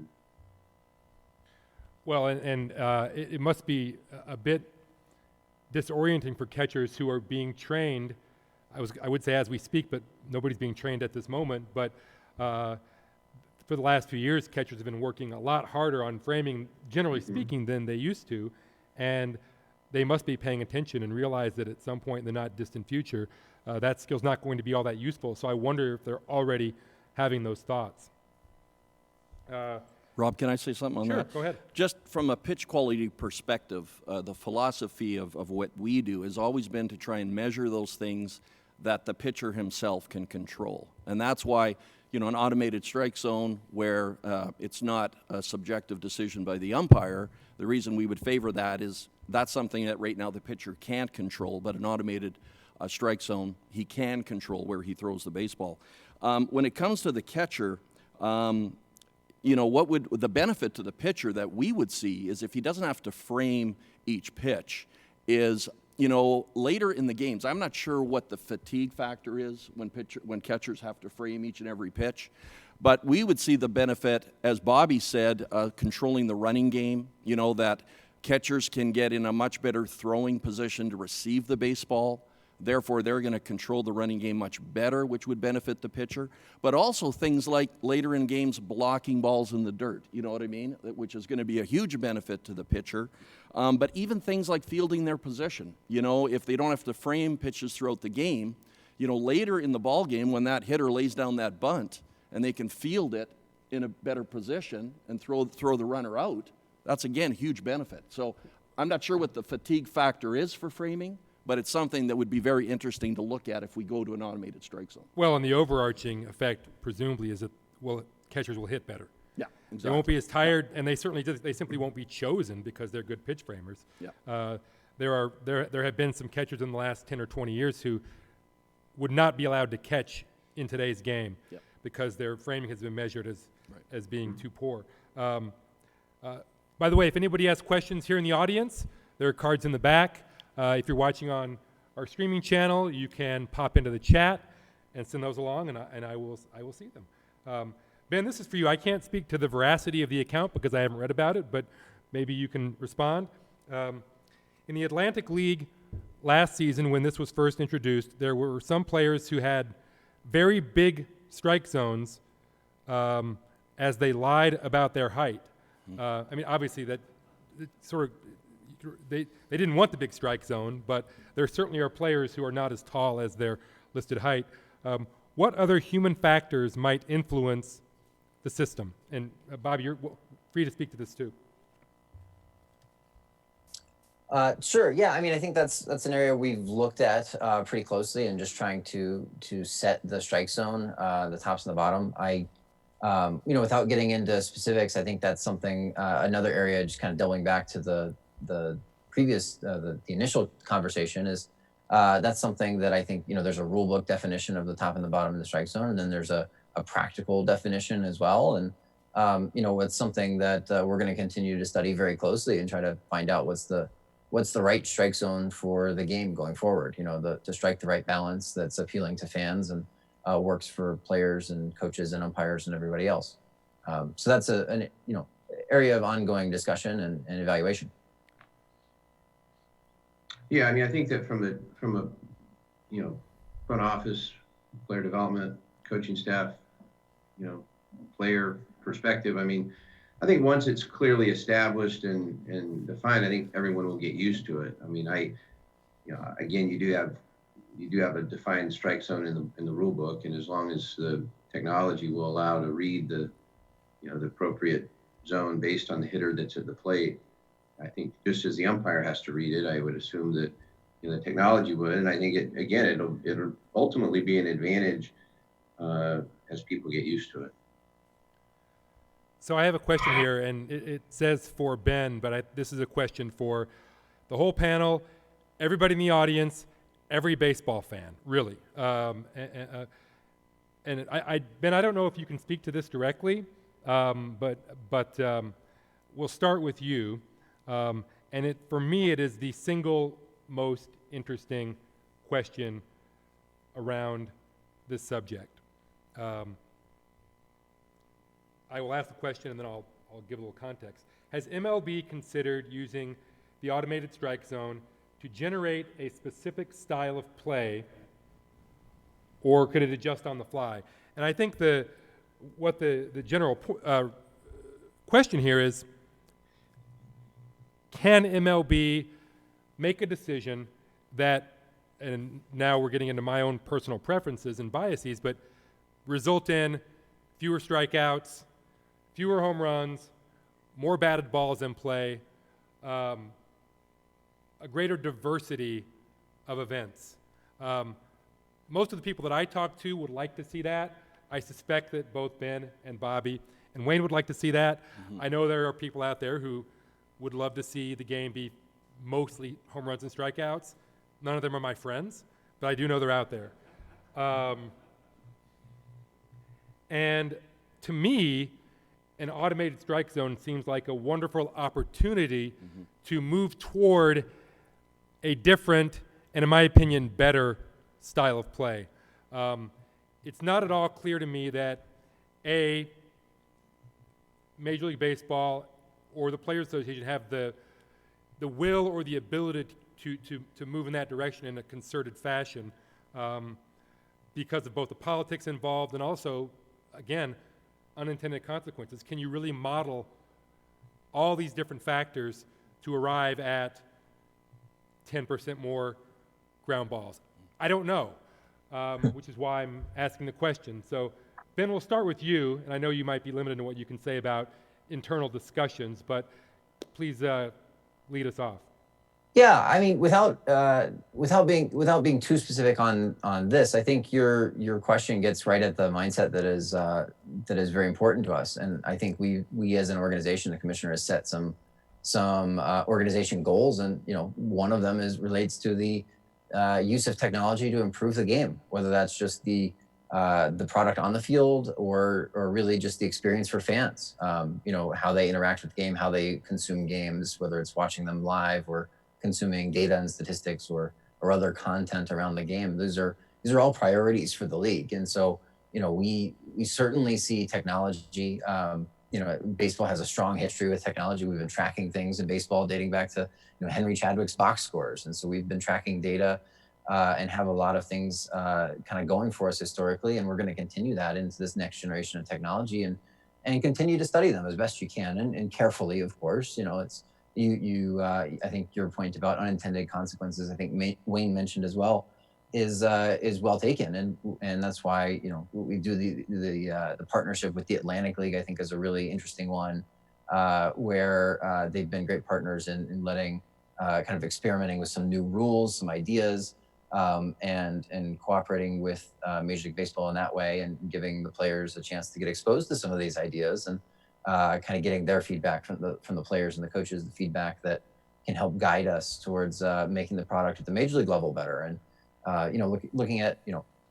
Well, and it must be a bit disorienting for catchers who are being trained. I would say as we speak, but nobody's being trained at this moment. But for the last few years, catchers have been working a lot harder on framing, generally speaking, than they used to. And they must be paying attention and realize that at some point in the not distant future, that skill's not going to be all that useful. So I wonder if they're already having those thoughts. Rob, can I say something on that? Sure, go ahead. Just from a pitch quality perspective, the philosophy of what we do has always been to try and measure those things that the pitcher himself can control. And that's why, an automated strike zone where it's not a subjective decision by the umpire, the reason we would favor that is that's something that right now the pitcher can't control, but an automated strike zone, he can control where he throws the baseball. When it comes to the catcher, what would the benefit to the pitcher that we would see is if he doesn't have to frame each pitch is, later in the games, I'm not sure what the fatigue factor is when catchers have to frame each and every pitch, but we would see the benefit, as Bobby said, controlling the running game, that catchers can get in a much better throwing position to receive the baseball. Therefore, they're going to control the running game much better, which would benefit the pitcher. But also things like later in games blocking balls in the dirt, you know what I mean, which is going to be a huge benefit to the pitcher. But even things like fielding their position, if they don't have to frame pitches throughout the game, later in the ball game when that hitter lays down that bunt and they can field it in a better position and throw the runner out, that's, again, a huge benefit. So I'm not sure what the fatigue factor is for framing, but it's something that would be very interesting to look at if we go to an automated strike zone. Well, and the overarching effect, presumably, is that, catchers will hit better. Yeah, exactly. They won't be as tired, and they simply won't be chosen because they're good pitch framers. Yeah. There have been some catchers in the last 10 or 20 years who would not be allowed to catch in today's game because their framing has been measured as as being too poor. By the way, if anybody has questions here in the audience, there are cards in the back. If you're watching on our streaming channel, you can pop into the chat and send those along, and I will see them. Ben, this is for you. I can't speak to the veracity of the account because I haven't read about it, but maybe you can respond. In the Atlantic League last season, when this was first introduced, there were some players who had very big strike zones as they lied about their height. I mean, obviously, that sort of they didn't want the big strike zone, but there certainly are players who are not as tall as their listed height. What other human factors might influence the system? And Bobby, you're free to speak to this too. Sure. Yeah. I mean, I think that's an area we've looked at pretty closely, and just trying to set the strike zone, the tops and the bottom. Without getting into specifics, I think that's something, another area, just kind of doubling back to the previous, the initial conversation, is that's something that I think, there's a rule book definition of the top and the bottom of the strike zone, and then there's a practical definition as well. And, it's something that we're going to continue to study very closely and try to find out what's the right strike zone for the game going forward, to strike the right balance that's appealing to fans and works for players and coaches and umpires and everybody else. So that's an area of ongoing discussion and evaluation. Yeah, I mean, I think that from a front office, player development, coaching staff, player perspective, I mean, I think once it's clearly established and defined, I think everyone will get used to it. I mean, again, you do have a defined strike zone in the rule book, and as long as the technology will allow to read the appropriate zone based on the hitter that's at the plate, I think just as the umpire has to read it, I would assume that the technology would, and I think it'll ultimately be an advantage as people get used to it. So I have a question here, and it says for Ben, but this is a question for the whole panel, everybody in the audience, every baseball fan, really. Ben, I don't know if you can speak to this directly, but we'll start with you. And for me, it is the single most interesting question around this subject. I will ask the question and then I'll give a little context. Has MLB considered using the automated strike zone to generate a specific style of play, or could it adjust on the fly? And I think what the general question here is, can MLB make a decision that, and now we're getting into my own personal preferences and biases, but result in fewer strikeouts, fewer home runs, more batted balls in play, a greater diversity of events. Most of the people that I talk to would like to see that. I suspect that both Ben and Bobby and Wayne would like to see that. Mm-hmm. I know there are people out there who would love to see the game be mostly home runs and strikeouts. None of them are my friends, but I do know they're out there. And to me, an automated strike zone seems like a wonderful opportunity to move toward a different, and in my opinion, better style of play. It's not at all clear to me that Major League Baseball or the Players Association have the will or the ability to move in that direction in a concerted fashion because of both the politics involved and also, again, unintended consequences. Can you really model all these different factors to arrive at 10% more ground balls? I don't know, which is why I'm asking the question. So, Ben, we'll start with you, and I know you might be limited in what you can say about internal discussions, but please lead us off. Yeah, I mean, without being too specific on this, I think your question gets right at the mindset that is very important to us, and I think we as an organization, the commissioner has set some organization goals, and one of them relates to the use of technology to improve the game, whether that's just the the product on the field or really just the experience for fans. How they interact with the game, how they consume games, whether it's watching them live or consuming data and statistics or other content around the game. These are all priorities for the league. And so, we certainly see technology. Baseball has a strong history with technology. We've been tracking things in baseball dating back to Henry Chadwick's box scores. And so we've been tracking data and have a lot of things kind of going for us historically. And we're going to continue that into this next generation of technology and continue to study them as best you can and carefully, of course. It's I think your point about unintended consequences, I think Wayne mentioned as well, is well taken, and that's why we do the partnership with the Atlantic League. I think is a really interesting one, where they've been great partners in letting kind of experimenting with some new rules, some ideas, and cooperating with Major League Baseball in that way, and giving the players a chance to get exposed to some of these ideas and kind of getting their feedback from the players and the coaches, the feedback that can help guide us towards making the product at the Major League level better. And looking at,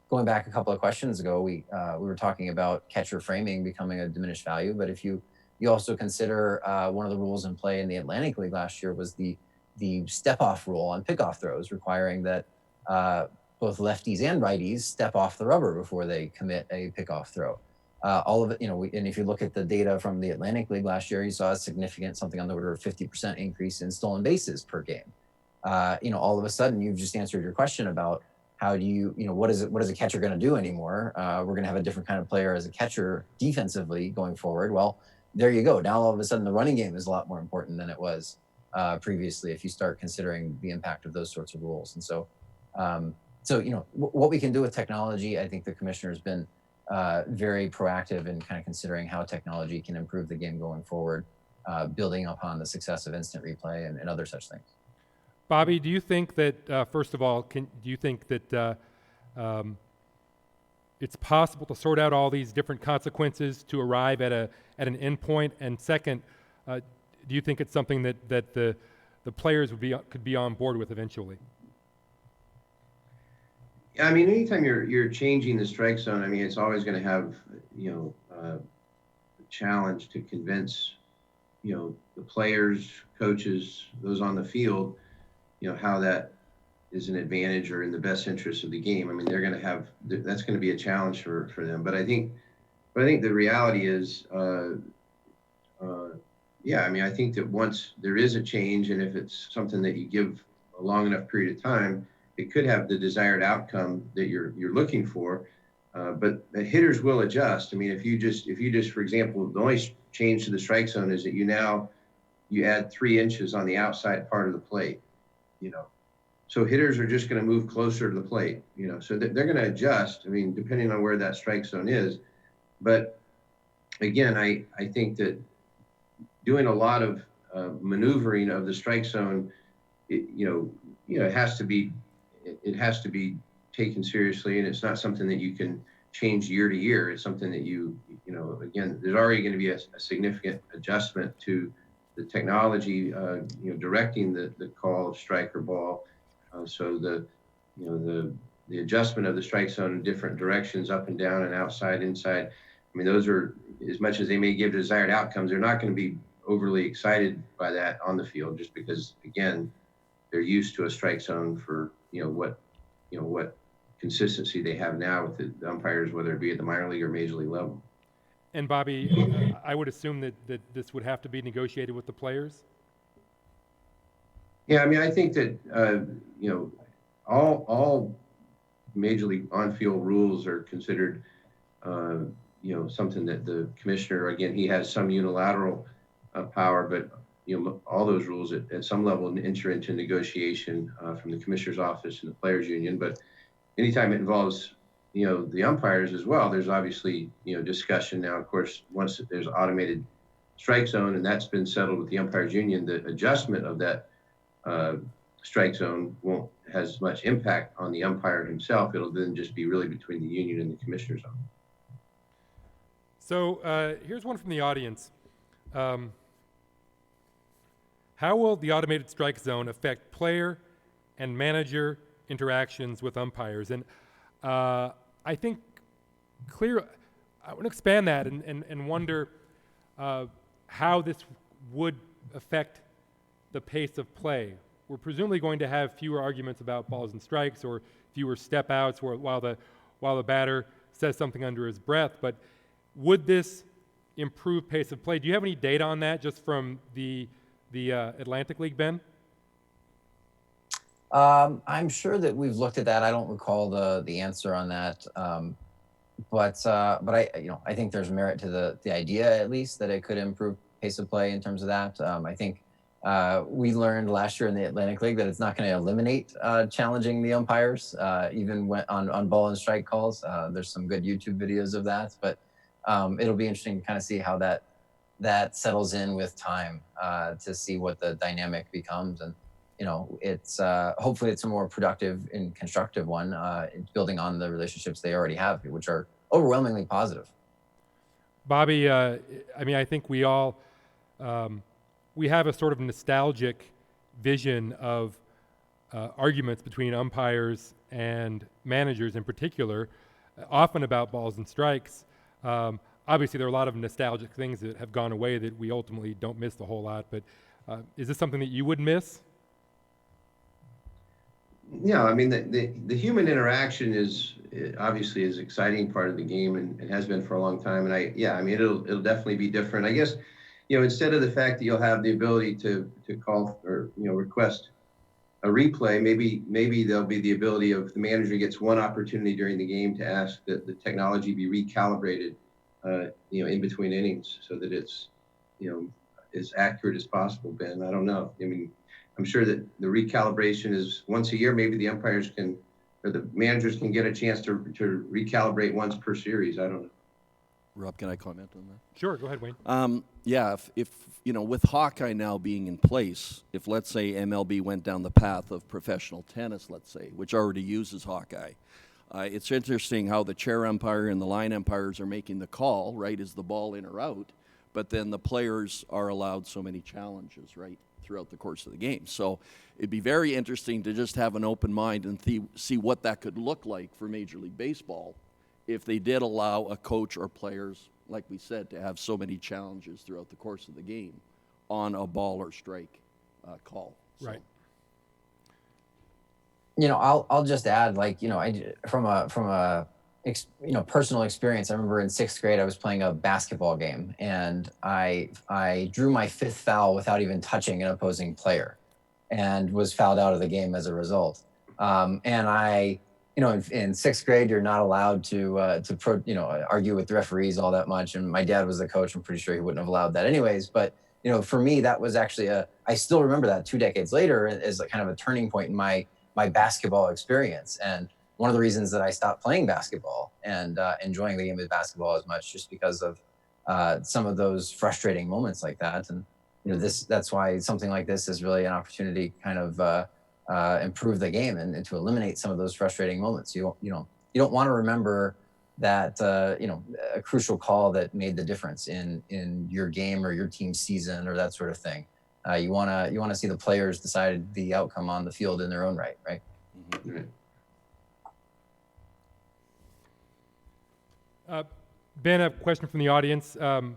going back a couple of questions ago, we were talking about catcher framing becoming a diminished value. But if you also consider one of the rules in play in the Atlantic League last year was the step-off rule on pickoff throws, requiring that both lefties and righties step off the rubber before they commit a pickoff throw. All of it, and if you look at the data from the Atlantic League last year, you saw a significant, something on the order of 50% increase in stolen bases per game. All of a sudden, you've just answered your question about how do you, what is a catcher going to do anymore? We're going to have a different kind of player as a catcher defensively going forward. Well, there you go. Now, all of a sudden, the running game is a lot more important than it was previously if you start considering the impact of those sorts of rules. And so, what we can do with technology, I think the commissioner has been very proactive in kind of considering how technology can improve the game going forward, building upon the success of instant replay and other such things. Bobby, do you think that, first of all, do you think that it's possible to sort out all these different consequences to arrive at an endpoint? And second, do you think it's something that the players could be on board with eventually? I mean, anytime you're changing the strike zone, I mean, it's always going to have, a challenge to convince, the players, coaches, those on the field, how that is an advantage or in the best interest of the game. I mean, they're going to have, that's going to be a challenge for them. But I think the reality is, I think that once there is a change, and if it's something that you give a long enough period of time, it could have the desired outcome that you're looking for. But the hitters will adjust. I mean, if you just, for example, the only change to the strike zone is that you add 3 inches on the outside part of the plate, So hitters are just going to move closer to the plate, so they're going to adjust, I mean, depending on where that strike zone is. But again, I think that doing a lot of maneuvering of the strike zone, it has to be taken seriously, and it's not something that you can change year to year. It's something that again, there's already going to be a significant adjustment to the technology, directing the call of strike or ball. So the adjustment of the strike zone in different directions, up and down and outside, inside. I mean, those are, as much as they may give desired outcomes, they're not going to be overly excited by that on the field, just because, again, they're used to a strike zone for, what consistency they have now with the umpires, whether it be at the minor league or major league level. And Bobby, I would assume that this would have to be negotiated with the players? Yeah, I mean, I think that, all major league on-field rules are considered, something that the commissioner, again, he has some unilateral power, but, all those rules at some level enter into negotiation from the commissioner's office and the players union. But anytime it involves, the umpires as well, there's obviously, discussion. Now, of course, once there's automated strike zone and that's been settled with the umpires union, the adjustment of that strike zone won't have as much impact on the umpire himself. It'll then just be really between the union and the commissioner's office. So here's one from the audience. How will the automated strike zone affect player and manager interactions with umpires? And I think I want to expand that and wonder how this would affect the pace of play. We're presumably going to have fewer arguments about balls and strikes or fewer step outs while the batter says something under his breath, but would this improve pace of play? Do you have any data on that just from the Atlantic League, Ben? I'm sure that we've looked at that. I don't recall the answer on that. But I think there's merit to the idea, at least, that it could improve pace of play in terms of that. I think we learned last year in the Atlantic League that it's not going to eliminate challenging the umpires, even when on ball and strike calls. There's some good YouTube videos of that, but it'll be interesting to kind of see how that settles in with time to see what the dynamic becomes. And it's hopefully it's a more productive and constructive one, building on the relationships they already have, which are overwhelmingly positive. Bobby, I think we all we have a sort of nostalgic vision of arguments between umpires and managers in particular, often about balls and strikes. Obviously, there are a lot of nostalgic things that have gone away that we ultimately don't miss a whole lot, but is this something that you would miss? Yeah, I mean, the human interaction is obviously is exciting part of the game and has been for a long time. And it'll definitely be different. I guess, instead of the fact that you'll have the ability to call or, request a replay, maybe there'll be the ability of the manager gets one opportunity during the game to ask that the technology be recalibrated, in between innings so that it's, as accurate as possible, Ben. I don't know. I mean, I'm sure that the recalibration is once a year. Maybe the umpires can, or the managers can get a chance to recalibrate once per series. I don't know. Rob, can I comment on that? Sure, go ahead, Wayne. If with Hawkeye now being in place, if let's say MLB went down the path of professional tennis, let's say, which already uses Hawkeye, it's interesting how the chair umpire and the line umpires are making the call, right? Is the ball in or out? But then the players are allowed so many challenges, right, throughout the course of the game. So it'd be very interesting to just have an open mind and see what that could look like for Major League Baseball if they did allow a coach or players, like we said, to have so many challenges throughout the course of the game on a ball or strike call. So. Right. I'll just add, from a personal experience, I remember in 6th grade, I was playing a basketball game and I drew my 5th foul without even touching an opposing player and was fouled out of the game as a result. And I, in 6th grade, you're not allowed to argue with the referees all that much. And my dad was the coach. I'm pretty sure he wouldn't have allowed that anyways. But, for me, that was actually I still remember that 2 decades later as kind of a turning point in my basketball experience. And one of the reasons that I stopped playing basketball and enjoying the game of basketball as much, just because of some of those frustrating moments like that. And that's why something like this is really an opportunity to kind of improve the game and to eliminate some of those frustrating moments. You don't want to remember that a crucial call that made the difference in your game or your team's season or that sort of thing. You want to see the players decide the outcome on the field in their own right, right? Mm-hmm. Ben, a question from the audience. Do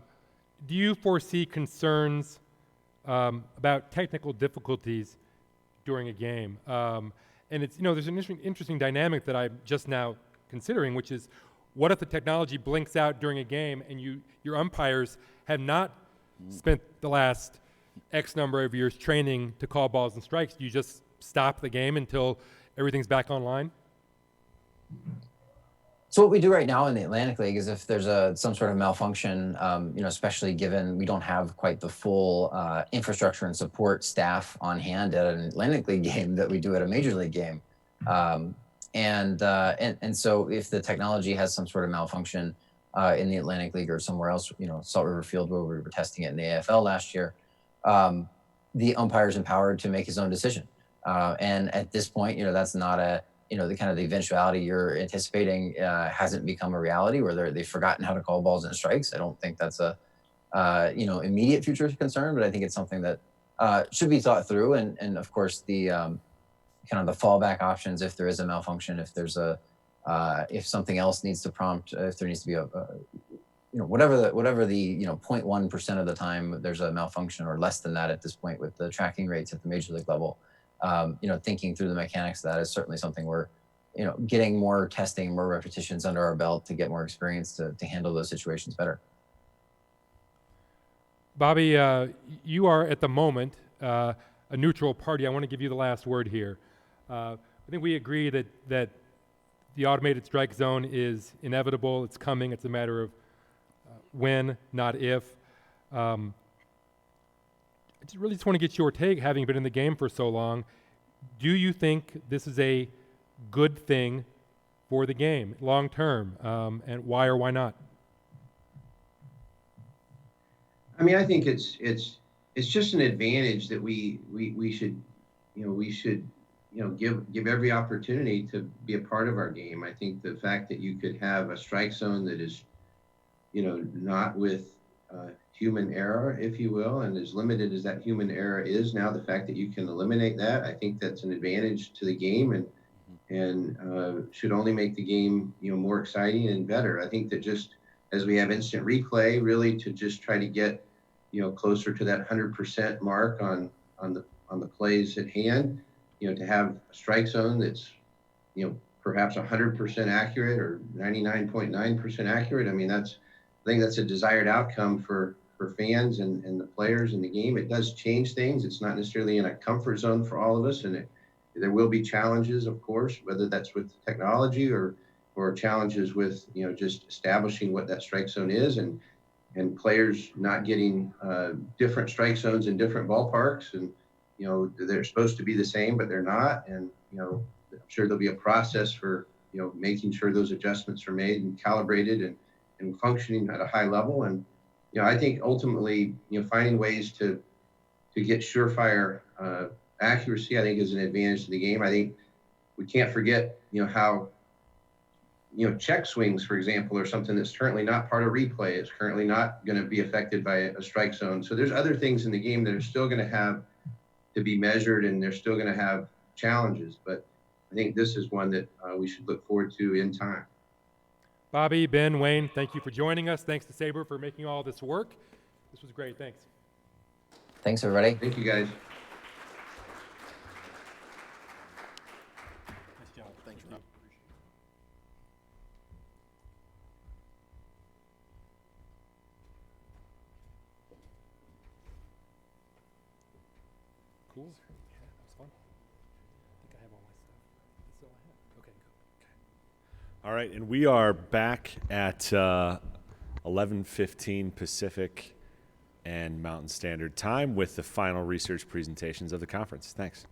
you foresee concerns about technical difficulties during a game? And it's, there's an interesting dynamic that I'm just now considering, which is, what if the technology blinks out during a game and your umpires have not spent the last X number of years training to call balls and strikes? Do you just stop the game until everything's back online? So what we do right now in the Atlantic League is if there's some sort of malfunction, especially given we don't have quite the full infrastructure and support staff on hand at an Atlantic League game that we do at a Major League game. And so if the technology has some sort of malfunction in the Atlantic League or somewhere else, Salt River Field where we were testing it in the AFL last year, the umpire is empowered to make his own decision. And at this point, that's not the kind of the eventuality you're anticipating hasn't become a reality where they've forgotten how to call balls and strikes. I don't think that's a immediate future concern, but I think it's something that should be thought through. And of course, the kind of the fallback options if there is a malfunction, if there's a If something else needs to prompt, if there needs to be whatever the 0.1% of the time there's a malfunction, or less than that at this point with the tracking rates at the major league level. Thinking through the mechanics of that is certainly something we're getting more testing, more repetitions under our belt to get more experience to handle those situations better. Bobby, you are at the moment a neutral party. I want to give you the last word here. I think we agree that the automated strike zone is inevitable. It's coming. It's a matter of when, not if. I really just want to get your take, having been in the game for so long. Do you think this is a good thing for the game long term, and why or why not? I mean, I think it's just an advantage that we should give every opportunity to be a part of our game. I think the fact that you could have a strike zone that is, not with human error, if you will, and as limited as that human error is now, the fact that you can eliminate that, I think that's an advantage to the game, and should only make the game more exciting and better. I think that just as we have instant replay, really to just try to get closer to that 100% mark on the plays at hand, to have a strike zone that's perhaps 100% accurate or 99.9% accurate. I mean, I think that's a desired outcome for fans and the players in the game. It does change things. It's not necessarily in a comfort zone for all of us, and there will be challenges, of course, whether that's with technology or challenges with just establishing what that strike zone is, and players not getting different strike zones in different ballparks, and they're supposed to be the same, but they're not, and I'm sure there'll be a process for making sure those adjustments are made and calibrated and functioning at a high level. And I think ultimately finding ways to get surefire accuracy, I think, is an advantage to the game. I think we can't forget how check swings, for example, are something that's currently not part of replay. It's currently not going to be affected by a strike zone. So there's other things in the game that are still going to have to be measured, and they're still going to have challenges. But I think this is one that we should look forward to in time. Bobby, Ben, Wayne, thank you for joining us. Thanks to SABR for making all this work. This was great. Thanks. Thanks, everybody. Thank you, guys. Nice job. Thanks, Rob. Cool. Yeah, that was fun. I think I have all my stuff. That's all I have. Okay, good. All right, and we are back at 11:15 Pacific and Mountain Standard Time with the final research presentations of the conference. Thanks.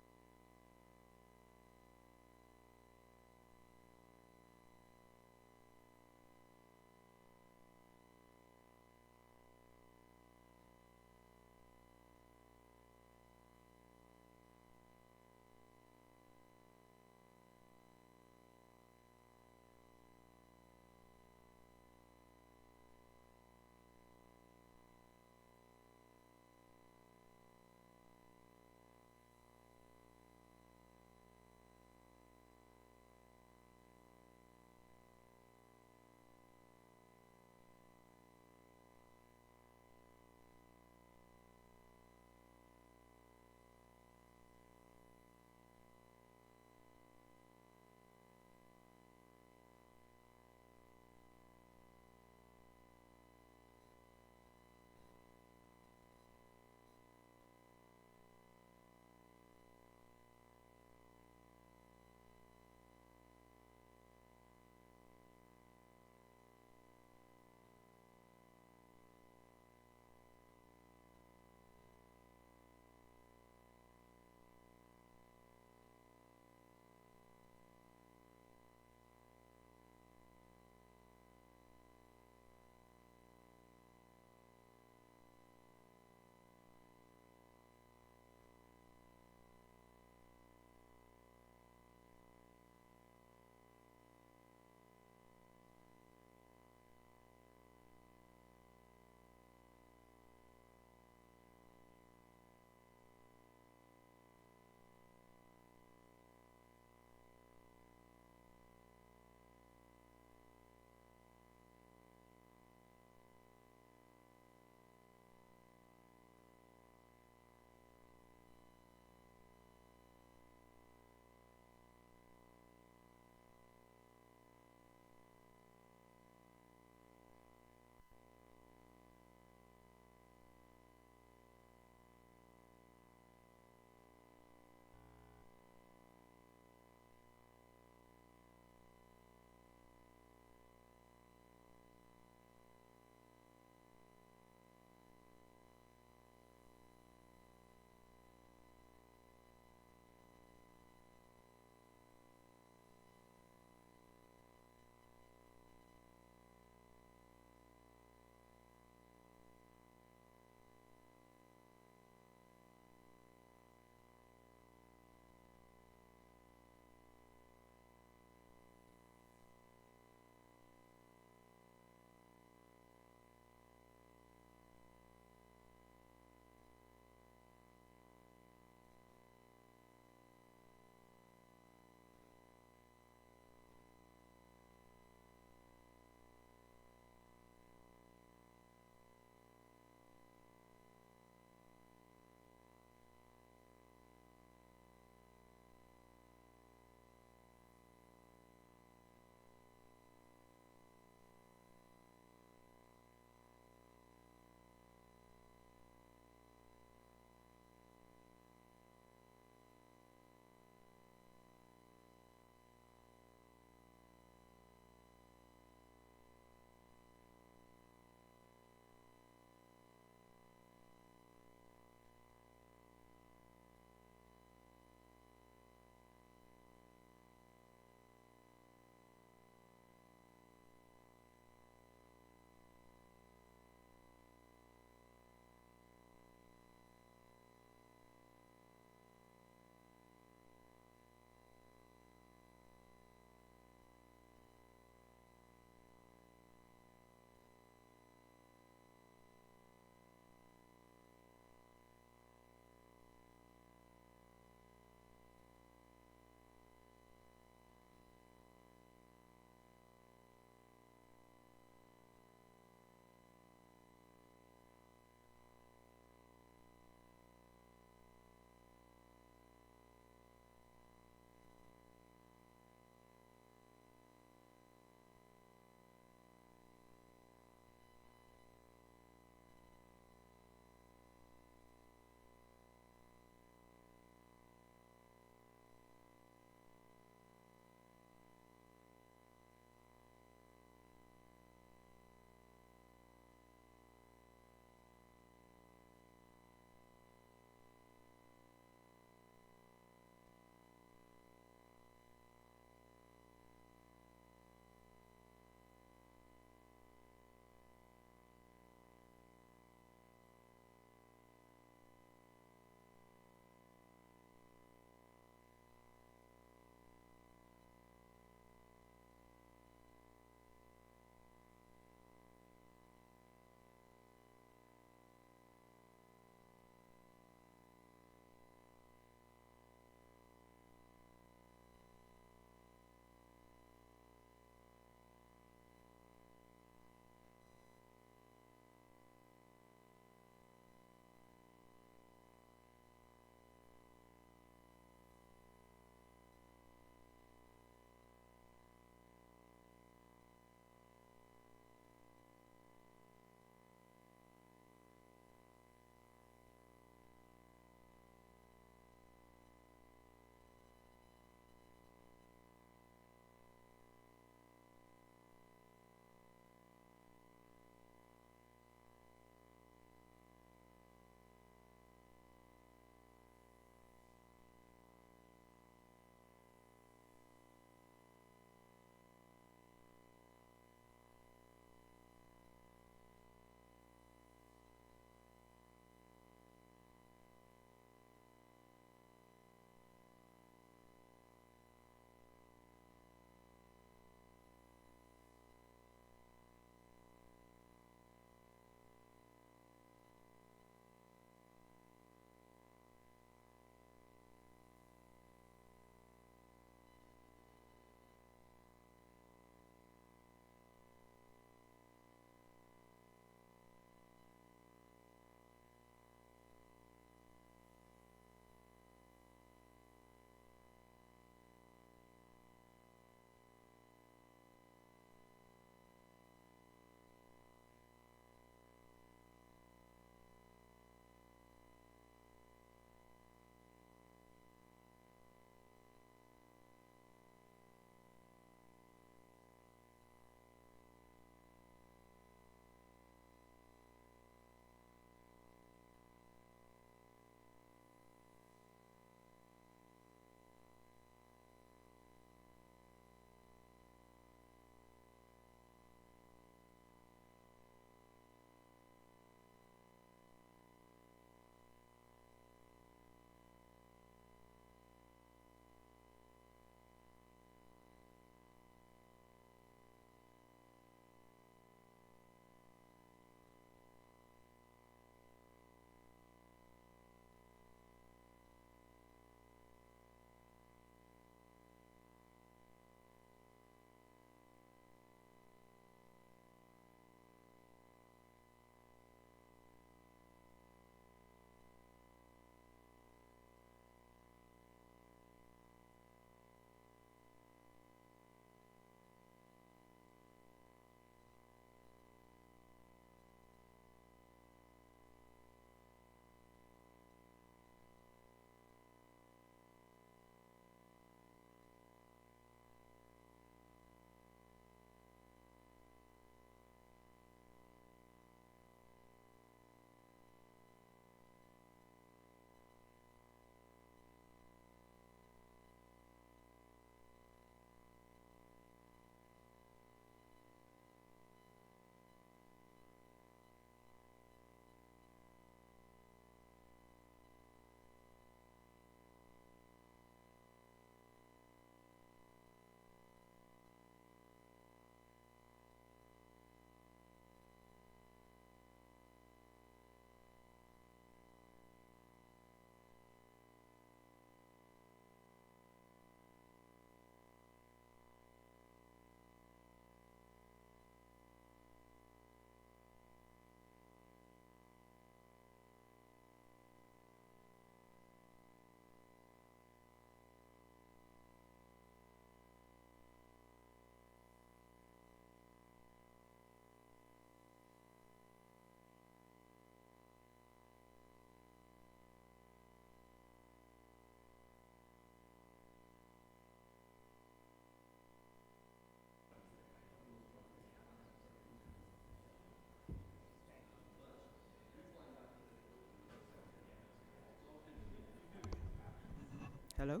Hello?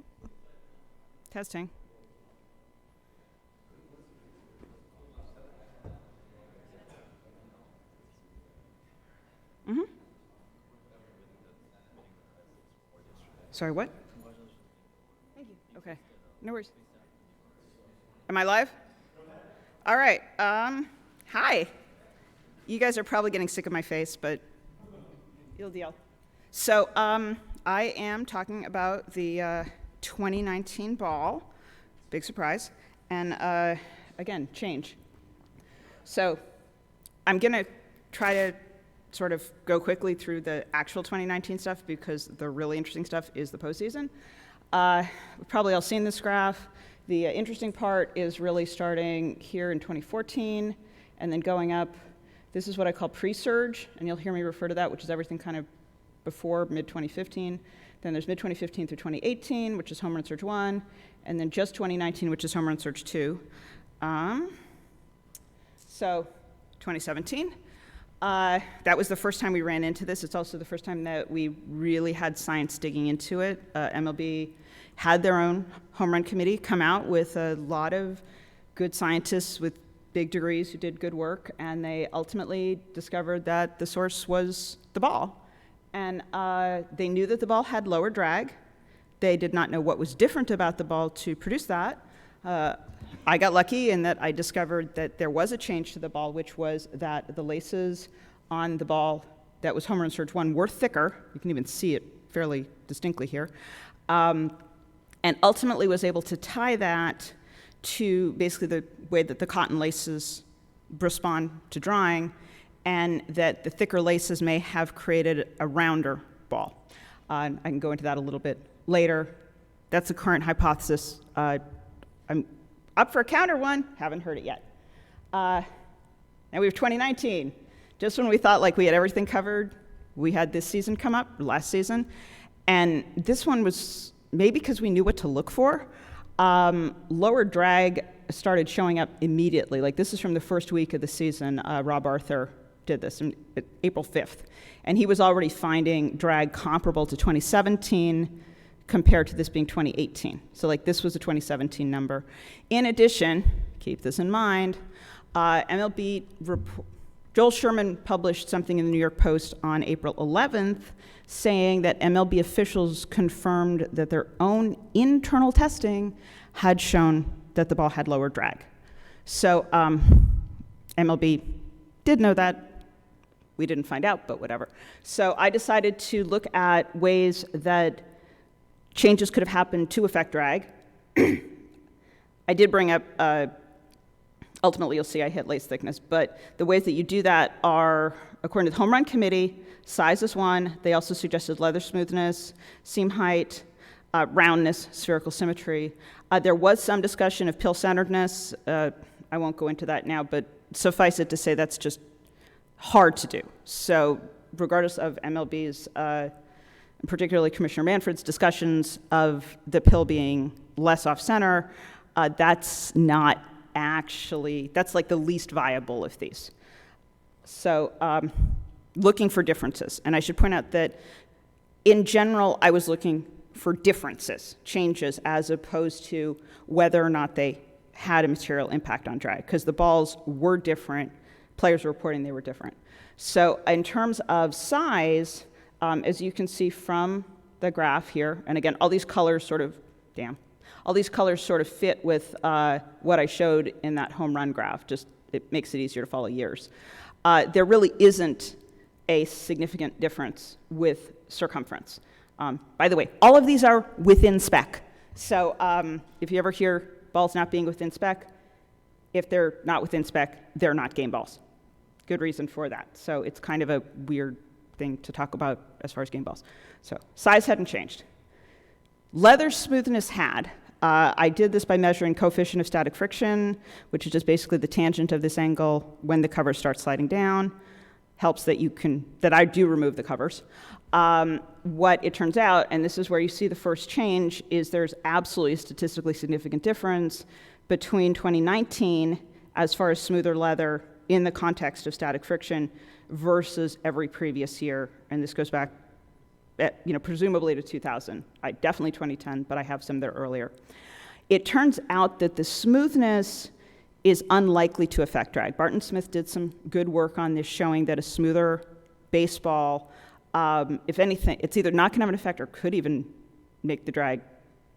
Testing. Mm-hmm. Sorry, what? Thank you. Okay, no worries. Am I live? All right. Hi. You guys are probably getting sick of my face, but you'll deal. So I am talking about the 2019 ball. Big surprise. And again, change. So I'm going to try to sort of go quickly through the actual 2019 stuff because the really interesting stuff is the postseason. We've probably all seen this graph. The interesting part is really starting here in 2014 and then going up. This is what I call pre-surge, and you'll hear me refer to that, which is everything kind of before mid-2015. Then there's mid-2015 through 2018, which is home run surge 1, and then just 2019, which is home run surge 2. So 2017. That was the first time we ran into this. It's also the first time that we really had science digging into it. MLB had their own home run committee come out with a lot of good scientists with big degrees who did good work, and they ultimately discovered that the source was the ball. And they knew that the ball had lower drag. They did not know what was different about the ball to produce that. I got lucky in that I discovered that there was a change to the ball, which was that the laces on the ball that was home run surge 1 were thicker. You can even see it fairly distinctly here. And ultimately was able to tie that to basically the way that the cotton laces respond to drying, and that the thicker laces may have created a rounder ball. I can go into that a little bit later. That's the current hypothesis. I'm up for a counter one, haven't heard it yet. Now we have 2019. Just when we thought like we had everything covered, we had this season come up, last season, and this one was maybe because we knew what to look for. Lower drag started showing up immediately. Like this is from the first week of the season. Rob Arthur did this on April 5th. And he was already finding drag comparable to 2017 compared to this being 2018. So like this was a 2017 number. In addition, keep this in mind, MLB Joel Sherman published something in the New York Post on April 11th saying that MLB officials confirmed that their own internal testing had shown that the ball had lower drag. So MLB did know that. We didn't find out, but whatever. So I decided to look at ways that changes could have happened to affect drag. I did bring up, ultimately you'll see I hit lace thickness, but the ways that you do that are, according to the Home Run Committee, size is one. They also suggested leather smoothness, seam height, roundness, spherical symmetry. There was some discussion of pill-centeredness. I won't go into that now, but suffice it to say that's just hard to do. So regardless of MLB's, particularly Commissioner Manfred's discussions of the pill being less off-center, that's not actually, that's like the least viable of these. So looking for differences. And I should point out that in general, I was looking for differences, changes, as opposed to whether or not they had a material impact on drag, because the balls were different. Players were reporting they were different. So in terms of size, as you can see from the graph here, and again, all these colors sort of, all these colors sort of fit with what I showed in that home run graph. Just, it makes it easier to follow years. There really isn't a significant difference with circumference. By the way, all of these are within spec. So if you ever hear balls not being within spec, if they're not within spec, they're not game balls. Good reason for that. So it's kind of a weird thing to talk about as far as game balls. So size hadn't changed. Leather smoothness had. I did this by measuring coefficient of static friction, which is just basically the tangent of this angle when the cover starts sliding down. Helps that you can, that I do remove the covers. What it turns out, and this is where you see the first change, is there's absolutely a statistically significant difference between 2019 as far as smoother leather in the context of static friction versus every previous year. And this goes back presumably to 2000. Definitely 2010, but I have some there earlier. It turns out that the smoothness is unlikely to affect drag. Barton Smith did some good work on this, showing that a smoother baseball, if anything, it's either not going to have an effect or could even make the drag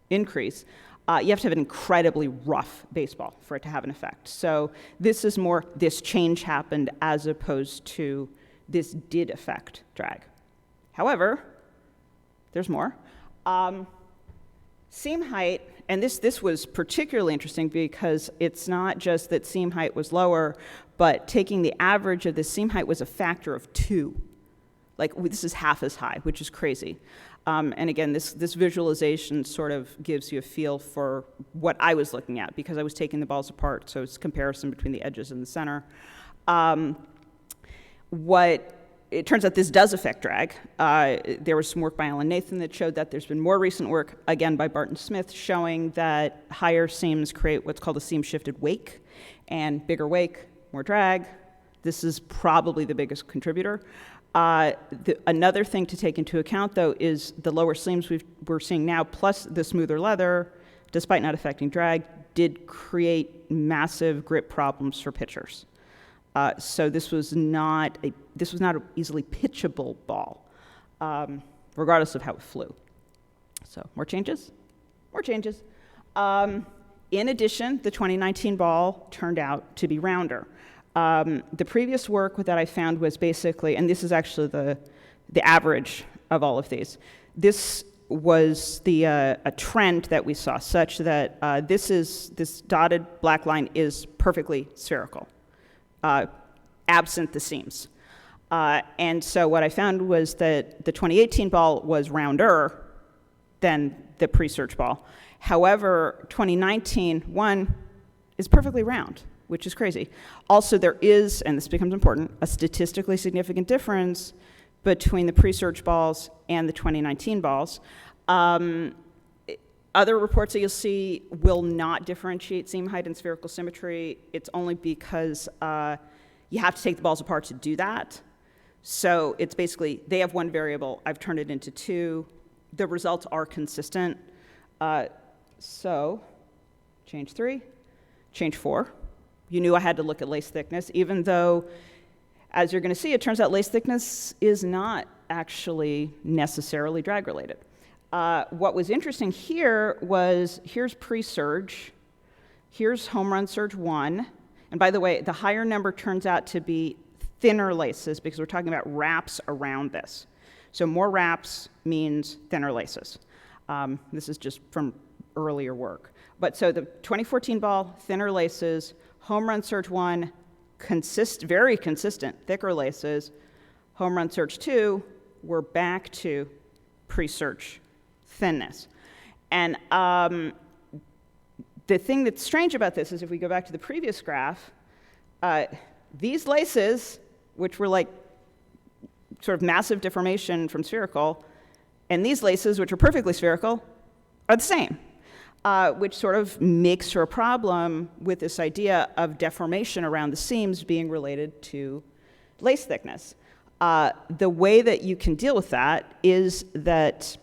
increase. You have to have an incredibly rough baseball for it to have an effect. So this is more, this change happened as opposed to this did affect drag. However, there's more. Seam height, and this was particularly interesting because it's not just that seam height was lower, but taking the average of the seam height was a factor of 2. Like, this is half as high, which is crazy. And again, this visualization sort of gives you a feel for what I was looking at because I was taking the balls apart, so it's a comparison between the edges and the center. It turns out this does affect drag. There was some work by Alan Nathan that showed that. There's been more recent work, again by Barton Smith, showing that higher seams create what's called a seam-shifted wake, and bigger wake, more drag. This is probably the biggest contributor. Another thing to take into account, though, is the lower seams we're seeing now, plus the smoother leather, despite not affecting drag, did create massive grip problems for pitchers. So this was not an easily pitchable ball, regardless of how it flew. So more changes? More changes. In addition, the 2019 ball turned out to be rounder. The previous work that I found was basically, and this is actually the average of all of these. This was a trend that we saw, such that this dotted black line is perfectly spherical, absent the seams. And so what I found was that the 2018 ball was rounder than the pre-search ball. However, 2019 one is perfectly round, which is crazy. Also, there is, and this becomes important, a statistically significant difference between the pre-search balls and the 2019 balls. Other reports that you'll see will not differentiate seam height and spherical symmetry. It's only because you have to take the balls apart to do that. So it's basically, they have one variable, I've turned it into 2. The results are consistent. So, change 3, change 4. You knew I had to look at lace thickness, even though, as you're going to see, it turns out lace thickness is not actually necessarily drag related. What was interesting here was, here's pre-surge, here's home run surge 1, and by the way, the higher number turns out to be thinner laces because we're talking about wraps around this. So more wraps means thinner laces. This is just from earlier work. But so the 2014 ball, thinner laces, home run surge 1, very consistent, thicker laces. Home run surge 2, we're back to pre-surge thinness. And the thing that's strange about this is if we go back to the previous graph, these laces, which were like sort of massive deformation from spherical, and these laces, which are perfectly spherical, are the same. Which sort of makes for a problem with this idea of deformation around the seams being related to lace thickness. The way that you can deal with that is that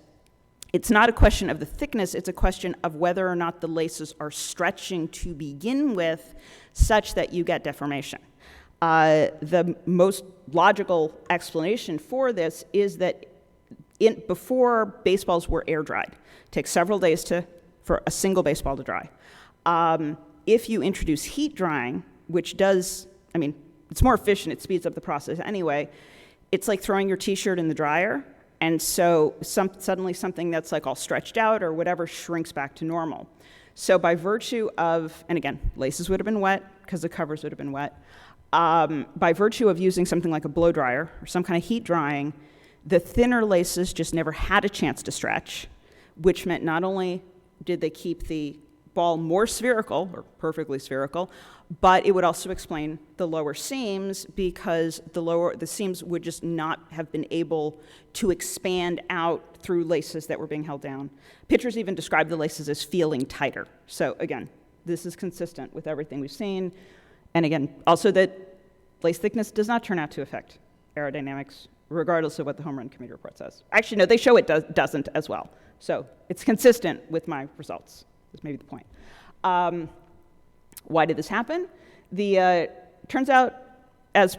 it's not a question of the thickness, it's a question of whether or not the laces are stretching to begin with such that you get deformation. The most logical explanation for this is that before baseballs were air dried, it takes several days for a single baseball to dry. If you introduce heat drying, which does, it's more efficient, it speeds up the process anyway, it's like throwing your t-shirt in the dryer, and so suddenly something that's like all stretched out or whatever shrinks back to normal. So by virtue of, and again, laces would have been wet because the covers would have been wet, by virtue of using something like a blow dryer or some kind of heat drying, the thinner laces just never had a chance to stretch, which meant not only did they keep the ball more spherical, or perfectly spherical, but it would also explain the lower seams because the seams would just not have been able to expand out through laces that were being held down. Pitchers even describe the laces as feeling tighter. So again, this is consistent with everything we've seen. And again, also that lace thickness does not turn out to affect aerodynamics regardless of what the Home Run Committee report says. Actually, no, they show it doesn't as well. So it's consistent with my results, is maybe the point. Why did this happen? Turns out, as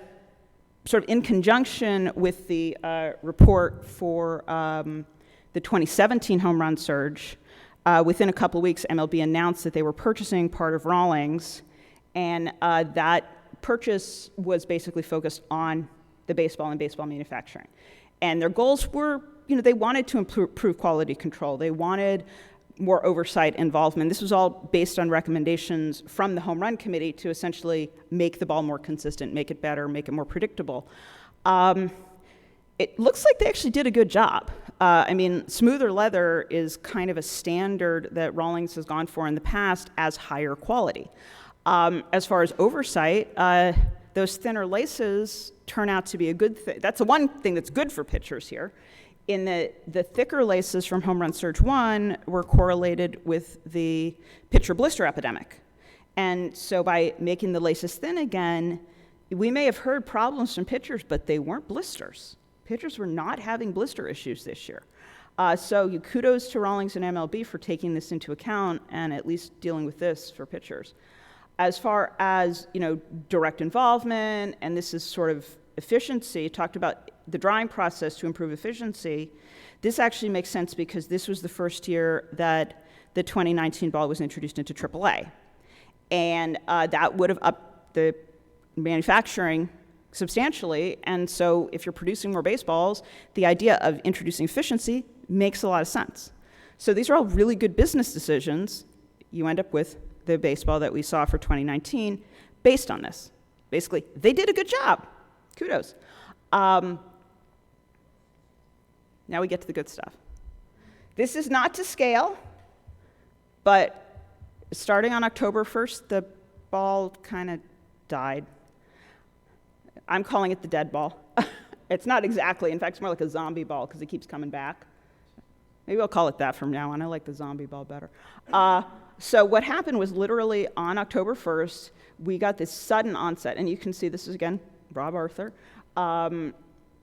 sort of in conjunction with the report for the 2017 home run surge, within a couple of weeks, MLB announced that they were purchasing part of Rawlings, and that purchase was basically focused on the baseball and baseball manufacturing. And their goals were, they wanted to improve quality control. They wanted more oversight involvement. This was all based on recommendations from the Home Run Committee to essentially make the ball more consistent, make it better, make it more predictable. It looks like they actually did a good job. Smoother leather is kind of a standard that Rawlings has gone for in the past as higher quality. As far as oversight, those thinner laces turn out to be a good thing. That's the one thing that's good for pitchers here. In the thicker laces from Home Run Surge 1 were correlated with the pitcher blister epidemic. And so by making the laces thin again, we may have heard problems from pitchers, but they weren't blisters. Pitchers were not having blister issues this year. So kudos to Rawlings and MLB for taking this into account and at least dealing with this for pitchers. As far as, direct involvement, and this is sort of efficiency, talked about the drying process to improve efficiency. This actually makes sense because this was the first year that the 2019 ball was introduced into AAA. And that would have upped the manufacturing substantially. And so if you're producing more baseballs, the idea of introducing efficiency makes a lot of sense. So these are all really good business decisions. You end up with the baseball that we saw for 2019 based on this. Basically, they did a good job. Kudos. Now we get to the good stuff. This is not to scale, but starting on October 1st, the ball kind of died. I'm calling it the dead ball. It's not exactly. In fact, it's more like a zombie ball because it keeps coming back. Maybe I'll call it that from now on. I like the zombie ball better. So what happened was literally on October 1st, we got this sudden onset. And you can see this is, again, Rob Arthur.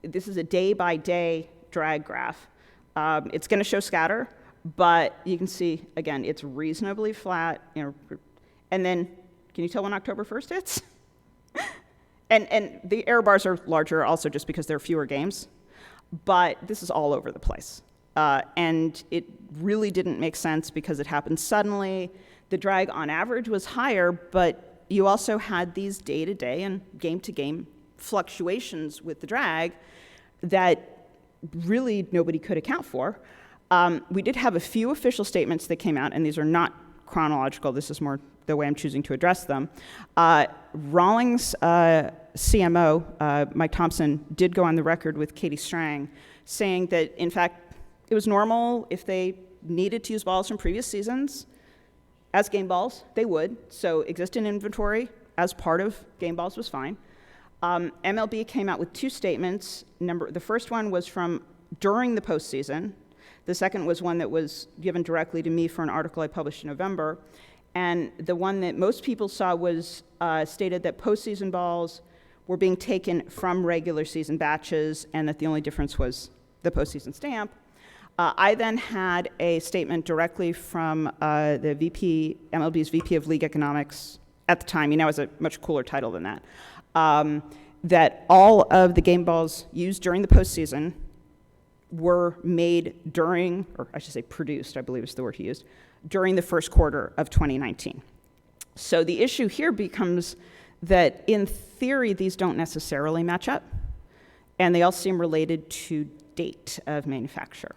This is a day-by-day drag graph. It's going to show scatter, but you can see, again, it's reasonably flat. And then, can you tell when October 1st hits? and the error bars are larger also just because there are fewer games. But this is all over the place. And it really didn't make sense because it happened suddenly. The drag on average was higher, but you also had these day-to-day and game-to-game fluctuations with the drag that really nobody could account for. We did have a few official statements that came out, and these are not chronological. This is more the way I'm choosing to address them. Rawlings CMO, Mike Thompson, did go on the record with Katie Strang saying that, in fact, it was normal if they needed to use balls from previous seasons as game balls, they would. So existing inventory as part of game balls was fine. MLB came out with two statements. The first one was from during the postseason. The second was one that was given directly to me for an article I published in November. And the one that most people saw was stated that postseason balls were being taken from regular season batches and that the only difference was the postseason stamp. I then had a statement directly from the VP, MLB's VP of League Economics at the time. He now has a much cooler title than that. That all of the game balls used during the postseason were made during, or I should say produced, I believe is the word he used, during the first quarter of 2019. So the issue here becomes that in theory, these don't necessarily match up, and they all seem related to date of manufacture.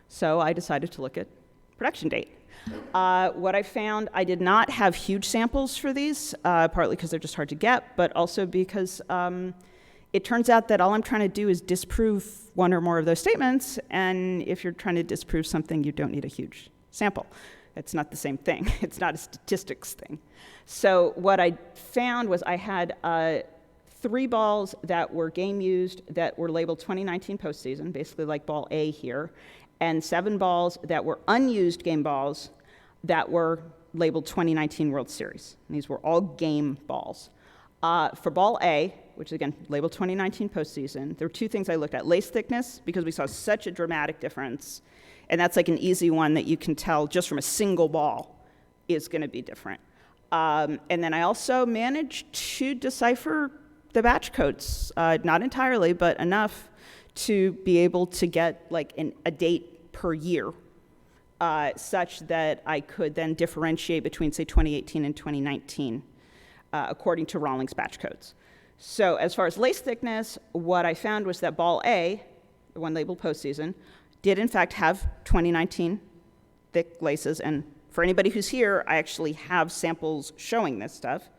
So I decided to look at production date. What I found, I did not have huge samples for these, partly because they're just hard to get, but also because it turns out that all I'm trying to do is disprove one or more of those statements, and if you're trying to disprove something, you don't need a huge sample. It's not the same thing. It's not a statistics thing. So what I found was I had 3 balls that were game used that were labeled 2019 postseason, basically like ball A here, and 7 balls that were unused game balls that were labeled 2019 World Series. And these were all game balls. For ball A, which is again labeled 2019 postseason, there were two things I looked at. Lace thickness, because we saw such a dramatic difference, and that's like an easy one that you can tell just from a single ball is going to be different. And then I also managed to decipher the batch codes, not entirely, but enough to be able to get like a date per year, such that I could then differentiate between, say, 2018 and 2019, according to Rawlings batch codes. So as far as lace thickness, what I found was that ball A, the one labeled postseason, did in fact have 2019 thick laces. And for anybody who's here, I actually have samples showing this stuff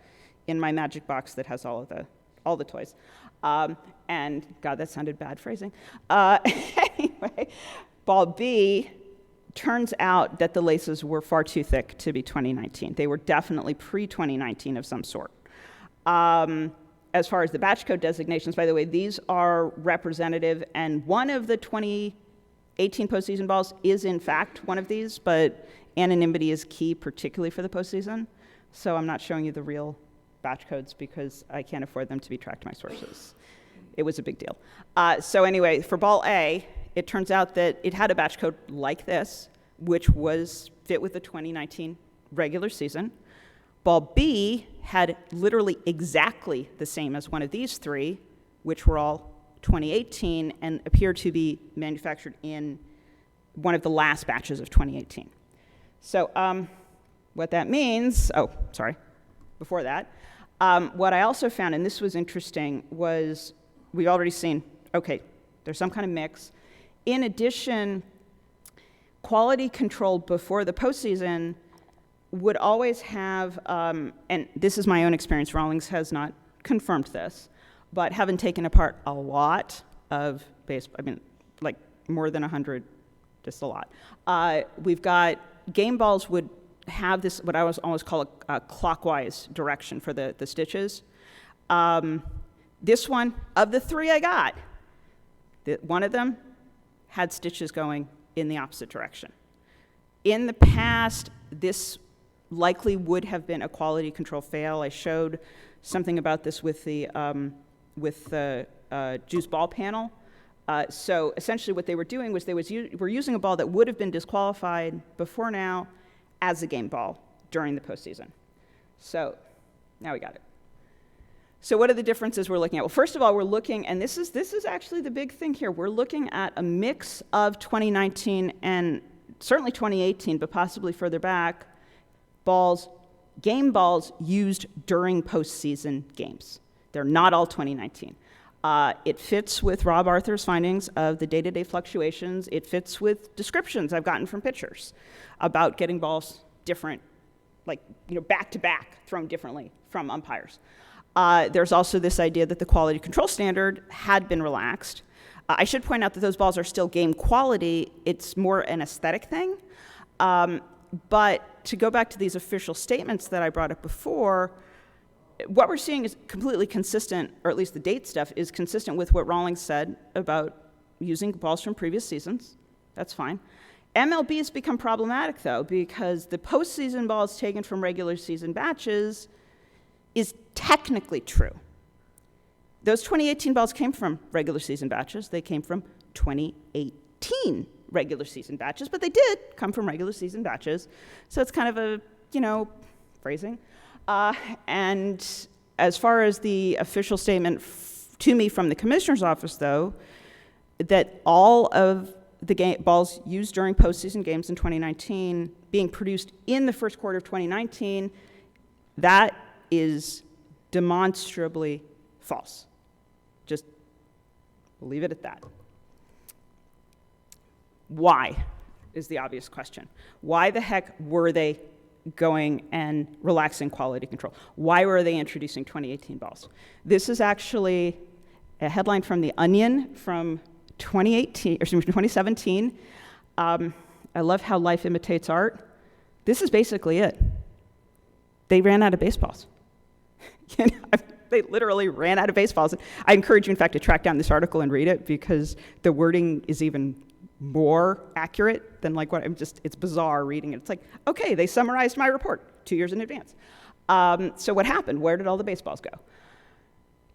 in my magic box that has all the toys. And God, that sounded bad phrasing. Anyway, ball B, turns out that the laces were far too thick to be 2019. They were definitely pre-2019 of some sort. As far as the batch code designations, by the way, these are representative, and one of the 2018 postseason balls is in fact one of these, but anonymity is key, particularly for the postseason. So I'm not showing you the real batch codes because I can't afford them to be tracked to my sources. It was a big deal. So anyway, for ball A, it turns out that it had a batch code like this, which was fit with the 2019 regular season. Ball B had literally exactly the same as one of these three, which were all 2018 and appear to be manufactured in one of the last batches of 2018. So what that means, before that, what I also found, and this was interesting, was we've already seen, okay, there's some kind of mix. In addition, quality control before the postseason would always have, and this is my own experience, Rawlings has not confirmed this, but having taken apart a lot of like more than 100, just a lot. We've got game balls would have this, what I always call a clockwise direction for the stitches. This one, of the three I got, one of them had stitches going in the opposite direction. In the past, this likely would have been a quality control fail. I showed something about this with the juice ball panel. So essentially what they were doing was they were using a ball that would have been disqualified before now as a game ball during the postseason. So now we got it. So what are the differences we're looking at? Well, first of all, we're looking, and this is actually the big thing here, we're looking at a mix of 2019 and certainly 2018, but possibly further back, game balls used during postseason games. They're not all 2019. It fits with Rob Arthur's findings of the day-to-day fluctuations. It fits with descriptions I've gotten from pitchers about getting balls different, like, back-to-back, thrown differently from umpires. There's also this idea that the quality control standard had been relaxed. I should point out that those balls are still game quality. It's more an aesthetic thing. But to go back to these official statements that I brought up before, what we're seeing is completely consistent, or at least the date stuff is consistent with what Rawlings said about using balls from previous seasons. That's fine. MLB has become problematic, though, because the postseason balls taken from regular season batches is technically true. Those 2018 balls came from regular season batches. They came from 2018 regular season batches, but they did come from regular season batches. So it's kind of a, phrasing. And as far as the official statement to me from the commissioner's office, though, that all of the balls used during postseason games in 2019 being produced in the first quarter of 2019, that is demonstrably false. Just we'll leave it at that. Why is the obvious question. Why the heck were they going and relaxing quality control? Why were they introducing 2018 balls? This is actually a headline from The Onion from 2017. I love how life imitates art. This is basically it. They ran out of baseballs. They literally ran out of baseballs. I encourage you, in fact, to track down this article and read it because the wording is even more accurate than like what it's bizarre reading it. It's like, okay, they summarized my report 2 years in advance. So what happened? Where did all the baseballs go?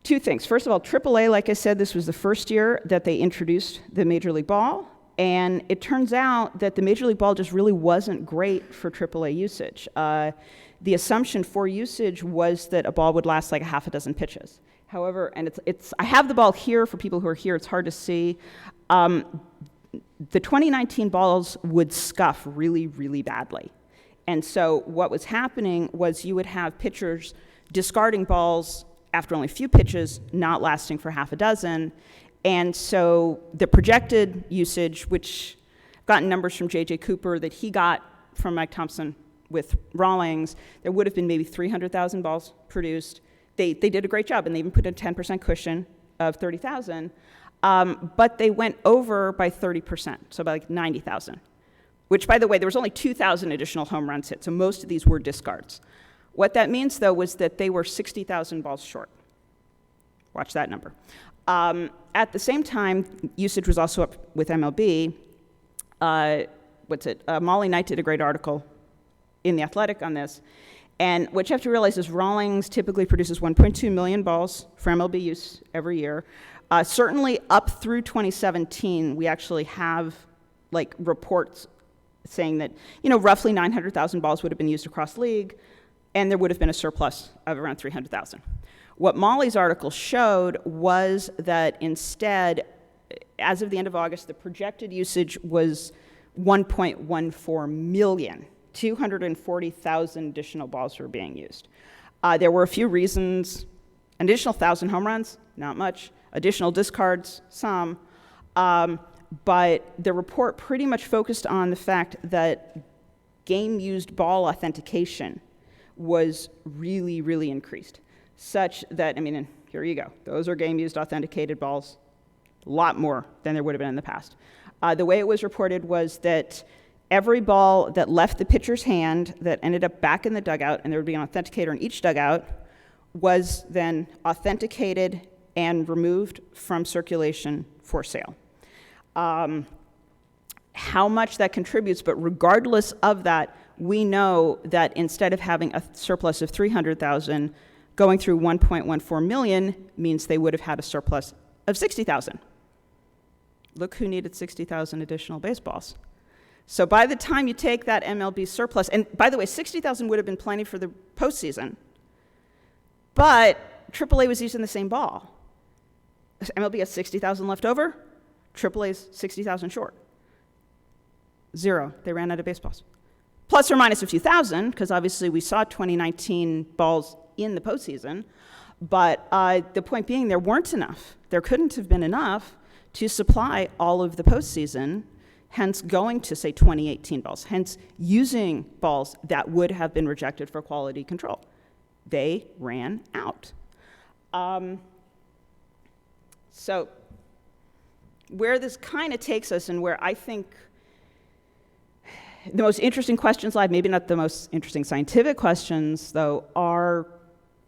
Two things. First of all, AAA, like I said, this was the first year that they introduced the Major League Ball. And it turns out that the Major League Ball just really wasn't great for AAA usage. The assumption for usage was that a ball would last like a half a dozen pitches. However, and I have the ball here for people who are here, it's hard to see. The 2019 balls would scuff really, really badly. And so what was happening was you would have pitchers discarding balls after only a few pitches, not lasting for half a dozen. And so the projected usage, which I've gotten numbers from J.J. Cooper that he got from Mike Thompson with Rawlings, there would have been maybe 300,000 balls produced. They did a great job, and they even put a 10% cushion of 30,000. But they went over by 30%, so by like 90,000. Which, by the way, there was only 2,000 additional home runs hit, so most of these were discards. What that means, though, was that they were 60,000 balls short. Watch that number. At the same time, usage was also up with MLB. Molly Knight did a great article in The Athletic on this. And what you have to realize is Rawlings typically produces 1.2 million balls for MLB use every year. Certainly up through 2017, we actually have like reports saying that, roughly 900,000 balls would have been used across the league, and there would have been a surplus of around 300,000. What Molly's article showed was that instead, as of the end of August, the projected usage was 1.14 million. 240,000 additional balls were being used. There were a few reasons. An additional 1,000 home runs, not much. Additional discards, some. But the report pretty much focused on the fact that game-used ball authentication was really, really increased, such that, and here you go. Those are game-used authenticated balls, a lot more than there would have been in the past. The way it was reported was that every ball that left the pitcher's hand that ended up back in the dugout, and there would be an authenticator in each dugout, was then authenticated and removed from circulation for sale. How much that contributes, but regardless of that, we know that instead of having a surplus of 300,000, going through 1.14 million means they would have had a surplus of 60,000. Look who needed 60,000 additional baseballs. So by the time you take that MLB surplus, and by the way, 60,000 would have been plenty for the postseason, but AAA was using the same ball. MLB has 60,000 left over, AAA's 60,000 short. Zero, they ran out of baseballs. Plus or minus a few thousand, because obviously we saw 2019 balls in the postseason, but the point being there weren't enough. There couldn't have been enough to supply all of the postseason, hence going to, say, 2018 balls, hence using balls that would have been rejected for quality control. They ran out. So where this kind of takes us and where I think the most interesting questions lie, maybe not the most interesting scientific questions, though, are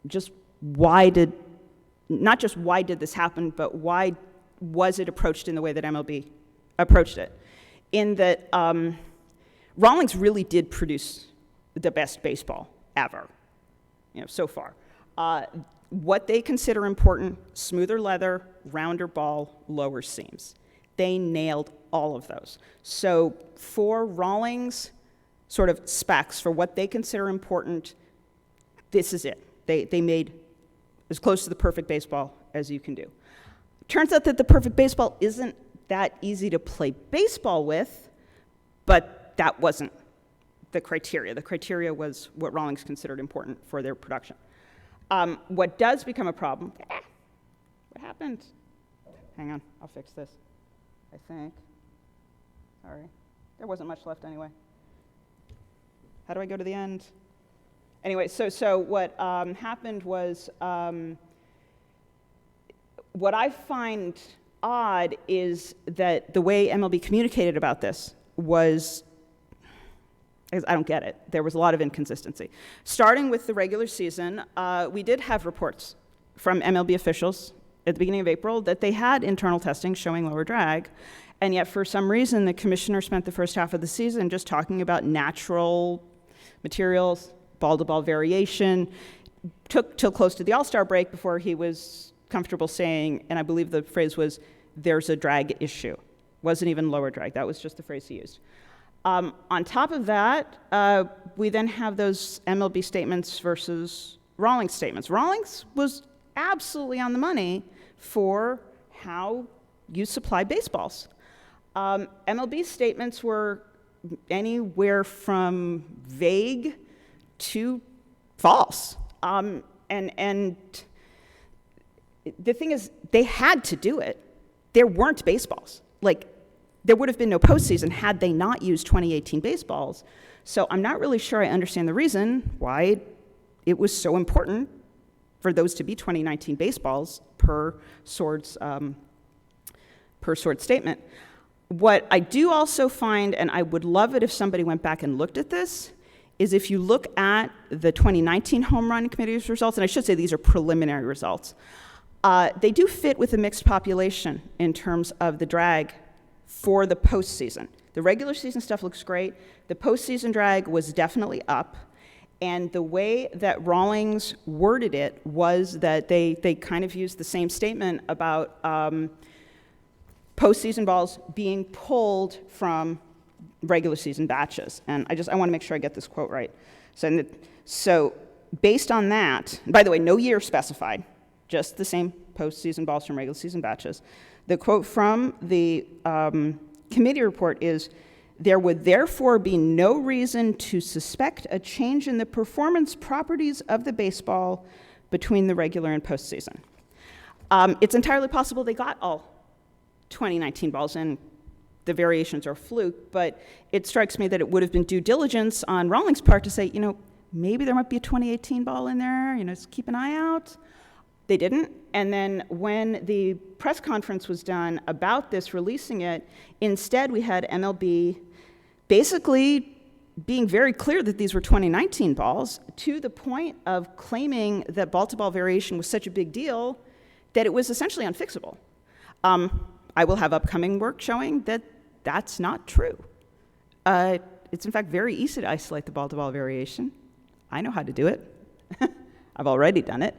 just not just why did this happen, but why was it approached in the way that MLB approached it? In that Rawlings really did produce the best baseball ever, so far. What they consider important: smoother leather, rounder ball, lower seams. They nailed all of those. So for Rawlings sort of specs, for what they consider important, this is it. They made as close to the perfect baseball as you can do. Turns out that the perfect baseball isn't that easy to play baseball with, but that wasn't the criteria. The criteria was what Rawlings considered important for their production. What does become a problem, what happened? Hang on, I'll fix this, I think. Sorry, there wasn't much left anyway. How do I go to the end? Anyway, so what happened was, what I find odd is that the way MLB communicated about this was, I don't get it. There was a lot of inconsistency. Starting with the regular season, we did have reports from MLB officials at the beginning of April that they had internal testing showing lower drag, and yet for some reason the commissioner spent the first half of the season just talking about natural materials, ball-to-ball variation, took till close to the All-Star break before he was comfortable saying, and I believe the phrase was, there's a drag issue. Wasn't even lower drag, that was just the phrase he used. On top of that, we then have those MLB statements versus Rawlings statements. Rawlings was absolutely on the money for how you supply baseballs. MLB statements were anywhere from vague to false. And the thing is, they had to do it. There weren't baseballs. Like, there would have been no postseason had they not used 2018 baseballs. So I'm not really sure I understand the reason why it was so important for those to be 2019 baseballs per Sword's statement. What I do also find, and I would love it if somebody went back and looked at this, is if you look at the 2019 home run committee's results, and I should say these are preliminary results, they do fit with a mixed population in terms of the drag for the postseason. The regular season stuff looks great. The postseason drag was definitely up. And the way that Rawlings worded it was that they kind of used the same statement about postseason balls being pulled from regular season batches. And I want to make sure I get this quote right. So based on that, by the way, no year specified, just the same postseason balls from regular season batches. The quote from the committee report is, "There would therefore be no reason to suspect a change in the performance properties of the baseball between the regular and postseason." It's entirely possible they got all 2019 balls, and the variations are a fluke, but it strikes me that it would have been due diligence on Rawlings' part to say, maybe there might be a 2018 ball in there, just keep an eye out. They didn't, and then when the press conference was done about this, releasing it, instead we had MLB basically being very clear that these were 2019 balls, to the point of claiming that ball-to-ball variation was such a big deal that it was essentially unfixable. I will have upcoming work showing that that's not true. It's in fact very easy to isolate the ball-to-ball variation. I know how to do it. I've already done it.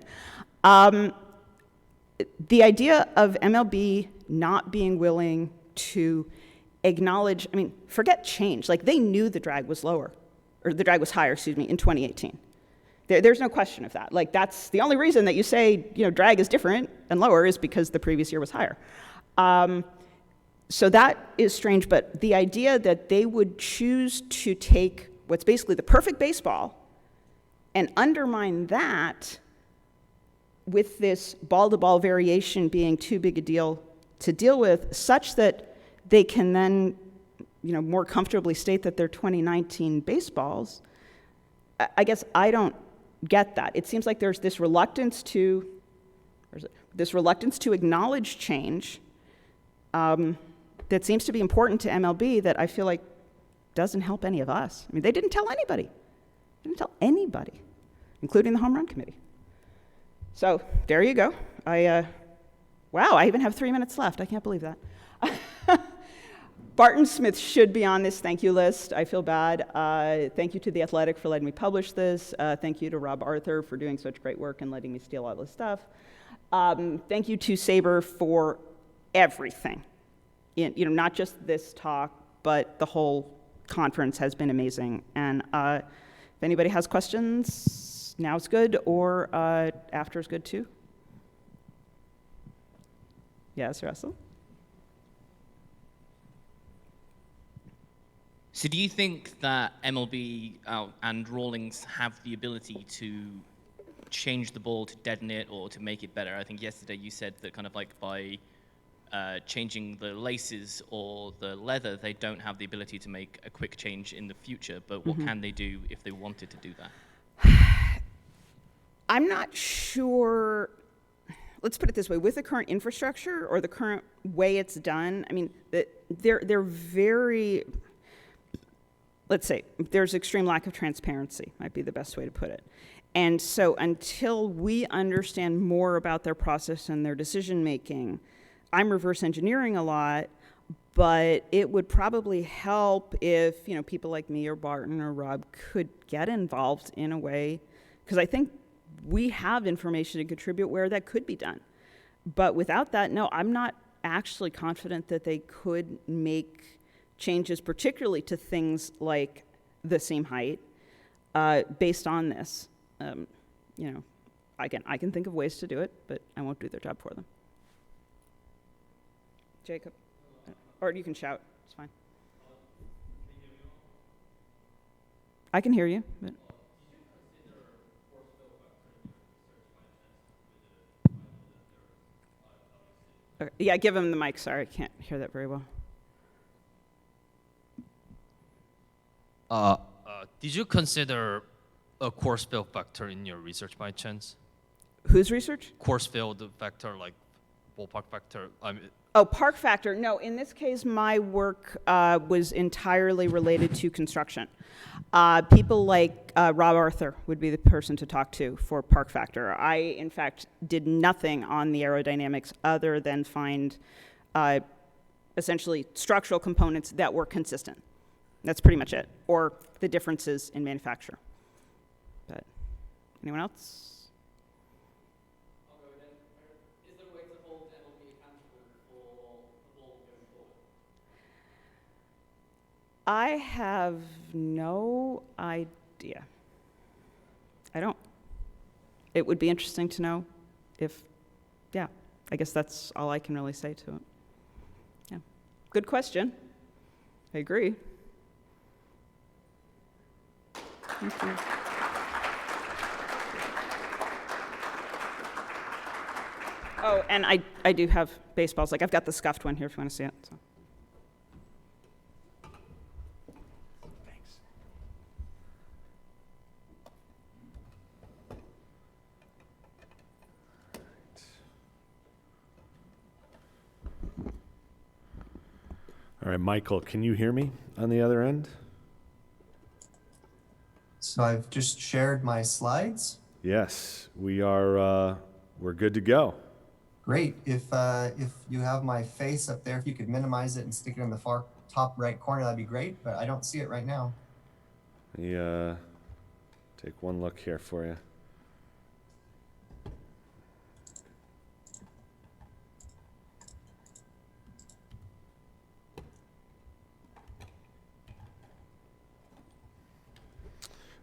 The idea of MLB not being willing to acknowledge, forget change. Like, they knew the drag was lower, or the drag was higher, in 2018. There's no question of that. Like, that's the only reason that you say, drag is different and lower is because the previous year was higher. So that is strange, but the idea that they would choose to take what's basically the perfect baseball and undermine that with this ball-to-ball variation being too big a deal to deal with, such that they can then, more comfortably state that they're 2019 baseballs, I guess I don't get that. It seems like there's this reluctance to acknowledge change that seems to be important to MLB that I feel like doesn't help any of us. They didn't tell anybody. They didn't tell anybody, including the home run committee. So there you go. Wow, I even have 3 minutes left. I can't believe that. Barton Smith should be on this thank you list. I feel bad. Thank you to The Athletic for letting me publish this. Thank you to Rob Arthur for doing such great work and letting me steal all this stuff. Thank you to SABR for everything. Not just this talk, but the whole conference has been amazing. And if anybody has questions, now's good, or after is good too. Yes, Russell? So do you think that MLB and Rawlings have the ability to change the ball, to deaden it, or to make it better? I think yesterday you said that kind of like by changing the laces or the leather, they don't have the ability to make a quick change in the future, but what can they do if they wanted to do that? I'm not sure. Let's put it this way: with the current infrastructure or the current way it's done, they're very. Let's say there's extreme lack of transparency. Might be the best way to put it. And so, until we understand more about their process and their decision making, I'm reverse engineering a lot. But it would probably help if people like me or Barton or Rob could get involved in a way, because I think we have information to contribute where that could be done. But without that, no, I'm not actually confident that they could make changes, particularly to things like the seam height, based on this. You know, I can think of ways to do it, but I won't do their job for them. Jacob, or you can shout. It's fine. I can hear you. But okay. Yeah, give him the mic. Sorry, I can't hear that very well. Did you consider a course field vector in your research by chance? Whose research? Course field vector, like ballpark vector. Oh, park factor. No, in this case, my work was entirely related to construction. People like Rob Arthur would be the person to talk to for park factor. I, in fact, did nothing on the aerodynamics other than find essentially structural components that were consistent. That's pretty much it, or the differences in manufacture. But anyone else? I have no idea. I don't. It would be interesting to know if, yeah, I guess that's all I can really say to it. Yeah. Good question. I agree. Thank you. Oh, and I do have baseballs. Like, I've got the scuffed one here if you want to see it. So. All right, Michael, can you hear me on the other end? So I've just shared my slides. Yes, we are. We're good to go. Great. If you have my face up there, if you could minimize it and stick it in the far top right corner, that'd be great. But I don't see it right now. Let me take one look here for you.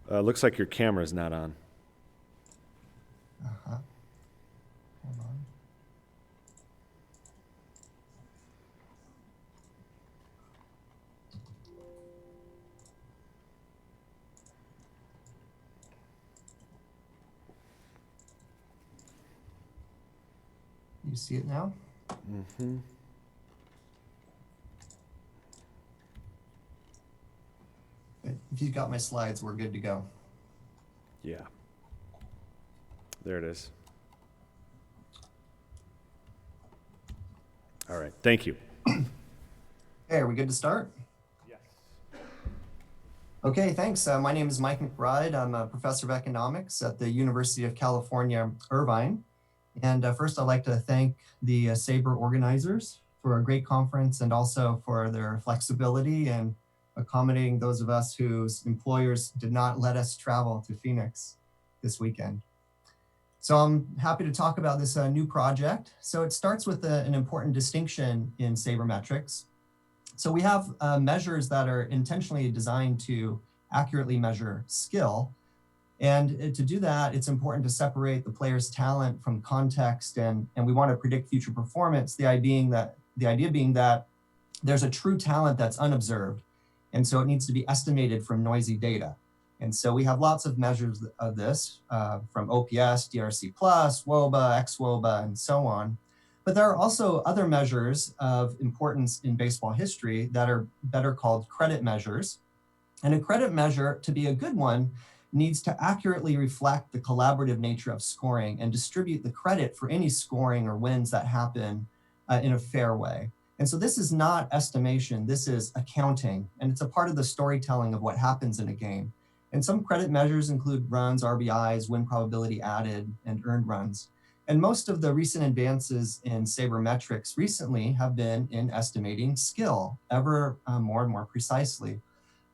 Looks like your camera's not on. Uh-huh. Hold on. You see it now? Mm-hmm. If you've got my slides, we're good to go. Yeah. There it is. All right. Thank you. Hey, are we good to start? Yes. Okay, thanks. My name is Mike McBride. I'm a professor of economics at the University of California, Irvine. And first, I'd like to thank the SABR organizers for a great conference and also for their flexibility and accommodating those of us whose employers did not let us travel to Phoenix this weekend. So I'm happy to talk about this new project. So it starts with an important distinction in sabermetrics. So we have measures that are intentionally designed to accurately measure skill. And to do that, it's important to separate the player's talent from context, and we want to predict future performance. The idea being that there's a true talent that's unobserved. And so it needs to be estimated from noisy data. And so we have lots of measures of this from OPS, DRC+, WOBA, XWOBA, and so on. But there are also other measures of importance in baseball history that are better called credit measures. And a credit measure, to be a good one, needs to accurately reflect the collaborative nature of scoring and distribute the credit for any scoring or wins that happen in a fair way. And so this is not estimation, this is accounting, and it's a part of the storytelling of what happens in a game. And some credit measures include runs, RBIs, win probability added, and earned runs. And most of the recent advances in sabermetrics recently have been in estimating skill, ever more and more precisely.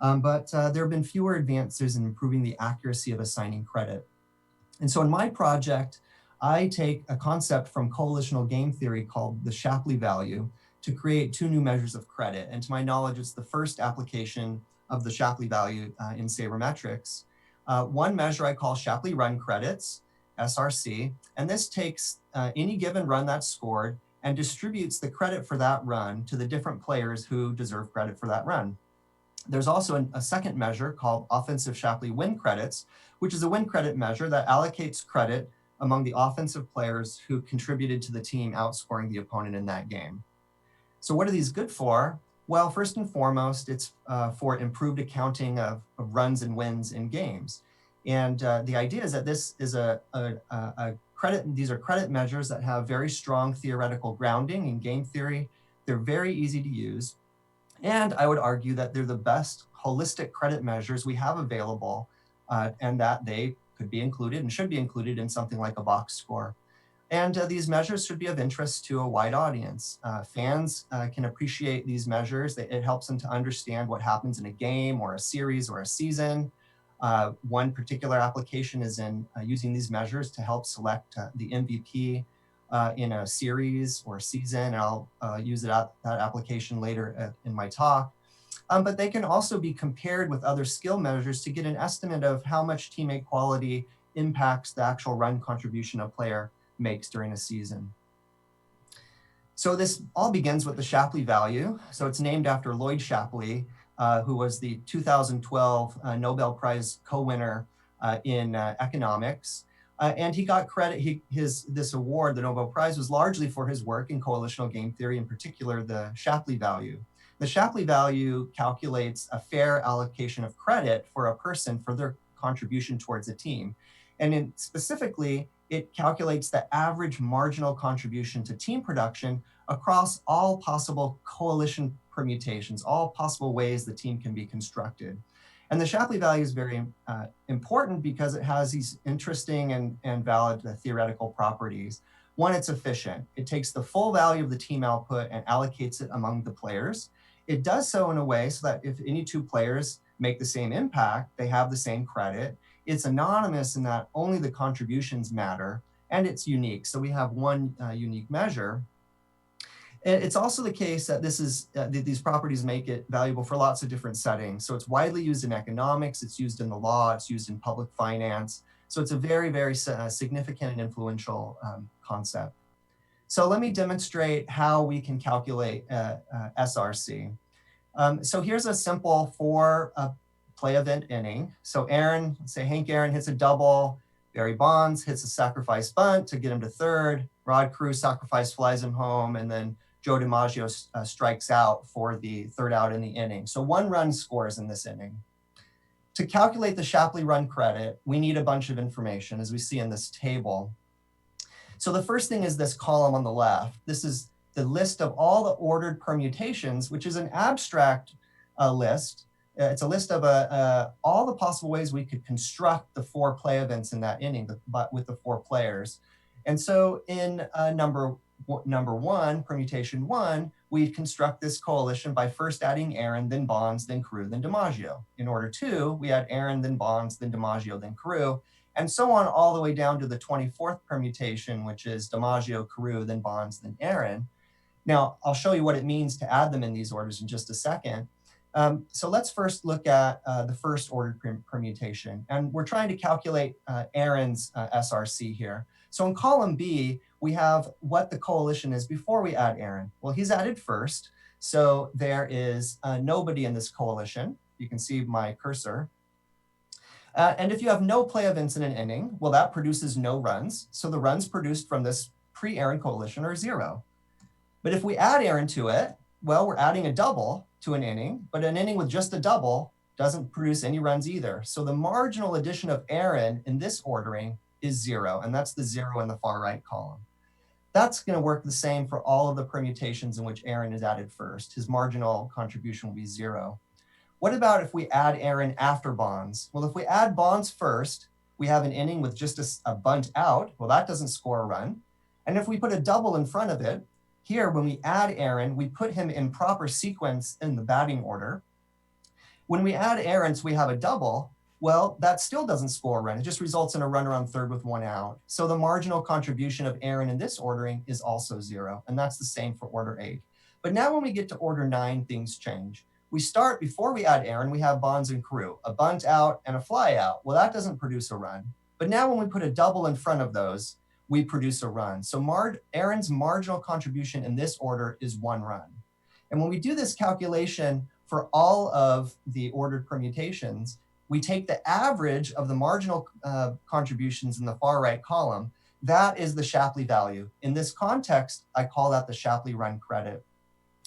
But there have been fewer advances in improving the accuracy of assigning credit. And so in my project, I take a concept from coalitional game theory called the Shapley value to create two new measures of credit. And to my knowledge, it's the first application of the Shapley value in sabermetrics. One measure I call Shapley run credits, SRC, and this takes any given run that's scored and distributes the credit for that run to the different players who deserve credit for that run. There's also a second measure called offensive Shapley win credits, which is a win credit measure that allocates credit among the offensive players who contributed to the team outscoring the opponent in that game. So what are these good for? Well, first and foremost, it's for improved accounting of runs and wins in games. And the idea is that this is a credit, these are credit measures that have very strong theoretical grounding in game theory. They're very easy to use. And I would argue that they're the best holistic credit measures we have available, and that they could be included and should be included in something like a box score. And these measures should be of interest to a wide audience. Fans can appreciate these measures. It helps them to understand what happens in a game or a series or a season. One particular application is in using these measures to help select the MVP in a series or a season. I'll use that application later in my talk. But they can also be compared with other skill measures to get an estimate of how much teammate quality impacts the actual run contribution a player makes during a season. So this all begins with the Shapley value. So it's named after Lloyd Shapley, who was the 2012 Nobel Prize co-winner in economics. And he got credit, this award, the Nobel Prize, was largely for his work in coalitional game theory, in particular the Shapley value. The Shapley value calculates a fair allocation of credit for a person for their contribution towards a team. And specifically, it calculates the average marginal contribution to team production across all possible coalition permutations, all possible ways the team can be constructed. And the Shapley value is very important because it has these interesting and valid theoretical properties. One, it's efficient. It takes the full value of the team output and allocates it among the players. It does so in a way so that if any two players make the same impact, they have the same credit. It's anonymous in that only the contributions matter, and it's unique. So we have one unique measure. It's also the case that these properties make it valuable for lots of different settings. So it's widely used in economics, it's used in the law, it's used in public finance. So it's a very, very significant and influential concept. So let me demonstrate how we can calculate SRC. So here's a simple play event inning. So Aaron, let's say Hank Aaron hits a double, Barry Bonds hits a sacrifice bunt to get him to third, Rod Cruz sacrifice flies him home, and then Joe DiMaggio strikes out for the third out in the inning. So one run scores in this inning. To calculate the Shapley run credit, we need a bunch of information, as we see in this table. So the first thing is this column on the left. This is the list of all the ordered permutations, which is an abstract list. It's a list of all the possible ways we could construct the 4 play events in that inning, but with the 4 players. And so in number 1, permutation 1, we construct this coalition by first adding Aaron, then Bonds, then Carew, then DiMaggio. In order 2, we add Aaron, then Bonds, then DiMaggio, then Carew, and so on all the way down to the 24th permutation, which is DiMaggio, Carew, then Bonds, then Aaron. Now, I'll show you what it means to add them in these orders in just a second. So let's first look at the first ordered permutation. And we're trying to calculate Aaron's SRC here. So in column B, we have what the coalition is before we add Aaron. Well, he's added first. So there is nobody in this coalition. You can see my cursor. And if you have no play events in an inning, well, that produces no runs. So the runs produced from this pre-Aaron coalition are 0. But if we add Aaron to it, well, we're adding a double to an inning, but an inning with just a double doesn't produce any runs either. So the marginal addition of Aaron in this ordering is 0, and that's the 0 in the far right column. That's going to work the same for all of the permutations in which Aaron is added first. His marginal contribution will be 0. What about if we add Aaron after Bonds? Well, if we add Bonds first, we have an inning with just a bunt out. Well, that doesn't score a run. And if we put a double in front of it, here, when we add Aaron, we put him in proper sequence in the batting order. When we add Aaron, so we have a double, Well, that still doesn't score a run. It just results in a runner on third with 1 out. So the marginal contribution of Aaron in this ordering is also 0. And that's the same for order 8. But now when we get to order 9, things change. We start, before we add Aaron, we have Bonds and Crew, a bunt out and a fly out. Well, that doesn't produce a run. But now when we put a double in front of those, we produce a run. So Aaron's marginal contribution in this order is 1 run. And when we do this calculation for all of the ordered permutations, we take the average of the marginal contributions in the far right column. That is the Shapley value. In this context, I call that the Shapley run credit.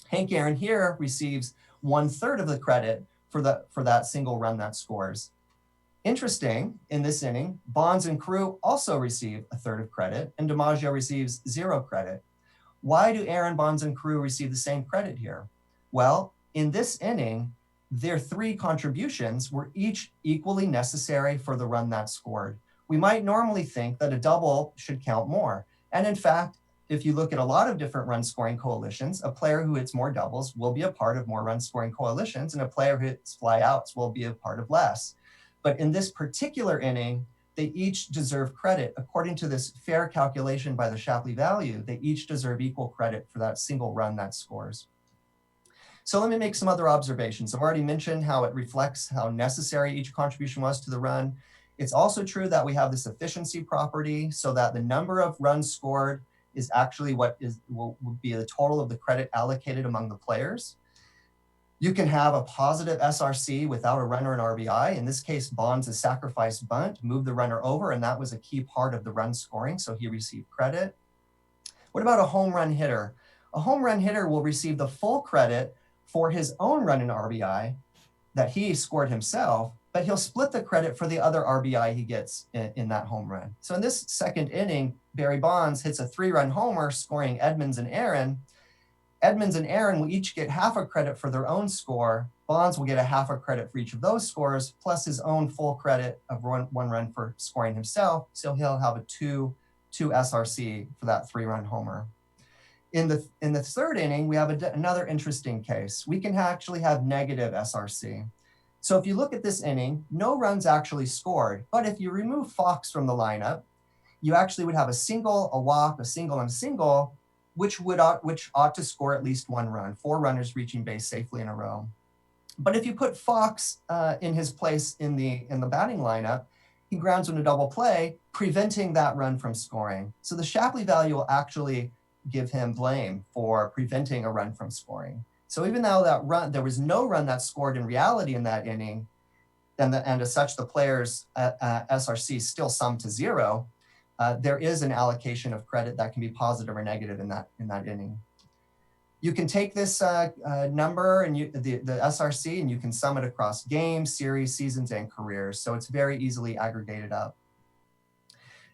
Hank Aaron here receives 1/3 of the credit for that single run that scores. Interesting, in this inning, Bonds and Crew also receive 1/3 of credit, and DiMaggio receives 0 credit. Why do Aaron, Bonds, and Crew receive the same credit here? Well, in this inning, their 3 contributions were each equally necessary for the run that scored. We might normally think that a double should count more. And in fact, if you look at a lot of different run scoring coalitions, a player who hits more doubles will be a part of more run scoring coalitions, and a player who hits fly outs will be a part of less. But in this particular inning, they each deserve credit. According to this fair calculation by the Shapley value, they each deserve equal credit for that single run that scores. So let me make some other observations. I've already mentioned how it reflects how necessary each contribution was to the run. It's also true that we have this efficiency property, so that the number of runs scored is actually what will be the total of the credit allocated among the players. You can have a positive SRC without a runner and RBI. In this case, Bonds' sacrifice bunt moved the runner over, and that was a key part of the run scoring, so he received credit. What about a home run hitter? A home run hitter will receive the full credit for his own run and RBI that he scored himself, but he'll split the credit for the other RBI he gets in that home run. So in this second inning, Barry Bonds hits a 3-run homer, scoring Edmonds and Aaron. Edmonds and Aaron will each get half a credit for their own score. Bonds will get a half a credit for each of those scores, plus his own full credit of one run for scoring himself. So he'll have a 2 SRC for that 3-run homer. In the third inning, we have another interesting case. We can actually have negative SRC. So if you look at this inning, no runs actually scored. But if you remove Fox from the lineup, you actually would have a single, a walk, a single, and a single, which ought to score at least 1 run, 4 runners reaching base safely in a row. But if you put Fox in his place in the batting lineup, he grounds in a double play, preventing that run from scoring. So the Shapley value will actually give him blame for preventing a run from scoring. So even though that run, there was no run that scored in reality in that inning, and as such the player's SRC still summed to 0, there is an allocation of credit that can be positive or negative in that inning. You can take this number and the SRC, and you can sum it across games, series, seasons, and careers. So it's very easily aggregated up.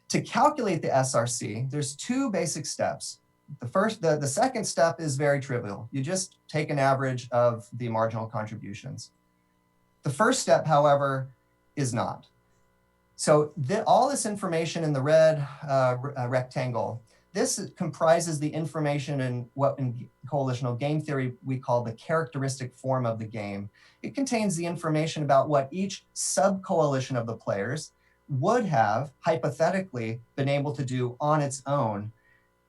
To calculate the SRC, there's 2 basic steps. The second step is very trivial. You just take an average of the marginal contributions. The first step, however, is not. So all this information in the red rectangle, this comprises the information in what in coalitional game theory we call the characteristic form of the game. It contains the information about what each sub-coalition of the players would have hypothetically been able to do on its own.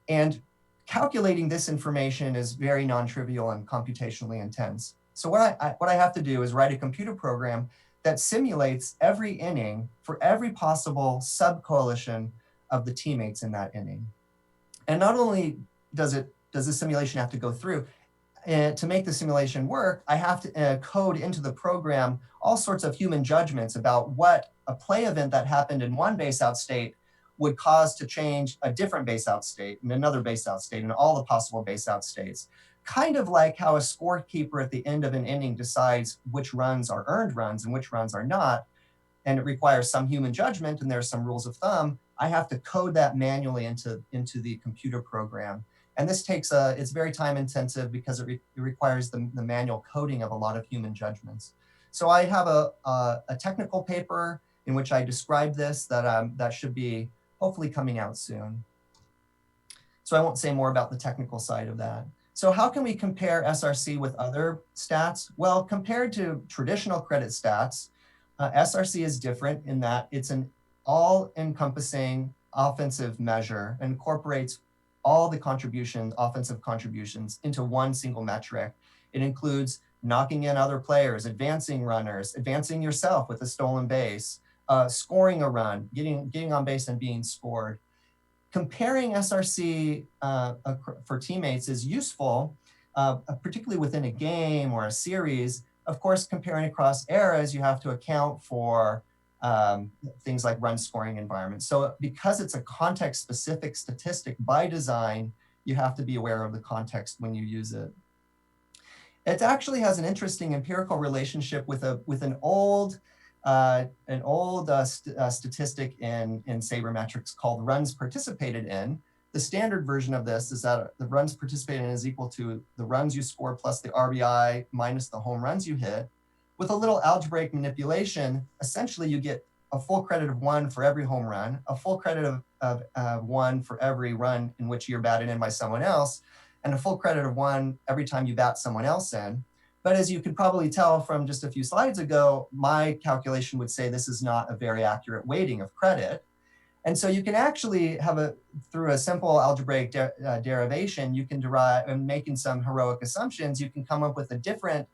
And calculating this information is very non-trivial and computationally intense. So what I have to do is write a computer program that simulates every inning for every possible sub-coalition of the teammates in that inning. And not only does the simulation have to go through, to make the simulation work, I have to code into the program all sorts of human judgments about what a play event that happened in one base out state would cause to change a different base out state and another base out state and all the possible base out states. Kind of like how a scorekeeper at the end of an inning decides which runs are earned runs and which runs are not, and it requires some human judgment and there's some rules of thumb. I have to code that manually into the computer program. And this takes it's very time intensive because it requires the manual coding of a lot of human judgments. So I have a technical paper in which I describe this that should be hopefully coming out soon. So I won't say more about the technical side of that. So how can we compare SRC with other stats? Well, compared to traditional credit stats, SRC is different in that it's an all-encompassing offensive measure and incorporates all the offensive contributions into one single metric. It includes knocking in other players, advancing runners, advancing yourself with a stolen base, scoring a run, getting on base and being scored. Comparing SRC for teammates is useful, particularly within a game or a series. Of course, comparing across eras, you have to account for things like run scoring environments. So because it's a context-specific statistic by design, you have to be aware of the context when you use it. It actually has an interesting empirical relationship with an old statistic in sabermetrics called runs participated in. The standard version of this is that the runs participated in is equal to the runs you score plus the RBI minus the home runs you hit. With a little algebraic manipulation, essentially you get a full credit of 1 for every home run, a full credit of 1 for every run in which you're batted in by someone else, and a full credit of 1 every time you bat someone else in. But as you could probably tell from just a few slides ago, my calculation would say this is not a very accurate weighting of credit. And so you can actually have through a simple algebraic derivation, you can derive, and making some heroic assumptions, you can come up with a different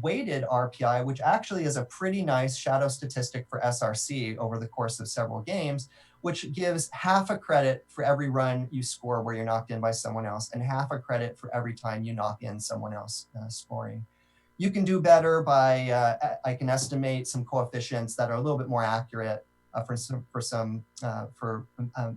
weighted RPI, which actually is a pretty nice shadow statistic for SRC over the course of several games, which gives half a credit for every run you score where you're knocked in by someone else, and half a credit for every time you knock in someone else scoring. You can do better by, I can estimate some coefficients that are a little bit more accurate for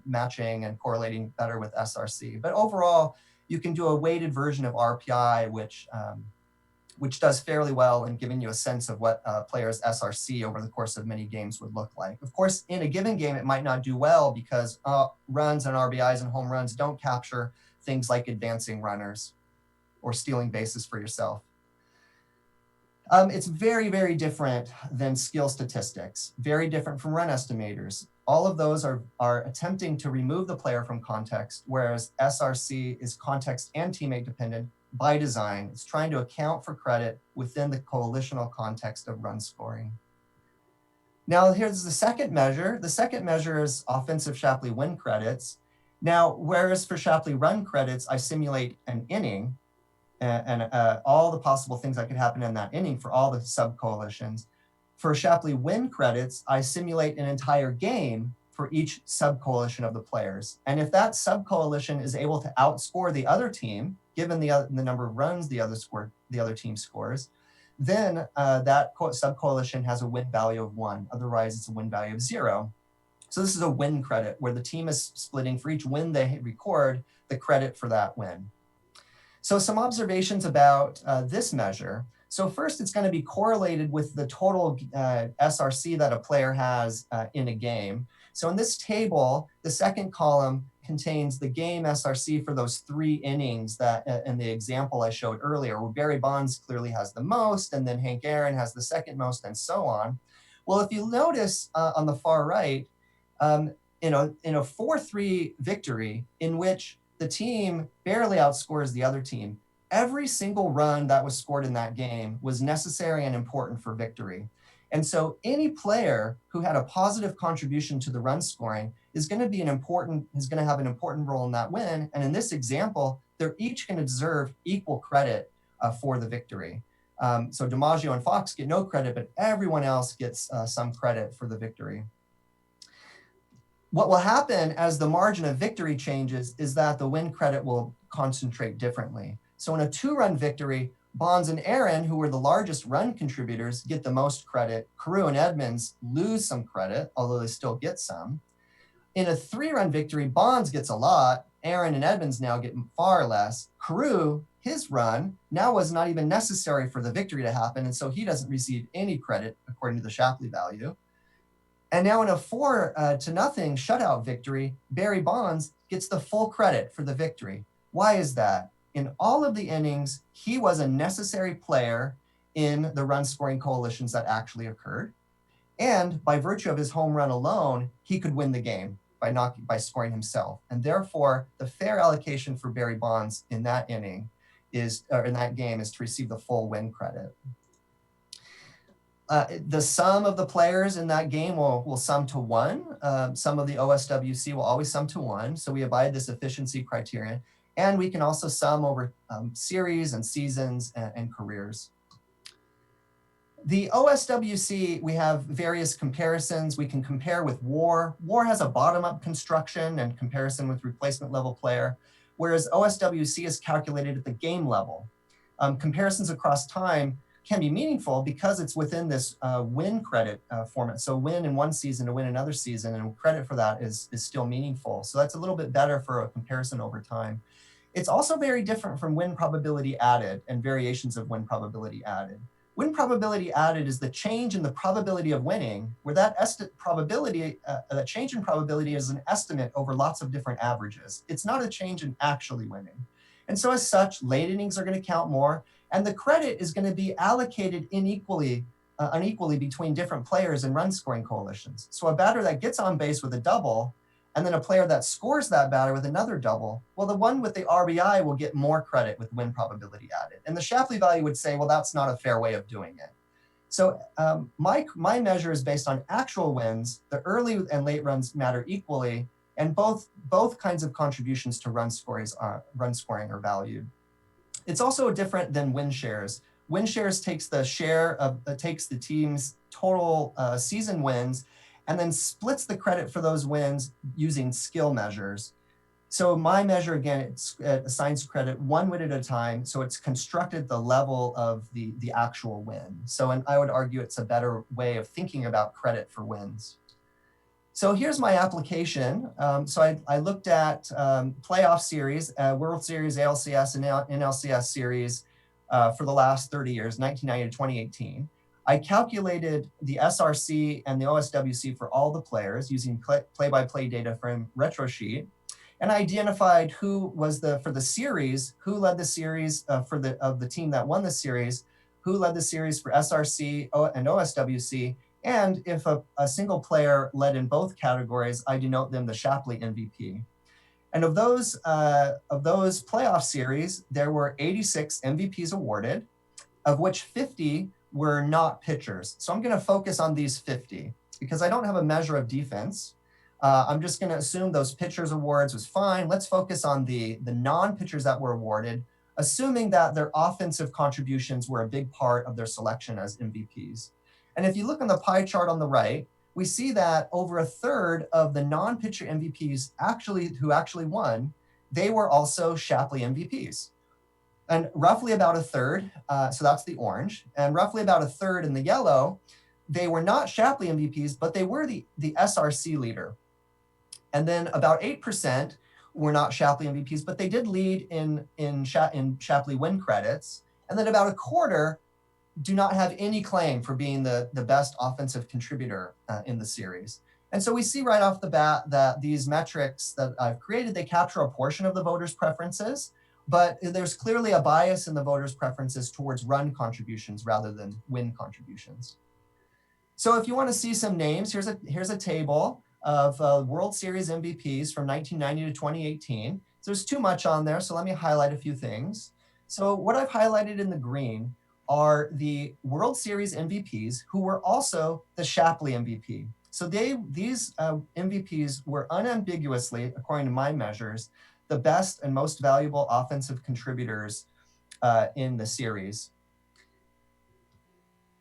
matching and correlating better with SRC. But overall, you can do a weighted version of RPI, which does fairly well in giving you a sense of what a player's SRC over the course of many games would look like. Of course, in a given game, it might not do well because runs and RBIs and home runs don't capture things like advancing runners or stealing bases for yourself. It's very, very different than skill statistics, very different from run estimators. All of those are attempting to remove the player from context, whereas SRC is context and teammate dependent by design. It's trying to account for credit within the coalitional context of run scoring. Now here's the second measure. The second measure is offensive Shapley win credits. Now, whereas for Shapley run credits, I simulate an inning and all the possible things that could happen in that inning for all the sub-coalitions. For Shapley win credits, I simulate an entire game for each sub-coalition of the players. And if that sub-coalition is able to outscore the other team, given the number of runs the other team scores, then that sub-coalition has a win value of 1. Otherwise, it's a win value of 0. So this is a win credit where the team is splitting for each win they record the credit for that win. So some observations about this measure. So first, it's going to be correlated with the total SRC that a player has in a game. So in this table, the second column contains the game SRC for those 3 innings that in the example I showed earlier, where Barry Bonds clearly has the most, and then Hank Aaron has the second most, and so on. Well, if you notice on the far right, in a 4-3 victory in which the team barely outscores the other team, every single run that was scored in that game was necessary and important for victory. And so any player who had a positive contribution to the run scoring is going to have an important role in that win. And in this example, they're each going to deserve equal credit for the victory. So DiMaggio and Fox get no credit, but everyone else gets some credit for the victory. What will happen as the margin of victory changes is that the win credit will concentrate differently. So in a 2-run victory, Bonds and Aaron, who were the largest run contributors, get the most credit. Carew and Edmonds lose some credit, although they still get some. In a 3-run victory, Bonds gets a lot. Aaron and Edmonds now get far less. Carew, his run now was not even necessary for the victory to happen, and so he doesn't receive any credit according to the Shapley value. And now in a 4-0 shutout victory, Barry Bonds gets the full credit for the victory. Why is that? In all of the innings, he was a necessary player in the run scoring coalitions that actually occurred. And by virtue of his home run alone, he could win the game by scoring himself. And therefore, the fair allocation for Barry Bonds in that game is to receive the full win credit. The sum of the players in that game will sum to 1. Some of the OSWC will always sum to 1. So we abide this efficiency criterion. And we can also sum over series and seasons and careers. The OSWC, we have various comparisons. We can compare with war. War has a bottom-up construction and comparison with replacement level player, whereas OSWC is calculated at the game level. Comparisons across time can be meaningful because it's within this win credit format. So win in one season to win another season, and credit for that is still meaningful. So that's a little bit better for a comparison over time. It's also very different from win probability added and variations of win probability added. Win probability added is the change in the probability of winning, where that change in probability is an estimate over lots of different averages. It's not a change in actually winning. And so as such, late innings are going to count more, and the credit is going to be allocated unequally between different players in run scoring coalitions. So a batter that gets on base with a double, and then a player that scores that batter with another double, well, the one with the RBI will get more credit with win probability added. And the Shapley value would say, well, that's not a fair way of doing it. So my measure is based on actual wins. The early and late runs matter equally, and both kinds of contributions to run scoring are valued. It's also different than win shares. Win shares takes the team's total season wins and then splits the credit for those wins using skill measures. So my measure, again, it assigns credit 1 win at a time, so it's constructed the level of the actual win. So and I would argue it's a better way of thinking about credit for wins. So here's my application. So I looked at playoff series, World Series, ALCS, and NLCS series for the last 30 years, 1990 to 2018. I calculated the SRC and the OSWC for all the players using play-by-play data from RetroSheet, and I identified who was for the series, who led the series of the team that won the series, who led the series for SRC and OSWC, and if a single player led in both categories, I denote them the Shapley MVP. And of those playoff series, there were 86 MVPs awarded, of which 50 were not pitchers. So I'm going to focus on these 50 because I don't have a measure of defense. I'm just going to assume those pitchers awards was fine. Let's focus on the non-pitchers that were awarded, assuming that their offensive contributions were a big part of their selection as MVPs. And if you look on the pie chart on the right, we see that over a third of the non-pitcher MVPs who actually won, they were also Shapley MVPs. And roughly about a third, so that's the orange, and roughly about a third in the yellow, they were not Shapley MVPs, but they were the SRC leader. And then about 8% were not Shapley MVPs, but they did lead in Shapley win credits. And then about a quarter do not have any claim for being the best offensive contributor in the series. And so we see right off the bat that these metrics that I've created, they capture a portion of the voters' preferences, but there's clearly a bias in the voters' preferences towards run contributions rather than win contributions. So if you want to see some names, here's a table of World Series MVPs from 1990 to 2018. So there's too much on there, so let me highlight a few things. So what I've highlighted in the green are the World Series MVPs who were also the Shapley MVP. So these MVPs were unambiguously, according to my measures, the best and most valuable offensive contributors in the series.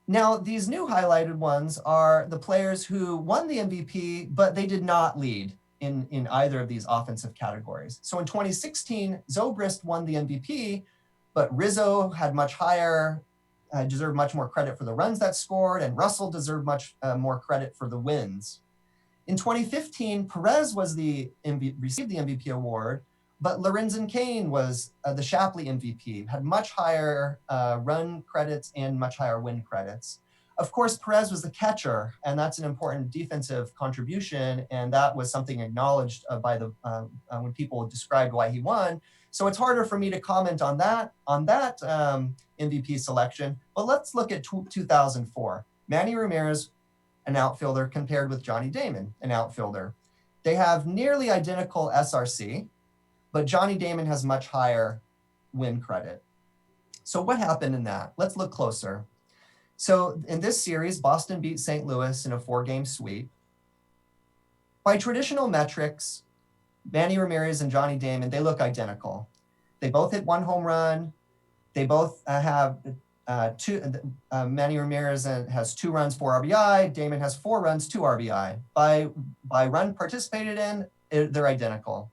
Now, these new highlighted ones are the players who won the MVP, but they did not lead in either of these offensive categories. So in 2016, Zobrist won the MVP, but Rizzo had much higher, deserved much more credit for the runs that scored, and Russell deserved much more credit for the wins. In 2015, Perez was received the MVP award, but Lorenzen Cain was the Shapley MVP, had much higher run credits and much higher win credits. Of course, Perez was the catcher, and that's an important defensive contribution, and that was something acknowledged by when people described why he won. So it's harder for me to comment on that MVP selection, but let's look at 2004. Manny Ramirez, an outfielder, compared with Johnny Damon, an outfielder. They have nearly identical SRC, but Johnny Damon has much higher win credit. So what happened in that? Let's look closer. So in this series, Boston beat St. Louis in a 4-game sweep. By traditional metrics, Manny Ramirez and Johnny Damon, they look identical. They both hit 1 home run. They both have Manny Ramirez has 2 runs, 4 RBI. Damon has 4 runs, 2 RBI. By run participated in, they're identical.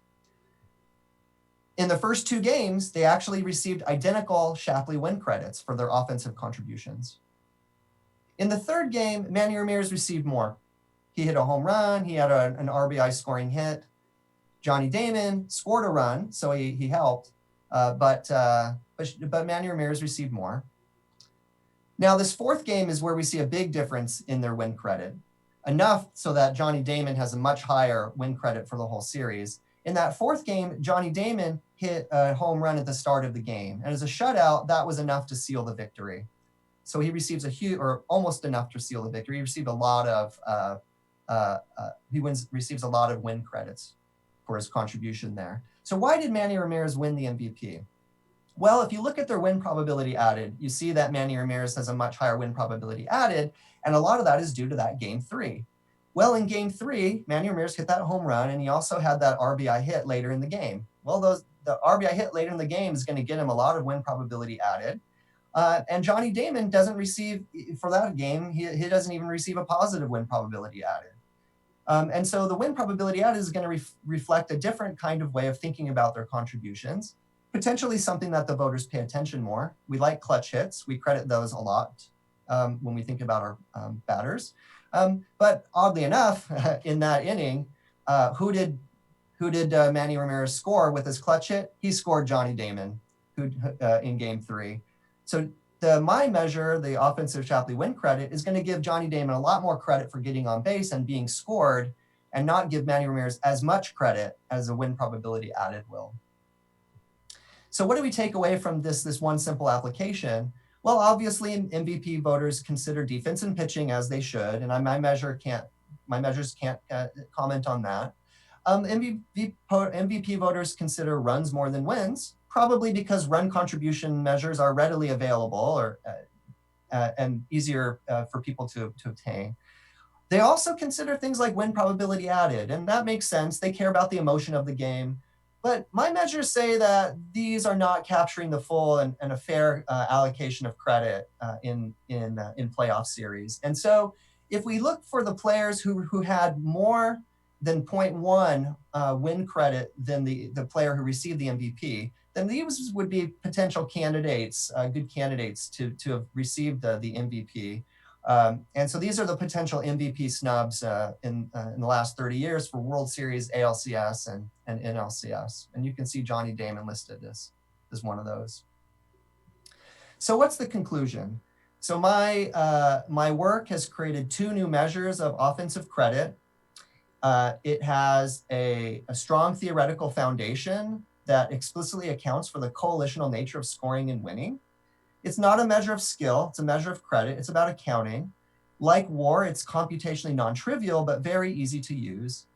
In the first 2 games, they actually received identical Shapley win credits for their offensive contributions. In the 3rd game, Manny Ramirez received more. He hit a home run. He had an RBI scoring hit. Johnny Damon scored a run, so he helped, but Manny Ramirez received more. Now, this 4th game is where we see a big difference in their win credit, enough so that Johnny Damon has a much higher win credit for the whole series. In that 4th game, Johnny Damon hit a home run at the start of the game, and as a shutout, that was enough to seal the victory. So he receives a huge, or almost enough to seal the victory. He received a lot of receives a lot of win credits for his contribution there. So why did Manny Ramirez win the MVP? Well, if you look at their win probability added, you see that Manny Ramirez has a much higher win probability added, and a lot of that is due to that game 3. Well, in game 3, Manny Ramirez hit that home run, and he also had that RBI hit later in the game. Well, the RBI hit later in the game is going to get him a lot of win probability added. And Johnny Damon doesn't receive, for that game, he doesn't even receive a positive win probability added. And so the win probability added is going to reflect a different kind of way of thinking about their contributions, potentially something that the voters pay attention more. We like clutch hits. We credit those a lot when we think about our batters. But oddly enough, in that inning, who did Manny Ramirez score with his clutch hit? He scored Johnny Damon in game 3. So my measure, the offensive Shapley win credit, is going to give Johnny Damon a lot more credit for getting on base and being scored, and not give Manny Ramirez as much credit as a win probability added will. So what do we take away from this one simple application? Well, obviously MVP voters consider defense and pitching, as they should, and my measures can't comment on that. MVP voters consider runs more than wins, probably because run contribution measures are readily available and easier for people to obtain. They also consider things like win probability added, and that makes sense. They care about the emotion of the game. But my measures say that these are not capturing the full and a fair allocation of credit in playoff series. And so if we look for the players who had more than 0.1 win credit than the player who received the MVP, then these would be potential candidates, good candidates to have received the MVP. And so these are the potential MVP snubs in the last 30 years for World Series, ALCS, and NLCS. And you can see Johnny Damon listed as one of those. So what's the conclusion? So my work has created 2 new measures of offensive credit. It has a strong theoretical foundation that explicitly accounts for the coalitional nature of scoring and winning. It's not a measure of skill, it's a measure of credit. It's about accounting. Like WAR, it's computationally non-trivial, but very easy to use.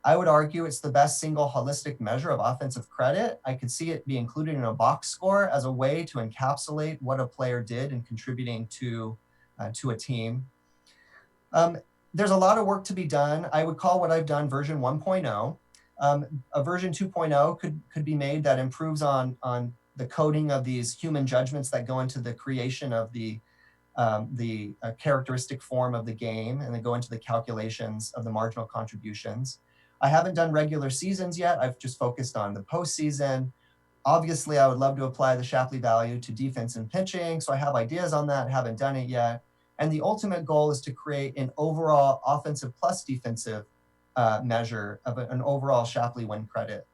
I would argue it's the best single holistic measure of offensive credit. I could see it be included in a box score as a way to encapsulate what a player did in contributing to a team. There's a lot of work to be done. I would call what I've done version 1.0. A version 2.0 could be made that improves on the coding of these human judgments that go into the creation of the characteristic form of the game, and then go into the calculations of the marginal contributions. I haven't done regular seasons yet. I've just focused on the postseason. Obviously, I would love to apply the Shapley value to defense and pitching, so I have ideas on that, haven't done it yet. And the ultimate goal is to create an overall offensive plus defensive measure of an overall Shapley win credit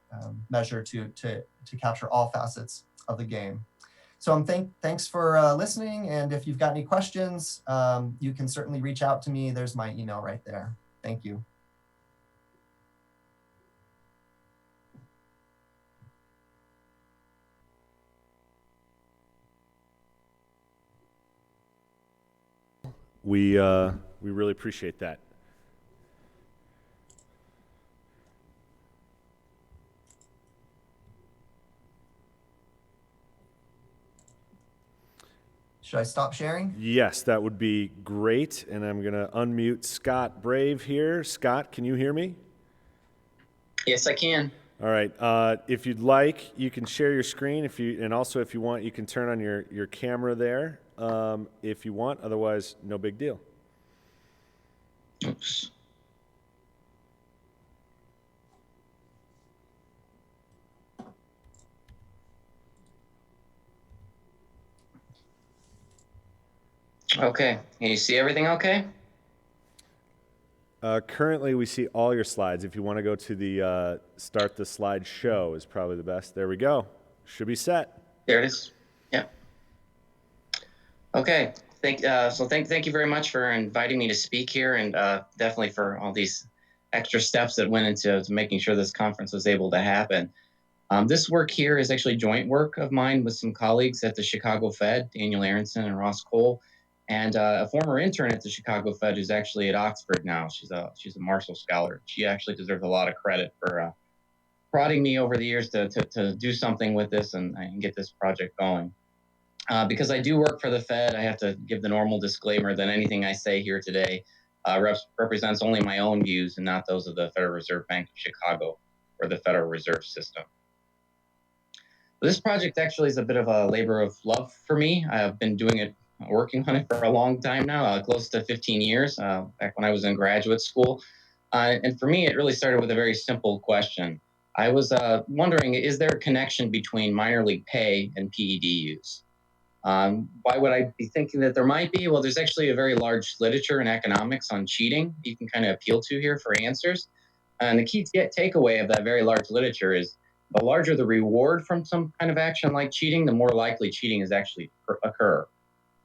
measure to capture all facets of the game. So thanks for listening, and if you've got any questions, you can certainly reach out to me. There's my email right there. Thank you. We really appreciate that. Should I stop sharing? Yes, that would be great. And I'm going to unmute Scott Brave here. Scott, can you hear me? Yes, I can. All right. If you'd like, you can share your screen. And also, if you want, you can turn on your camera there if you want. Otherwise, no big deal. Oops. Okay. Can you see everything okay? Currently, we see all your slides. If you want to go to the start the slide show is probably the best. There we go. Should be set. There it is. Yeah. Okay. Thank you very much for inviting me to speak here, and definitely for all these extra steps that went into making sure this conference was able to happen. This work here is actually joint work of mine with some colleagues at the Chicago Fed, Daniel Aronson and Ross Cole, and a former intern at the Chicago Fed who's actually at Oxford now. She's a Marshall Scholar. She actually deserves a lot of credit for prodding me over the years to do something with this and get this project going. Because I do work for the Fed, I have to give the normal disclaimer that anything I say here today represents only my own views and not those of the Federal Reserve Bank of Chicago or the Federal Reserve System. This project actually is a bit of a labor of love for me. I've been working on it for a long time now, close to 15 years, back when I was in graduate school. And for me, it really started with a very simple question. I was wondering, is there a connection between minor league pay and PED use? Why would I be thinking that there might be? Well, there's actually a very large literature in economics on cheating you can kind of appeal to here for answers. And the key takeaway of that very large literature is the larger the reward from some kind of action like cheating, the more likely cheating is actually occur.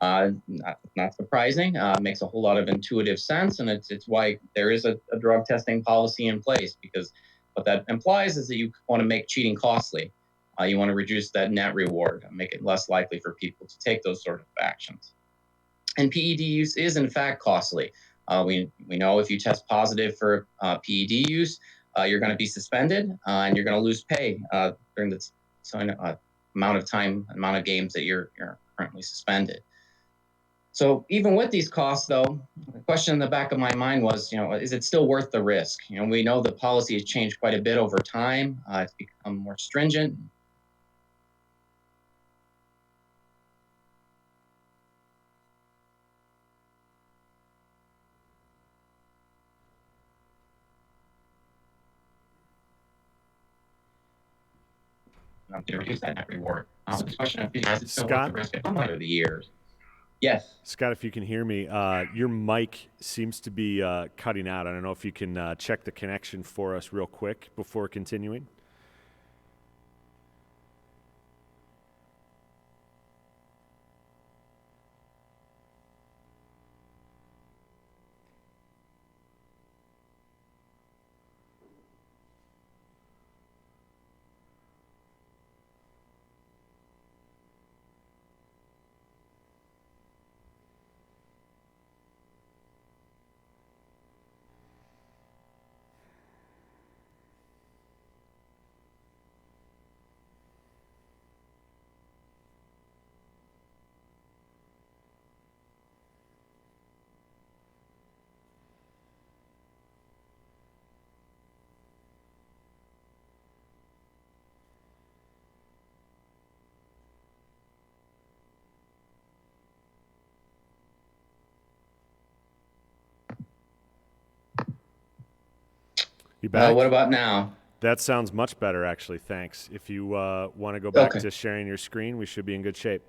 Not surprising, makes a whole lot of intuitive sense, and it's why there is a drug testing policy in place, because what that implies is that you want to make cheating costly. You want to reduce that net reward, make it less likely for people to take those sort of actions. And PED use is in fact costly. We know if you test positive for PED use, you're going to be suspended and you're going to lose pay during the amount of games that you're currently suspended. So even with these costs, though, the question in the back of my mind was, is it still worth the risk? We know the policy has changed quite a bit over time. It's become more stringent. To reduce that net reward. The question of is it still worth the risk over the years? Yes. Scott, if you can hear me, your mic seems to be cutting out. I don't know if you can check the connection for us real quick before continuing. You back? What about now? That sounds much better, actually. Thanks. If you want to go back to sharing your screen, we should be in good shape.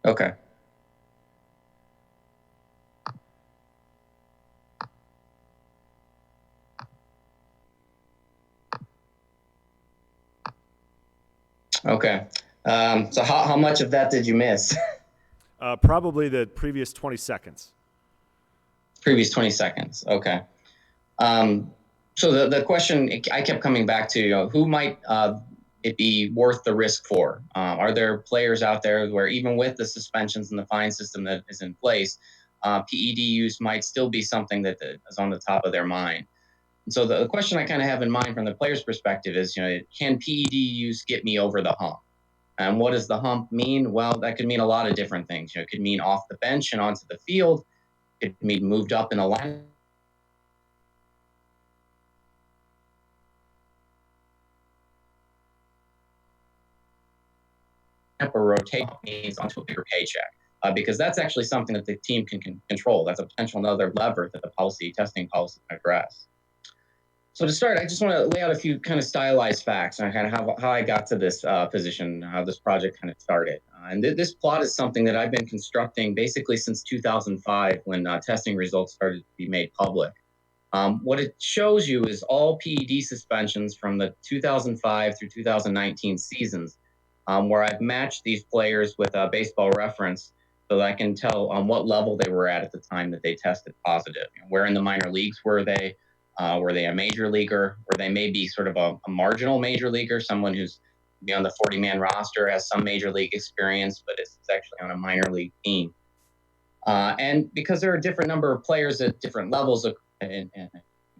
Okay. Okay. So how much of that did you miss? Probably the previous 20 seconds. Previous 20 seconds. Okay. So the question I kept coming back to, who might it be worth the risk for? Are there players out there where even with the suspensions and the fine system that is in place, PED use might still be something that is on the top of their mind? And so the question I kind of have in mind from the player's perspective is, can PED use get me over the hump? And what does the hump mean? Well, that could mean a lot of different things. It could mean off the bench and onto the field. It could mean moved up in a line. Or rotate means onto a bigger paycheck, because that's actually something that the team can control. That's a potential another lever that the testing policy can address. So to start, I just want to lay out a few kind of stylized facts on kind of how I got to this position, how this project kind of started. And this plot is something that I've been constructing basically since 2005 when testing results started to be made public. What it shows you is all PED suspensions from the 2005 through 2019 seasons, where I've matched these players with a baseball reference so that I can tell what level they were at the time that they tested positive. Where in the minor leagues were they? Were they a major leaguer? Or they may be sort of a marginal major leaguer, someone who's on the 40-man roster, has some major league experience, but is actually on a minor league team. And because there are a different number of players at different levels in a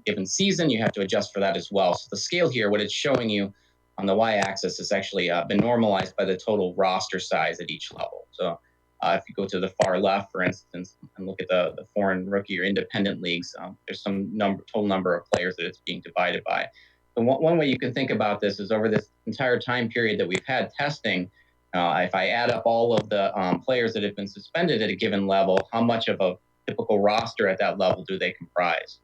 given season, you have to adjust for that as well. So the scale here, what it's showing you on the y-axis, has actually been normalized by the total roster size at each level. So if you go to the far left, for instance, and look at the foreign rookie or independent leagues, there's some total number of players that it's being divided by. So one way you can think about this is over this entire time period that we've had testing, if I add up all of the players that have been suspended at a given level, how much of a typical roster at that level do they comprise?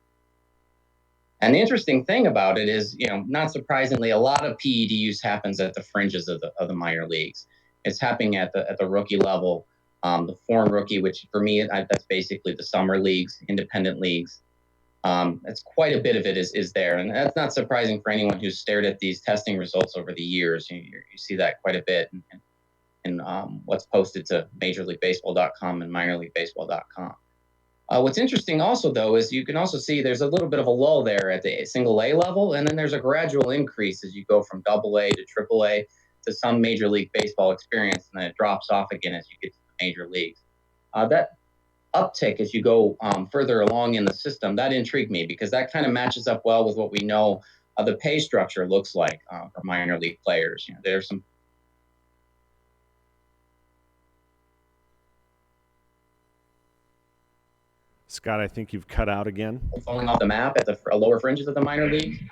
And the interesting thing about it is, not surprisingly, a lot of PED use happens at the fringes of the minor leagues. It's happening at the rookie level. The foreign rookie, which for me, that's basically the summer leagues, independent leagues. It's quite a bit of it is there. And that's not surprising for anyone who's stared at these testing results over the years. You see that quite a bit in what's posted to MajorLeagueBaseball.com and MinorLeagueBaseball.com. What's interesting also, though, is you can also see there's a little bit of a lull there at the single A level, and then there's a gradual increase as you go from double A to triple A to some Major League Baseball experience, and then it drops off again as you get to the major leagues. That uptick as you go further along in the system, that intrigued me because that kind of matches up well with what we know the pay structure looks like for minor league players. There's some Scott, I think you've cut out again. falling off the map at the lower fringes of the minor league.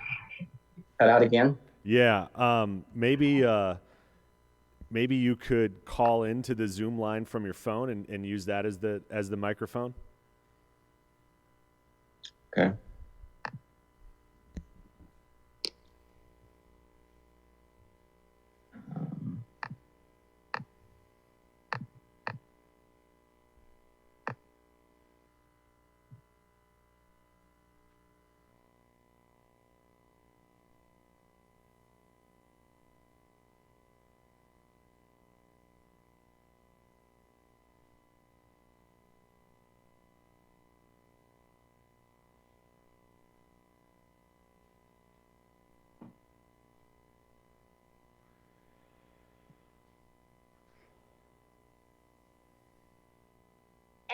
Cut out again. Yeah, maybe you could call into the Zoom line from your phone and use that as the microphone. Okay.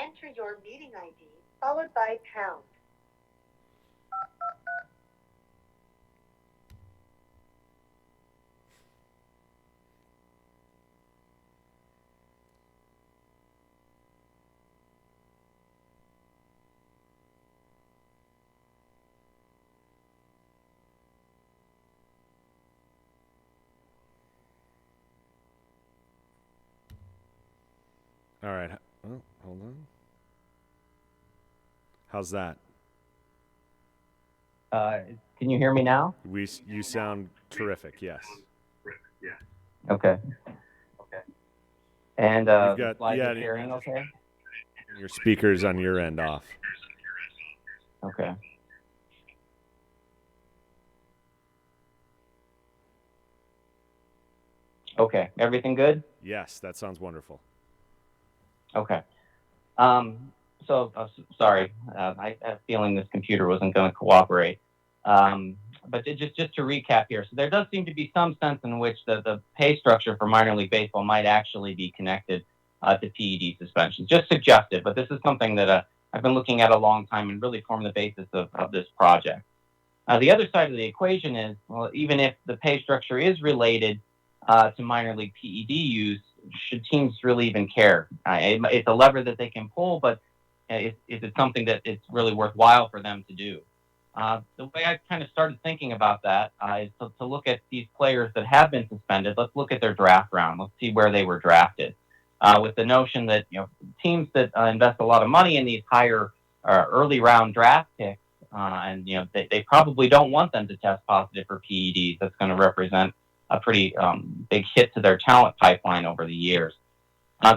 Enter your meeting ID followed by pound. All right. Oh, hold on. How's that? Can you hear me now? You sound terrific. Yes. Okay. And You've the got slides are sharing okay? your speakers on your end off. Okay. Okay. Everything good? Yes, that sounds wonderful. Okay. Sorry, I had a feeling this computer wasn't going to cooperate. But just to recap here, so there does seem to be some sense in which the pay structure for minor league baseball might actually be connected to PED suspensions. Just suggested, but this is something that I've been looking at a long time and really formed the basis of this project. The other side of the equation is, well, even if the pay structure is related, to minor league PED use, should teams really even care? It's a lever that they can pull, but is it something that it's really worthwhile for them to do? The way I kind of started thinking about that is to look at these players that have been suspended. Let's look at their draft round. Let's see where they were drafted. With the notion that teams that invest a lot of money in these higher early round draft picks, and they probably don't want them to test positive for PEDs. That's going to represent a pretty big hit to their talent pipeline over the years.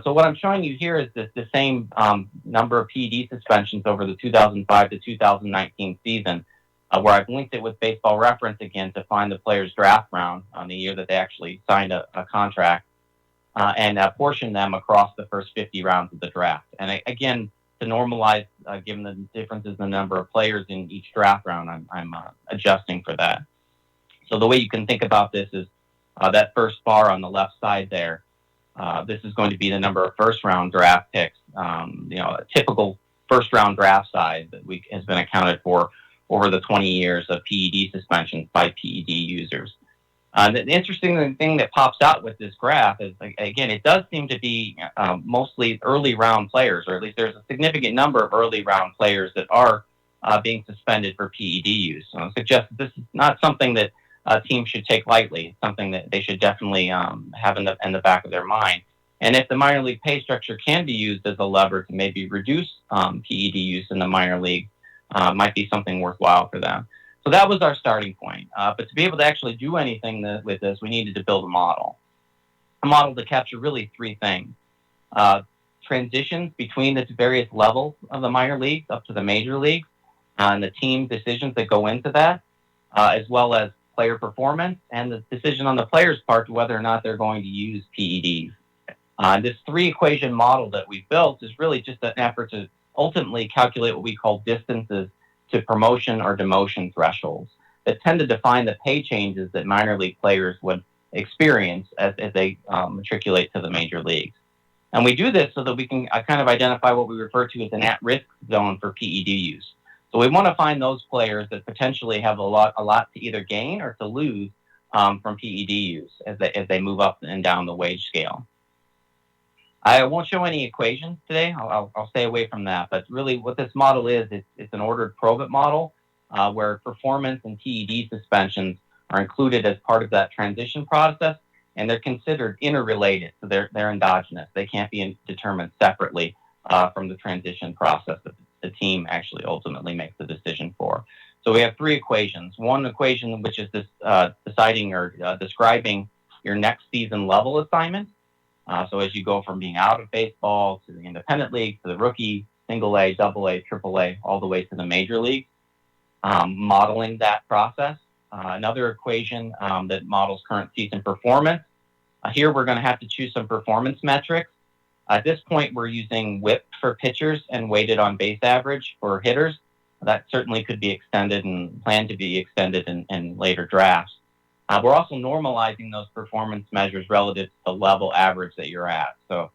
So what I'm showing you here is the same number of PED suspensions over the 2005 to 2019 season, where I've linked it with Baseball Reference again to find the player's draft round on the year that they actually signed a contract, and portion them across the first 50 rounds of the draft. And again, to normalize, given the differences in the number of players in each draft round, I'm adjusting for that. So the way you can think about this is that first bar on the left side there. This is going to be the number of first-round draft picks. A typical first-round draft size that has been accounted for over the 20 years of PED suspensions by PED users. The interesting thing that pops out with this graph is, again, it does seem to be mostly early-round players, or at least there's a significant number of early-round players that are being suspended for PED use. So I suggest that this is not something that teams should take lightly. It's something that they should definitely have in the back of their mind. And if the minor league pay structure can be used as a lever to maybe reduce PED use in the minor league, might be something worthwhile for them. So that was our starting point. But to be able to actually do anything with this, we needed to build a model to capture really three things. Transitions between the various levels of the minor leagues up to the major leagues, and the team decisions that go into that, as well as player performance and the decision on the player's part to whether or not they're going to use PEDs. This three-equation model that we've built is really just an effort to ultimately calculate what we call distances to promotion or demotion thresholds that tend to define the pay changes that minor league players would experience as they matriculate to the major leagues. And we do this so that we can kind of identify what we refer to as an at-risk zone for PED use. So we want to find those players that potentially have a lot to either gain or to lose from PED use as they move up and down the wage scale. I won't show any equations today. I'll stay away from that. But really what this model is, it's an ordered probit model where performance and PED suspensions are included as part of that transition process, and they're considered interrelated. So they're endogenous. They can't be determined separately from the transition process that the team actually ultimately makes the decision for. So we have three equations. One equation, which is this deciding or describing your next season level assignment. So as you go from being out of baseball to the independent league, to the rookie, single A, double A, triple A, all the way to the major league, modeling that process. Another equation that models current season performance. Here we're going to have to choose some performance metrics. At this point, we're using WHIP for pitchers and weighted on base average for hitters. That certainly could be extended and planned to be extended in later drafts. We're also normalizing those performance measures relative to the level average that you're at. So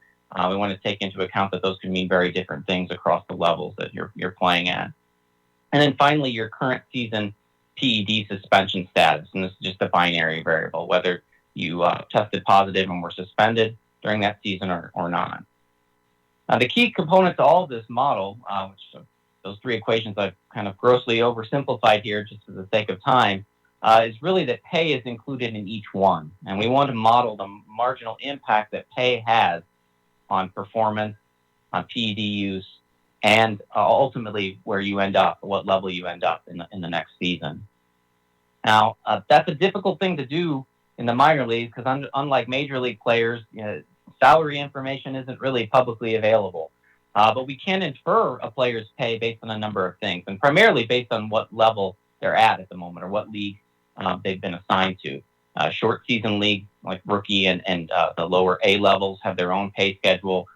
we want to take into account that those can mean very different things across the levels that you're playing at. And then finally, your current season PED suspension status. And this is just a binary variable, whether you tested positive and were suspended during that season or not. The key component to all of this model, which those three equations I've kind of grossly oversimplified here just for the sake of time, is really that pay is included in each one. And we want to model the marginal impact that pay has on performance, on PED use, and ultimately where you end up, what level you end up in the next season. Now, that's a difficult thing to do in the minor leagues because unlike major league players, salary information isn't really publicly available. But we can infer a player's pay based on a number of things, and primarily based on what level they're at the moment or what league they've been assigned to. Short season leagues like rookie and the lower A levels have their own pay schedule.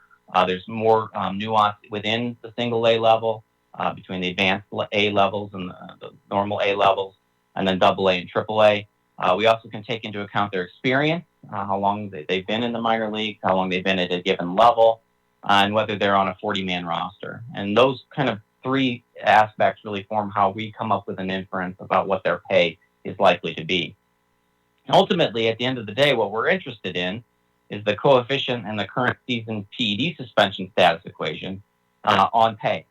There's more nuance within the single A level between the advanced A levels and the normal A levels, and then double A and triple A. We also can take into account their experience, how long they've been in the minor leagues, how long they've been at a given level, and whether they're on a 40-man roster. And those kind of three aspects really form how we come up with an inference about what their pay is likely to be. Ultimately, at the end of the day, what we're interested in is the coefficient and the current season PED suspension status equation on pay.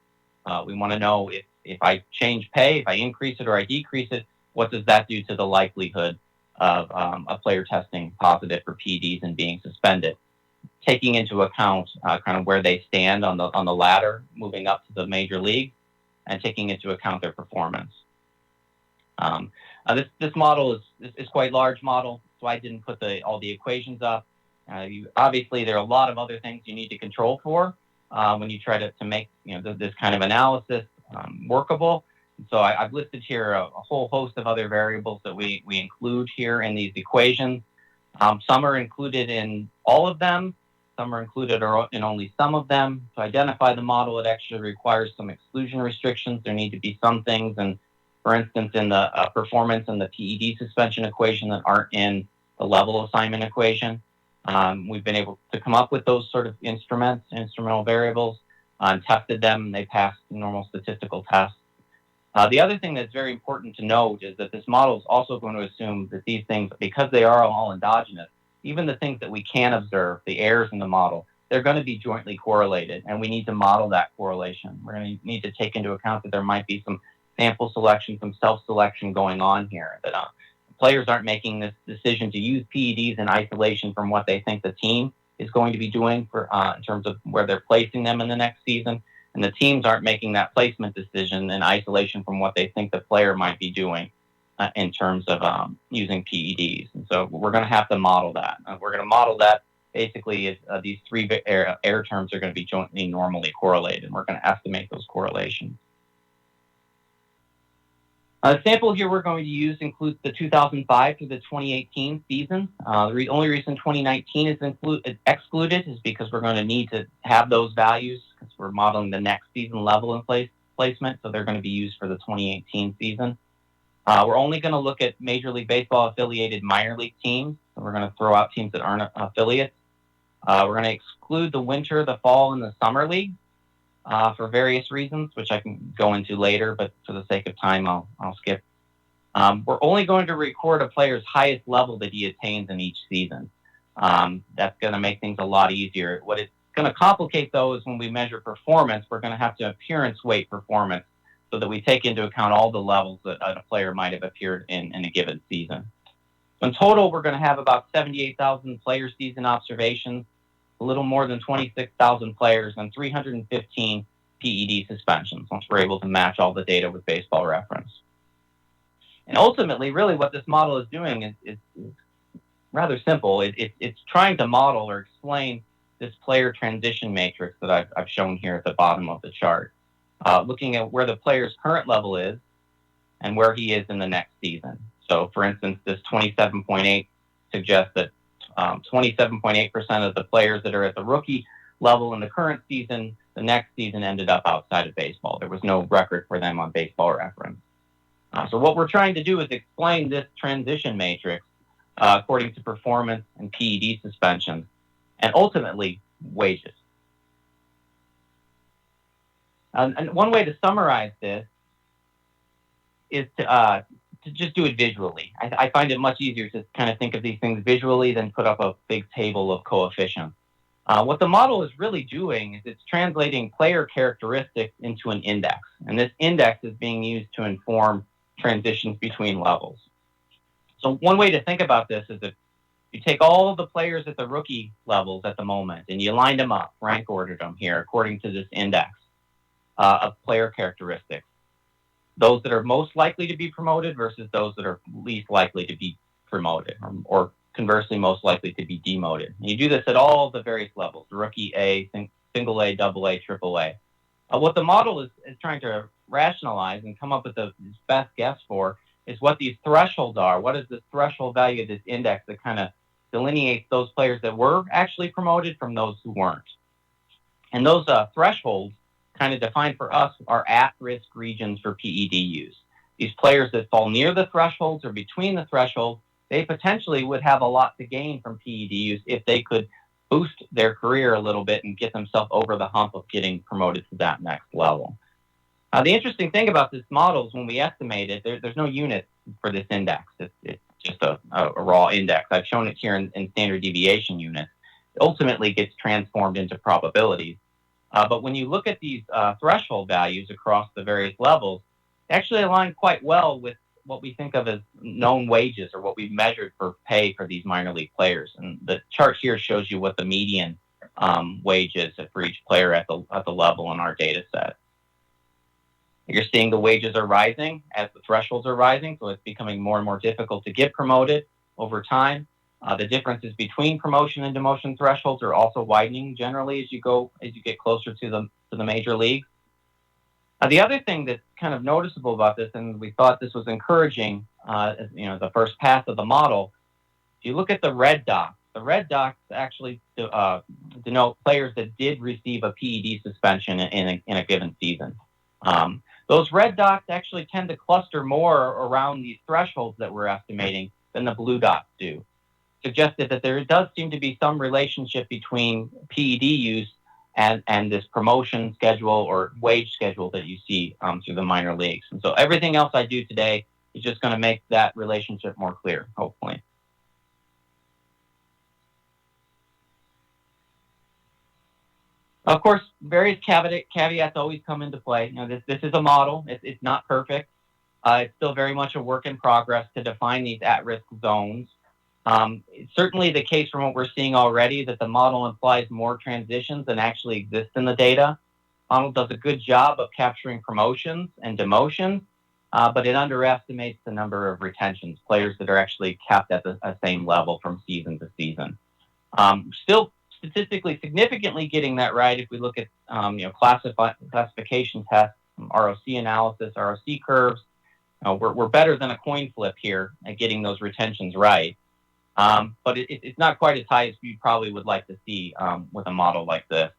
We want to know if I change pay, if I increase it or I decrease it, what does that do to the likelihood of a player testing positive for PEDs and being suspended, taking into account kind of where they stand on the ladder, moving up to the major league, and taking into account their performance. This model is quite large model, so I didn't put all the equations up. Obviously, there are a lot of other things you need to control for when you try to make this kind of analysis workable. So I've listed here a whole host of other variables that we include here in these equations. Some are included in all of them. Some are included in only some of them. To identify the model, it actually requires some exclusion restrictions. There need to be some things, and for instance, in the performance and the PED suspension equation that aren't in the level assignment equation. We've been able to come up with those sort of instrumental variables, and tested them. They passed the normal statistical tests. The other thing that's very important to note is that this model is also going to assume that these things, because they are all endogenous, even the things that we can observe, the errors in the model, they're going to be jointly correlated, and we need to model that correlation. We're going to need to take into account that there might be some sample selection, some self-selection going on here, that players aren't making this decision to use PEDs in isolation from what they think the team is going to be doing for in terms of where they're placing them in the next season. And the teams aren't making that placement decision in isolation from what they think the player might be doing in terms of using PEDs. And so we're going to have to model that. We're going to model that basically as these three error terms are going to be jointly normally correlated. We're going to estimate those correlations. The sample here we're going to use includes the 2005 to the 2018 season. The only reason 2019 is excluded is because we're going to need to have those values because we're modeling the next season level in placement, so they're going to be used for the 2018 season. We're only going to look at Major League Baseball affiliated minor league teams, so we're going to throw out teams that aren't affiliates. We're going to exclude the winter, the fall, and the summer league. For various reasons, which I can go into later, but for the sake of time, I'll skip. We're only going to record a player's highest level that he attains in each season. That's going to make things a lot easier. What it's going to complicate, though, is when we measure performance, we're going to have to appearance weight performance so that we take into account all the levels that a player might have appeared in a given season. So in total, we're going to have about 78,000 player season observations, a little more than 26,000 players, and 315 PED suspensions once we're able to match all the data with Baseball Reference. And ultimately, really what this model is doing is rather simple. It's trying to model or explain this player transition matrix that I've shown here at the bottom of the chart, looking at where the player's current level is and where he is in the next season. So for instance, this 27.8 suggests that 27.8% of the players that are at the rookie level in the current season, the next season ended up outside of baseball. There was no record for them on Baseball Reference. So what we're trying to do is explain this transition matrix according to performance and PED suspensions, and ultimately wages. And one way to summarize this is to just do it visually. I find it much easier to kind of think of these things visually than put up a big table of coefficients. What the model is really doing is it's translating player characteristics into an index. And this index is being used to inform transitions between levels. So one way to think about this is if you take all of the players at the rookie levels at the moment and you lined them up, rank ordered them here according to this index of player characteristics. Those that are most likely to be promoted versus those that are least likely to be promoted, or conversely most likely to be demoted. And you do this at all the various levels, rookie A, single A, double A, triple A. What the model is trying to rationalize and come up with the best guess for is what these thresholds are. What is the threshold value of this index that kind of delineates those players that were actually promoted from those who weren't? And those thresholds kind of define for us are at-risk regions for PED use. These players that fall near the thresholds or between the thresholds, they potentially would have a lot to gain from PED use if they could boost their career a little bit and get themselves over the hump of getting promoted to that next level. The interesting thing about this model is when we estimate it, there's no unit for this index. It's just a raw index. I've shown it here in standard deviation units. It ultimately gets transformed into probabilities. But when you look at these threshold values across the various levels, they actually align quite well with what we think of as known wages, or what we've measured for pay for these minor league players. And the chart here shows you what the median wage is for each player at the level in our data set. You're seeing the wages are rising as the thresholds are rising, so it's becoming more and more difficult to get promoted over time. The differences between promotion and demotion thresholds are also widening generally as you get closer to the major league. The other thing that's kind of noticeable about this, and we thought this was encouraging, the first pass of the model. If you look at the red dots actually denote players that did receive a PED suspension in a given season. Those red dots actually tend to cluster more around these thresholds that we're estimating than the blue dots do. Suggested that there does seem to be some relationship between PED use and this promotion schedule or wage schedule that you see through the minor leagues. And so everything else I do today is just going to make that relationship more clear, hopefully. Of course, various caveats always come into play. This is a model. It's not perfect. It's still very much a work in progress to define these at-risk zones. It's certainly the case from what we're seeing already that the model implies more transitions than actually exist in the data. The model does a good job of capturing promotions and demotions, but it underestimates the number of retentions, players that are actually capped at the same level from season to season. Still statistically significantly getting that right if we look at classification tests, ROC analysis, ROC curves. We're better than a coin flip here at getting those retentions right. But it's not quite as high as you probably would like to see with a model like this.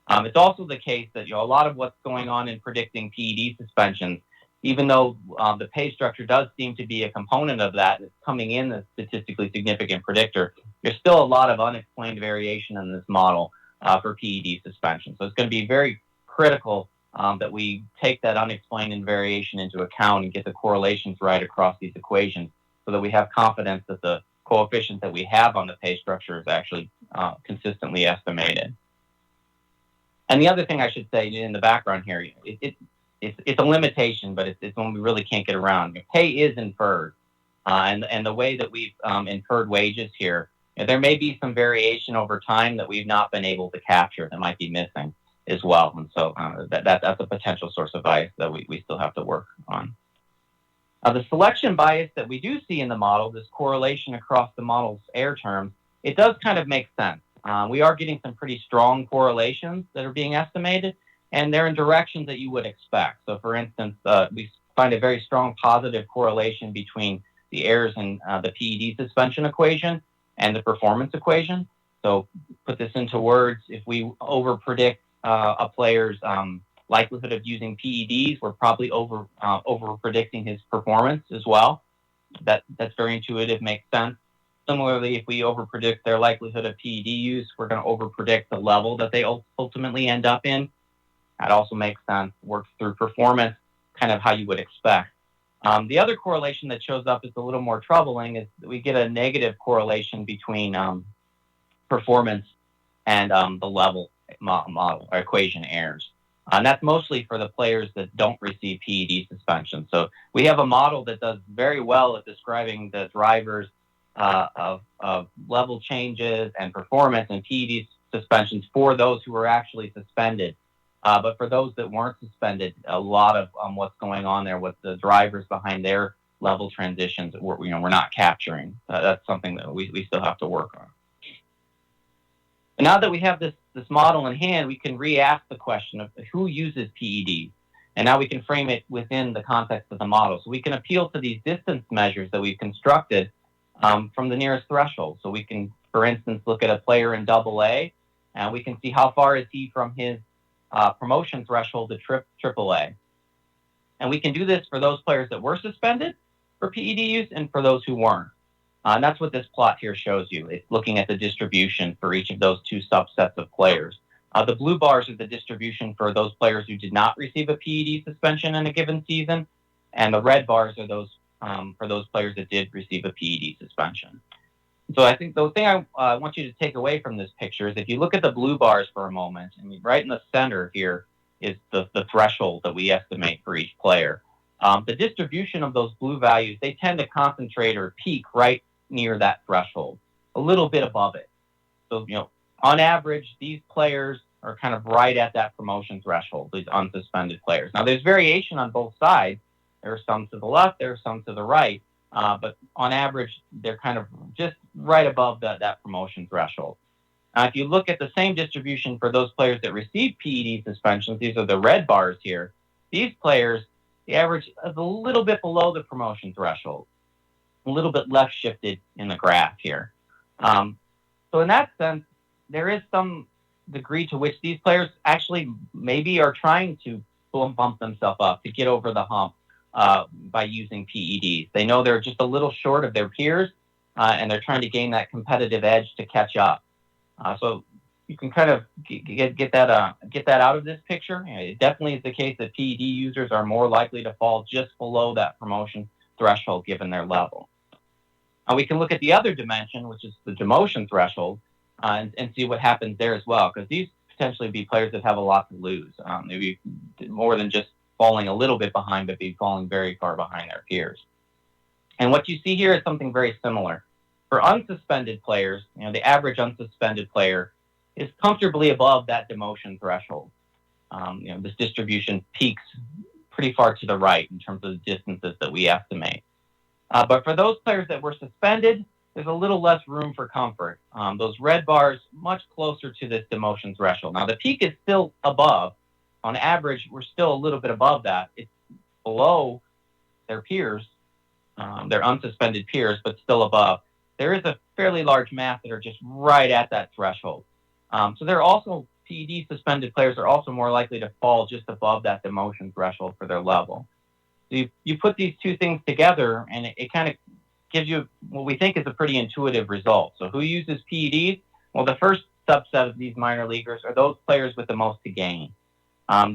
It's also the case that a lot of what's going on in predicting PED suspensions, even though the pay structure does seem to be a component of that, it's coming in a statistically significant predictor, there's still a lot of unexplained variation in this model for PED suspension. So it's going to be very critical that we take that unexplained variation into account and get the correlations right across these equations so that we have confidence that the coefficient that we have on the pay structure is actually consistently estimated. And the other thing I should say in the background here, it's a limitation, but it's one we really can't get around. Pay is inferred, and the way that we've inferred wages here, there may be some variation over time that we've not been able to capture that might be missing as well. And so that's a potential source of bias that we still have to work on. The selection bias that we do see in the model, this correlation across the model's error terms, it does kind of make sense. We are getting some pretty strong correlations that are being estimated, and they're in directions that you would expect. So for instance, we find a very strong positive correlation between the errors in the PED suspension equation and the performance equation. So put this into words, if we overpredict a player's likelihood of using PEDs, we're probably over predicting his performance as well. That's very intuitive, makes sense. Similarly, if we overpredict their likelihood of PED use, we're going to overpredict the level that they ultimately end up in. That also makes sense. Works through performance, kind of how you would expect. The other correlation that shows up is a little more troubling is that we get a negative correlation between performance and the level model or equation errors. And that's mostly for the players that don't receive PED suspension. So we have a model that does very well at describing the drivers of level changes and performance and PED suspensions for those who were actually suspended. But for those that weren't suspended, a lot of what's going on there, what the drivers behind their level transitions, we're not capturing. That's something that we still have to work on. And now that we have this model in hand, we can re-ask the question of who uses PED. And now we can frame it within the context of the model. So we can appeal to these distance measures that we've constructed from the nearest threshold. So we can, for instance, look at a player in AA, and we can see how far is he from his promotion threshold to AAA. And we can do this for those players that were suspended for PED use and for those who weren't. And that's what this plot here shows you. It's looking at the distribution for each of those two subsets of players. The blue bars are the distribution for those players who did not receive a PED suspension in a given season, and the red bars are those for those players that did receive a PED suspension. So I think the thing I want you to take away from this picture is if you look at the blue bars for a moment, I mean, right in the center here is the threshold that we estimate for each player. The distribution of those blue values, they tend to concentrate or peak right near that threshold, a little bit above it. So, on average, these players are kind of right at that promotion threshold, these unsuspended players. Now, there's variation on both sides. There are some to the left, there are some to the right. But on average, they're kind of just right above that promotion threshold. If you look at the same distribution for those players that receive PED suspensions, these are the red bars here. These players, the average is a little bit below the promotion threshold, a little bit left shifted in the graph here. So in that sense, there is some degree to which these players actually maybe are trying to bump themselves up to get over the hump by using PEDs. They know they're just a little short of their peers, and they're trying to gain that competitive edge to catch up. So you can kind of get that out of this picture. It definitely is the case that PED users are more likely to fall just below that promotion threshold given their level. We can look at the other dimension, which is the demotion threshold, and see what happens there as well, because these potentially be players that have a lot to lose, maybe more than just falling a little bit behind, but be falling very far behind their peers. And what you see here is something very similar. For unsuspended players, the average unsuspended player is comfortably above that demotion threshold. This distribution peaks pretty far to the right in terms of the distances that we estimate. But for those players that were suspended, there's a little less room for comfort. Those red bars much closer to this demotion threshold. Now the peak is still above. On average, we're still a little bit above that. It's below their peers, their unsuspended peers, but still above. There is a fairly large mass that are just right at that threshold. So they're also, PED suspended players are also more likely to fall just above that demotion threshold for their level. So you put these two things together, and it kind of gives you what we think is a pretty intuitive result. So who uses PEDs? Well, the first subset of these minor leaguers are those players with the most to gain.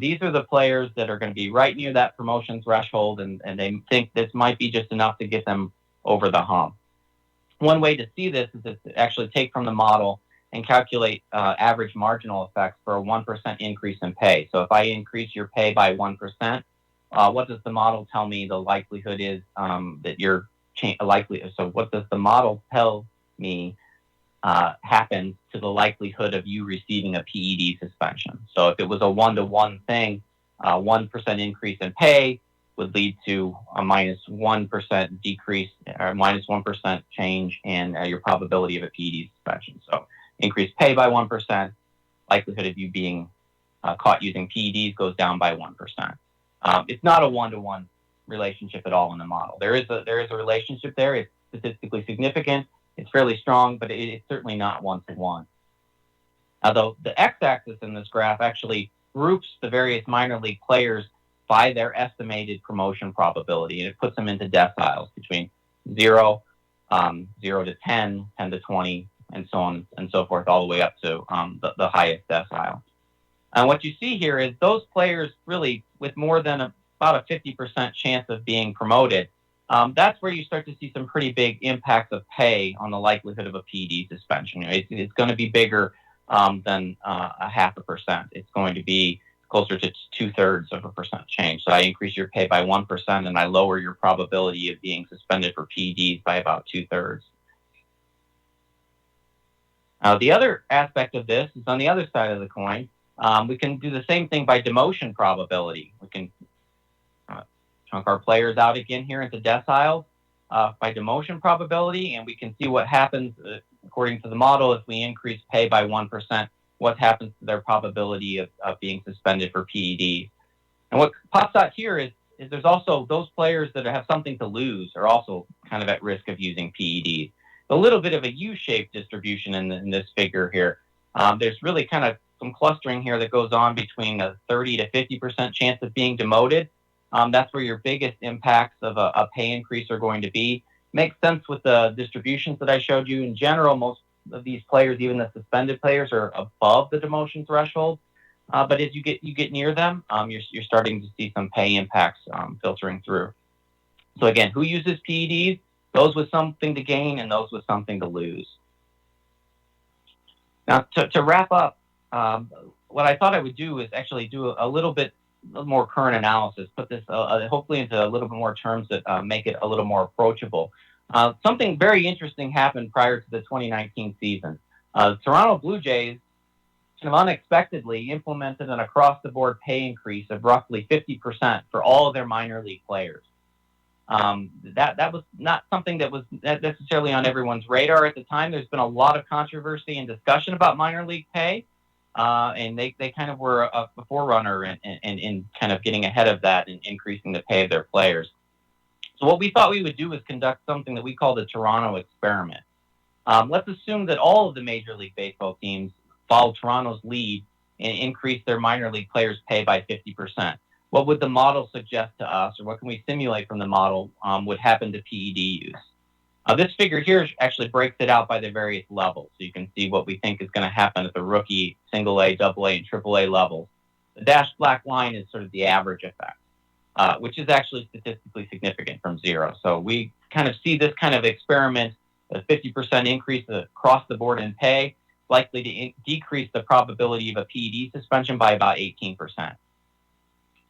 These are the players that are going to be right near that promotion threshold, and they think this might be just enough to get them over the hump. One way to see this is to actually take from the model and calculate average marginal effects for a 1% increase in pay. So if I increase your pay by 1%, what does the model tell me the likelihood is that you're likely? So what does the model tell me happens to the likelihood of you receiving a PED suspension? So if it was a 1-to-1 thing, 1% increase in pay would lead to a -1% decrease or -1% change in your probability of a PED suspension. So increased pay by 1%, likelihood of you being caught using PEDs goes down by 1%. It's not a 1-to-1 relationship at all in the model. There is a relationship there. It's statistically significant. It's fairly strong, but it's certainly not 1-to-1. Although the x-axis in this graph actually groups the various minor league players by their estimated promotion probability, and it puts them into deciles between 0, 0 to 10, 10 to 20, and so on and so forth, all the way up to the highest decile. And what you see here is those players really with more than about a 50% chance of being promoted, that's where you start to see some pretty big impacts of pay on the likelihood of a PED suspension. It's going to be bigger than 0.5%. It's going to be closer to 2/3% change. So I increase your pay by 1%, and I lower your probability of being suspended for PEDs by about 2/3. The other aspect of this is on the other side of the coin. We can do the same thing by demotion probability. We can chunk our players out again here into deciles by demotion probability, and we can see what happens according to the model if we increase pay by 1%, what happens to their probability of being suspended for PED. And what pops out here is there's also those players that have something to lose are also kind of at risk of using PED. A little bit of a U-shaped distribution in this figure here. There's really kind of some clustering here that goes on between a 30 to 50% chance of being demoted. That's where your biggest impacts of a pay increase are going to be. Makes sense with the distributions that I showed you. In general, most of these players, even the suspended players, are above the demotion threshold. But as you get near them, you're starting to see some pay impacts filtering through. So again, who uses PEDs? Those with something to gain and those with something to lose. Now, to wrap up, what I thought I would do is actually do a little more current analysis, put this hopefully into a little bit more terms that make it a little more approachable. Something very interesting happened prior to the 2019 season. The Toronto Blue Jays kind of unexpectedly implemented an across-the-board pay increase of roughly 50% for all of their minor league players. That was not something that was necessarily on everyone's radar at the time. There's been a lot of controversy and discussion about minor league pay, and they kind of were a forerunner in kind of getting ahead of that and increasing the pay of their players. So what we thought we would do is conduct something that we call the Toronto experiment. Let's assume that all of the Major League Baseball teams follow Toronto's lead and increase their minor league players' pay by 50%. What would the model suggest to us, or what can we simulate from the model would happen to PED use? This figure here actually breaks it out by the various levels, so you can see what we think is going to happen at the rookie, single A, double A, and triple A levels. The dashed black line is sort of the average effect, which is actually statistically significant from 0. So we kind of see this kind of experiment, a 50% increase across the board in pay, likely to decrease the probability of a PED suspension by about 18%.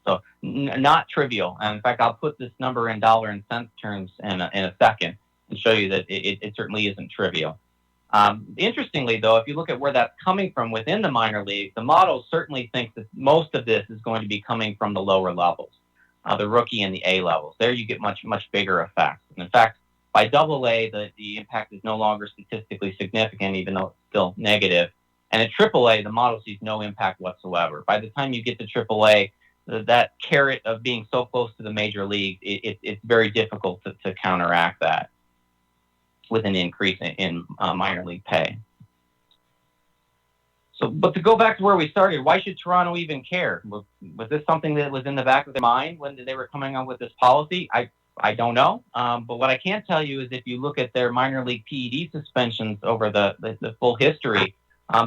So not trivial. And in fact, I'll put this number in dollar and cents terms in a second and show you that it certainly isn't trivial. Interestingly, though, if you look at where that's coming from within the minor leagues, the model certainly thinks that most of this is going to be coming from the lower levels, the rookie and the A levels. There you get much bigger effects. And in fact, by double A, the impact is no longer statistically significant, even though it's still negative. And at triple A, the model sees no impact whatsoever. By the time you get to triple A, that carrot of being so close to the major league, it's very difficult to counteract that with an increase in minor league pay. So, but to go back to where we started, why should Toronto even care? Was this something that was in the back of their mind when they were coming up with this policy? I don't know. But what I can tell you is if you look at their minor league PED suspensions over the full history,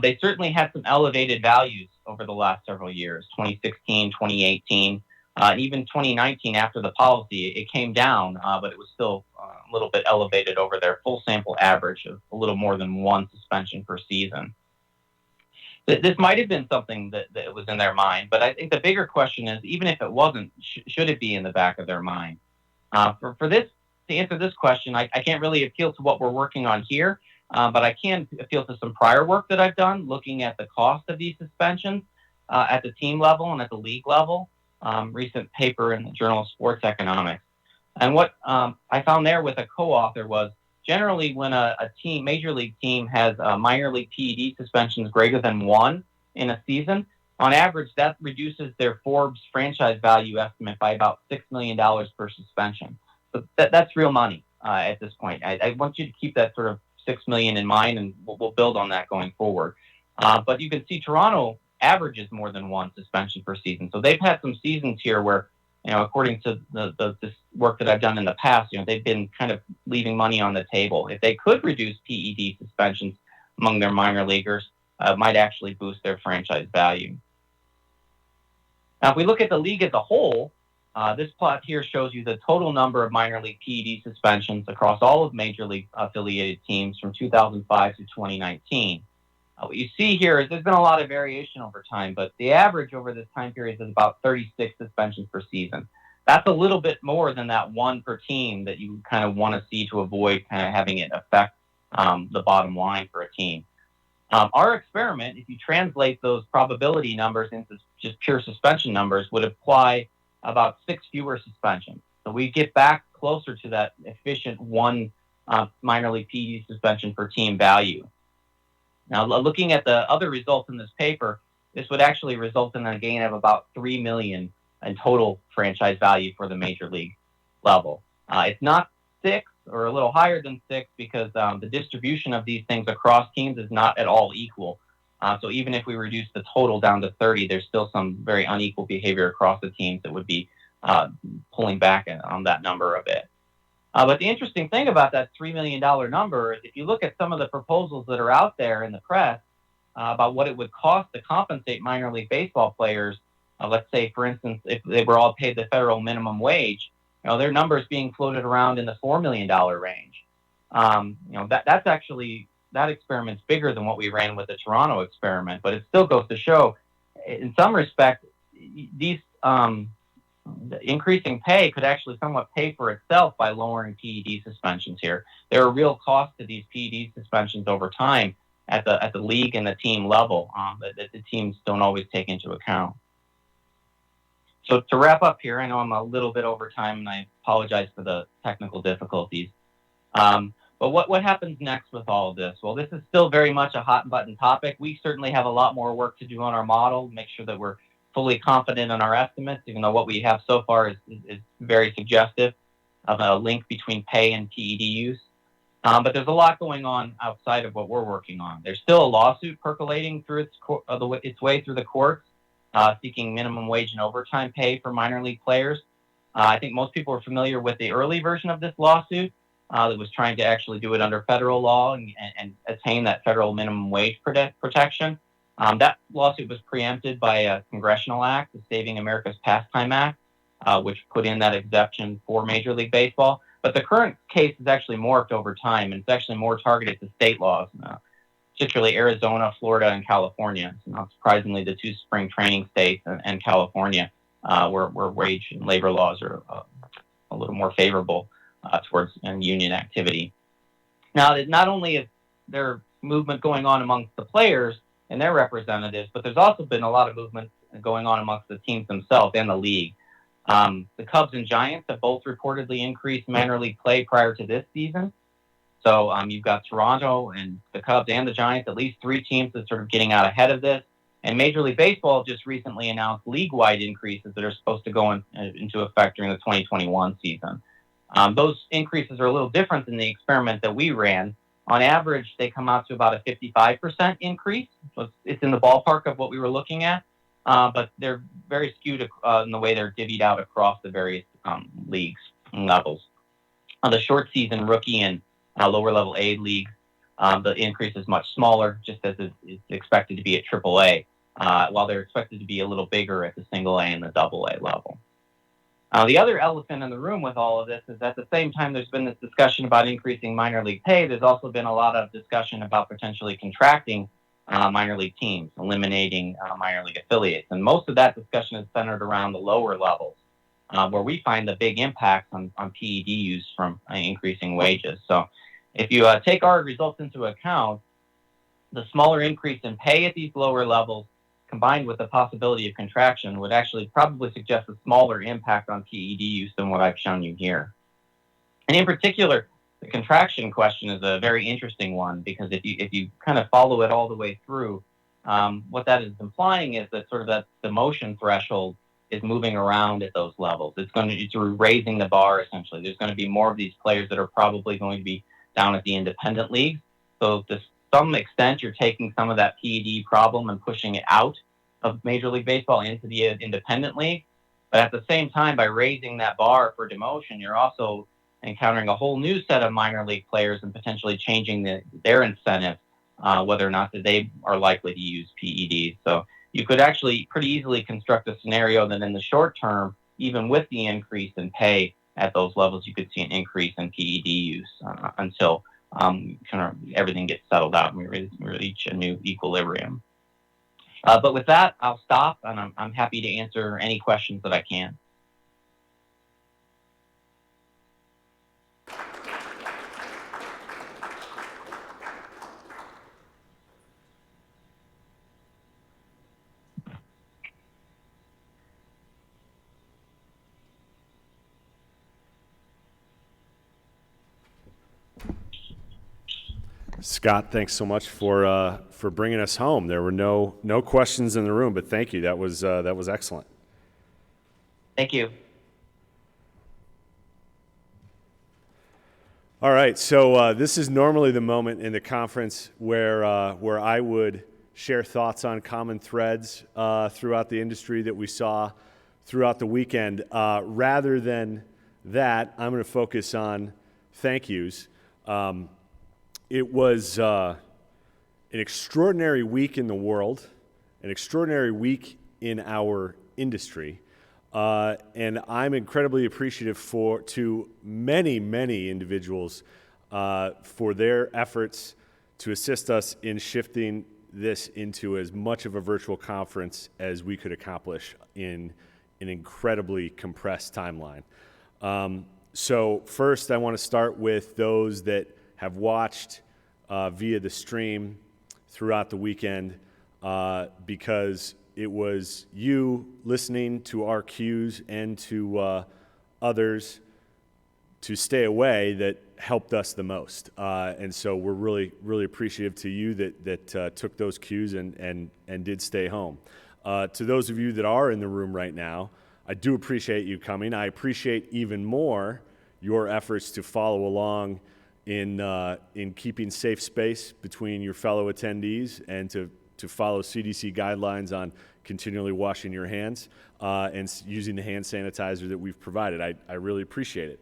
they certainly had some elevated values over the last several years, 2016, 2018, and even 2019 after the policy, it came down, but it was still a little bit elevated over their full sample average of a little more than 1 suspension per season. This might have been something that was in their mind, but I think the bigger question is, even if it wasn't, should it be in the back of their mind? For this, to answer this question, I can't really appeal to what we're working on here, but I can appeal to some prior work that I've done looking at the cost of these suspensions at the team level and at the league level, recent paper in the Journal of Sports Economics. And what I found there with a co-author was generally when a team, major league team, has minor league PED suspensions greater than 1 in a season, on average, that reduces their Forbes franchise value estimate by about $6 million per suspension. So that's real money at this point. I want you to keep that sort of $6 million in mind, and we'll build on that going forward. But you can see Toronto averages more than 1 suspension per season. So they've had some seasons here where, according to this work that I've done in the past, they've been kind of leaving money on the table. If they could reduce PED suspensions among their minor leaguers, might actually boost their franchise value. Now, if we look at the league as a whole, this plot here shows you the total number of minor league PED suspensions across all of major league affiliated teams from 2005 to 2019. What you see here is there's been a lot of variation over time, but the average over this time period is about 36 suspensions per season. That's a little bit more than that 1 per team that you kind of want to see to avoid kind of having it affect the bottom line for a team. Our experiment, if you translate those probability numbers into just pure suspension numbers, would apply about 6 fewer suspensions. So we get back closer to that efficient 1 minor league PED suspension per team value. Now, looking at the other results in this paper, this would actually result in a gain of about $3 million in total franchise value for the major league level. It's not 6 or a little higher than 6 because the distribution of these things across teams is not at all equal. So even if we reduce the total down to 30, there's still some very unequal behavior across the teams that would be pulling back on that number a bit. But the interesting thing about that $3 million number is if you look at some of the proposals that are out there in the press about what it would cost to compensate minor league baseball players, let's say, for instance, if they were all paid the federal minimum wage, their numbers being floated around in the $4 million range. That's actually, that experiment's bigger than what we ran with the Toronto experiment, but it still goes to show, in some respect, these the increasing pay could actually somewhat pay for itself by lowering PED suspensions here. There are real costs to these PED suspensions over time at the league and the team level that the teams don't always take into account. So to wrap up here, I know I'm a little bit over time, and I apologize for the technical difficulties. But what happens next with all of this? Well, this is still very much a hot button topic. We certainly have a lot more work to do on our model, make sure that we're fully confident in our estimates, even though what we have so far is very suggestive of a link between pay and PED use. But there's a lot going on outside of what we're working on. There's still a lawsuit percolating through its way through the courts, seeking minimum wage and overtime pay for minor league players. I think most people are familiar with the early version of this lawsuit that was trying to actually do it under federal law and attain that federal minimum wage protection. That lawsuit was preempted by a congressional act, the Saving America's Pastime Act, which put in that exception for Major League Baseball. But the current case is actually morphed over time, and it's actually more targeted to state laws, particularly Arizona, Florida, and California. So not surprisingly, the two spring training states and California, where wage and labor laws are a little more favorable towards union activity. Now, not only is there movement going on amongst the players and their representatives, but there's also been a lot of movement going on amongst the teams themselves and the league. The Cubs and Giants have both reportedly increased minor league play prior to this season. So you've got Toronto and the Cubs and the Giants, at least three teams that are sort of getting out ahead of this. And Major League Baseball just recently announced league-wide increases that are supposed to go into effect during the 2021 season. Those increases are a little different than the experiment that we ran. On average, they come out to about a 55% increase. So it's in the ballpark of what we were looking at, but they're very skewed in the way they're divvied out across the various leagues and levels. On the short season rookie and lower level A league, the increase is much smaller, just as it's expected to be at AAA, while they're expected to be a little bigger at the single A and the double A level. The other elephant in the room with all of this is at the same time there's been this discussion about increasing minor league pay, there's also been a lot of discussion about potentially contracting minor league teams, eliminating minor league affiliates. And most of that discussion is centered around the lower levels, where we find the big impacts on PED use from increasing wages. So if you take our results into account, the smaller increase in pay at these lower levels combined with the possibility of contraction would actually probably suggest a smaller impact on PED use than what I've shown you here. And in particular, the contraction question is a very interesting one, because if you kind of follow it all the way through, what that is implying is that sort of that the motion threshold is moving around at those levels. It's raising the bar, essentially. There's going to be more of these players that are probably going to be down at the independent leagues. So to some extent, you're taking some of that PED problem and pushing it out of Major League Baseball into the independent league. But at the same time, by raising that bar for demotion, you're also encountering a whole new set of minor league players and potentially changing their incentive, whether or not that they are likely to use PEDs. So you could actually pretty easily construct a scenario that in the short term, even with the increase in pay at those levels, you could see an increase in PED use until kind of everything gets settled out and we reach a new equilibrium. But with that, I'll stop, and I'm happy to answer any questions that I can. Scott, thanks so much for bringing us home. There were no questions in the room, but thank you. That was excellent. Thank you. All right, so this is normally the moment in the conference where I would share thoughts on common threads throughout the industry that we saw throughout the weekend. Rather than that, I'm going to focus on thank yous. It was an extraordinary week in the world, an extraordinary week in our industry. And I'm incredibly appreciative to many, many individuals for their efforts to assist us in shifting this into as much of a virtual conference as we could accomplish in an incredibly compressed timeline. So first, I want to start with those that have watched via the stream throughout the weekend, because it was you listening to our cues and to others to stay away that helped us the most. And so we're really, really appreciative to you that took those cues and did stay home. To those of you that are in the room right now, I do appreciate you coming. I appreciate even more your efforts to follow along in keeping safe space between your fellow attendees and to follow CDC guidelines on continually washing your hands and using the hand sanitizer that we've provided. I really appreciate it.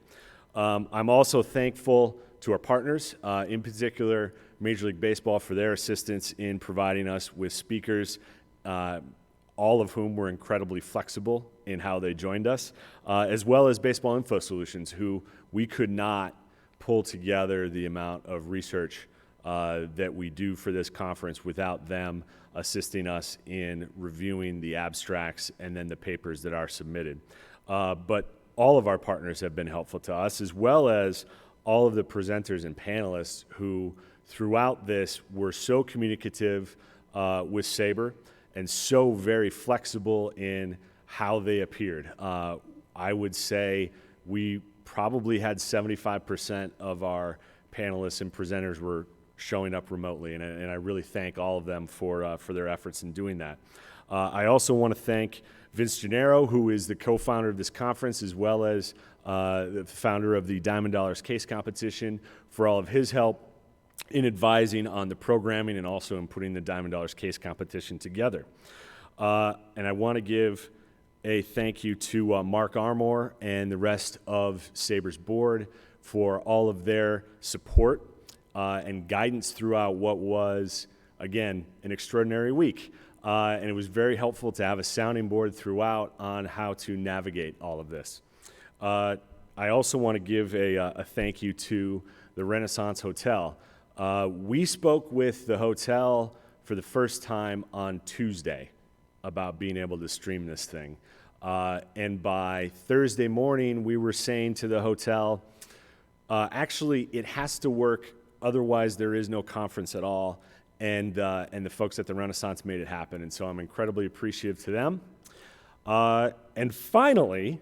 I'm also thankful to our partners, in particular Major League Baseball, for their assistance in providing us with speakers, all of whom were incredibly flexible in how they joined us, as well as Baseball Info Solutions, who we could not pull together the amount of research that we do for this conference without them assisting us in reviewing the abstracts and then the papers that are submitted. But all of our partners have been helpful to us, as well as all of the presenters and panelists who throughout this were so communicative with SABR and so very flexible in how they appeared. I would say we probably had 75% of our panelists and presenters were showing up remotely, and I really thank all of them for their efforts in doing that. I also want to thank Vince Gennaro, who is the co-founder of this conference, as well as the founder of the Diamond Dollars Case Competition, for all of his help in advising on the programming and also in putting the Diamond Dollars Case Competition together. And I want to give a thank you to Mark Armour and the rest of SABR's board for all of their support and guidance throughout what was, again, an extraordinary week. And it was very helpful to have a sounding board throughout on how to navigate all of this. I also want to give a thank you to the Renaissance Hotel. We spoke with the hotel for the first time on Tuesday about being able to stream this thing. And by Thursday morning, we were saying to the hotel, actually, it has to work, otherwise there is no conference at all. And the folks at the Renaissance made it happen, and so I'm incredibly appreciative to them. And finally,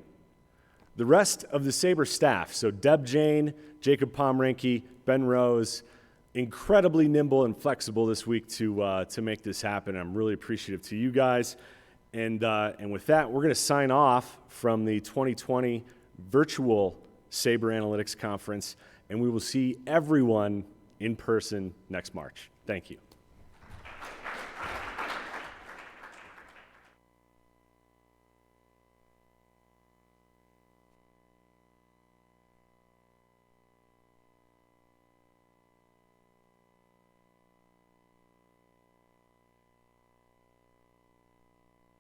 the rest of the SABR staff. So Deb Jane, Jacob Pomrenke, Ben Rose, incredibly nimble and flexible this week to make this happen. I'm really appreciative to you guys. And with that, we're going to sign off from the 2020 virtual SABR Analytics Conference, and we will see everyone in person next March. Thank you.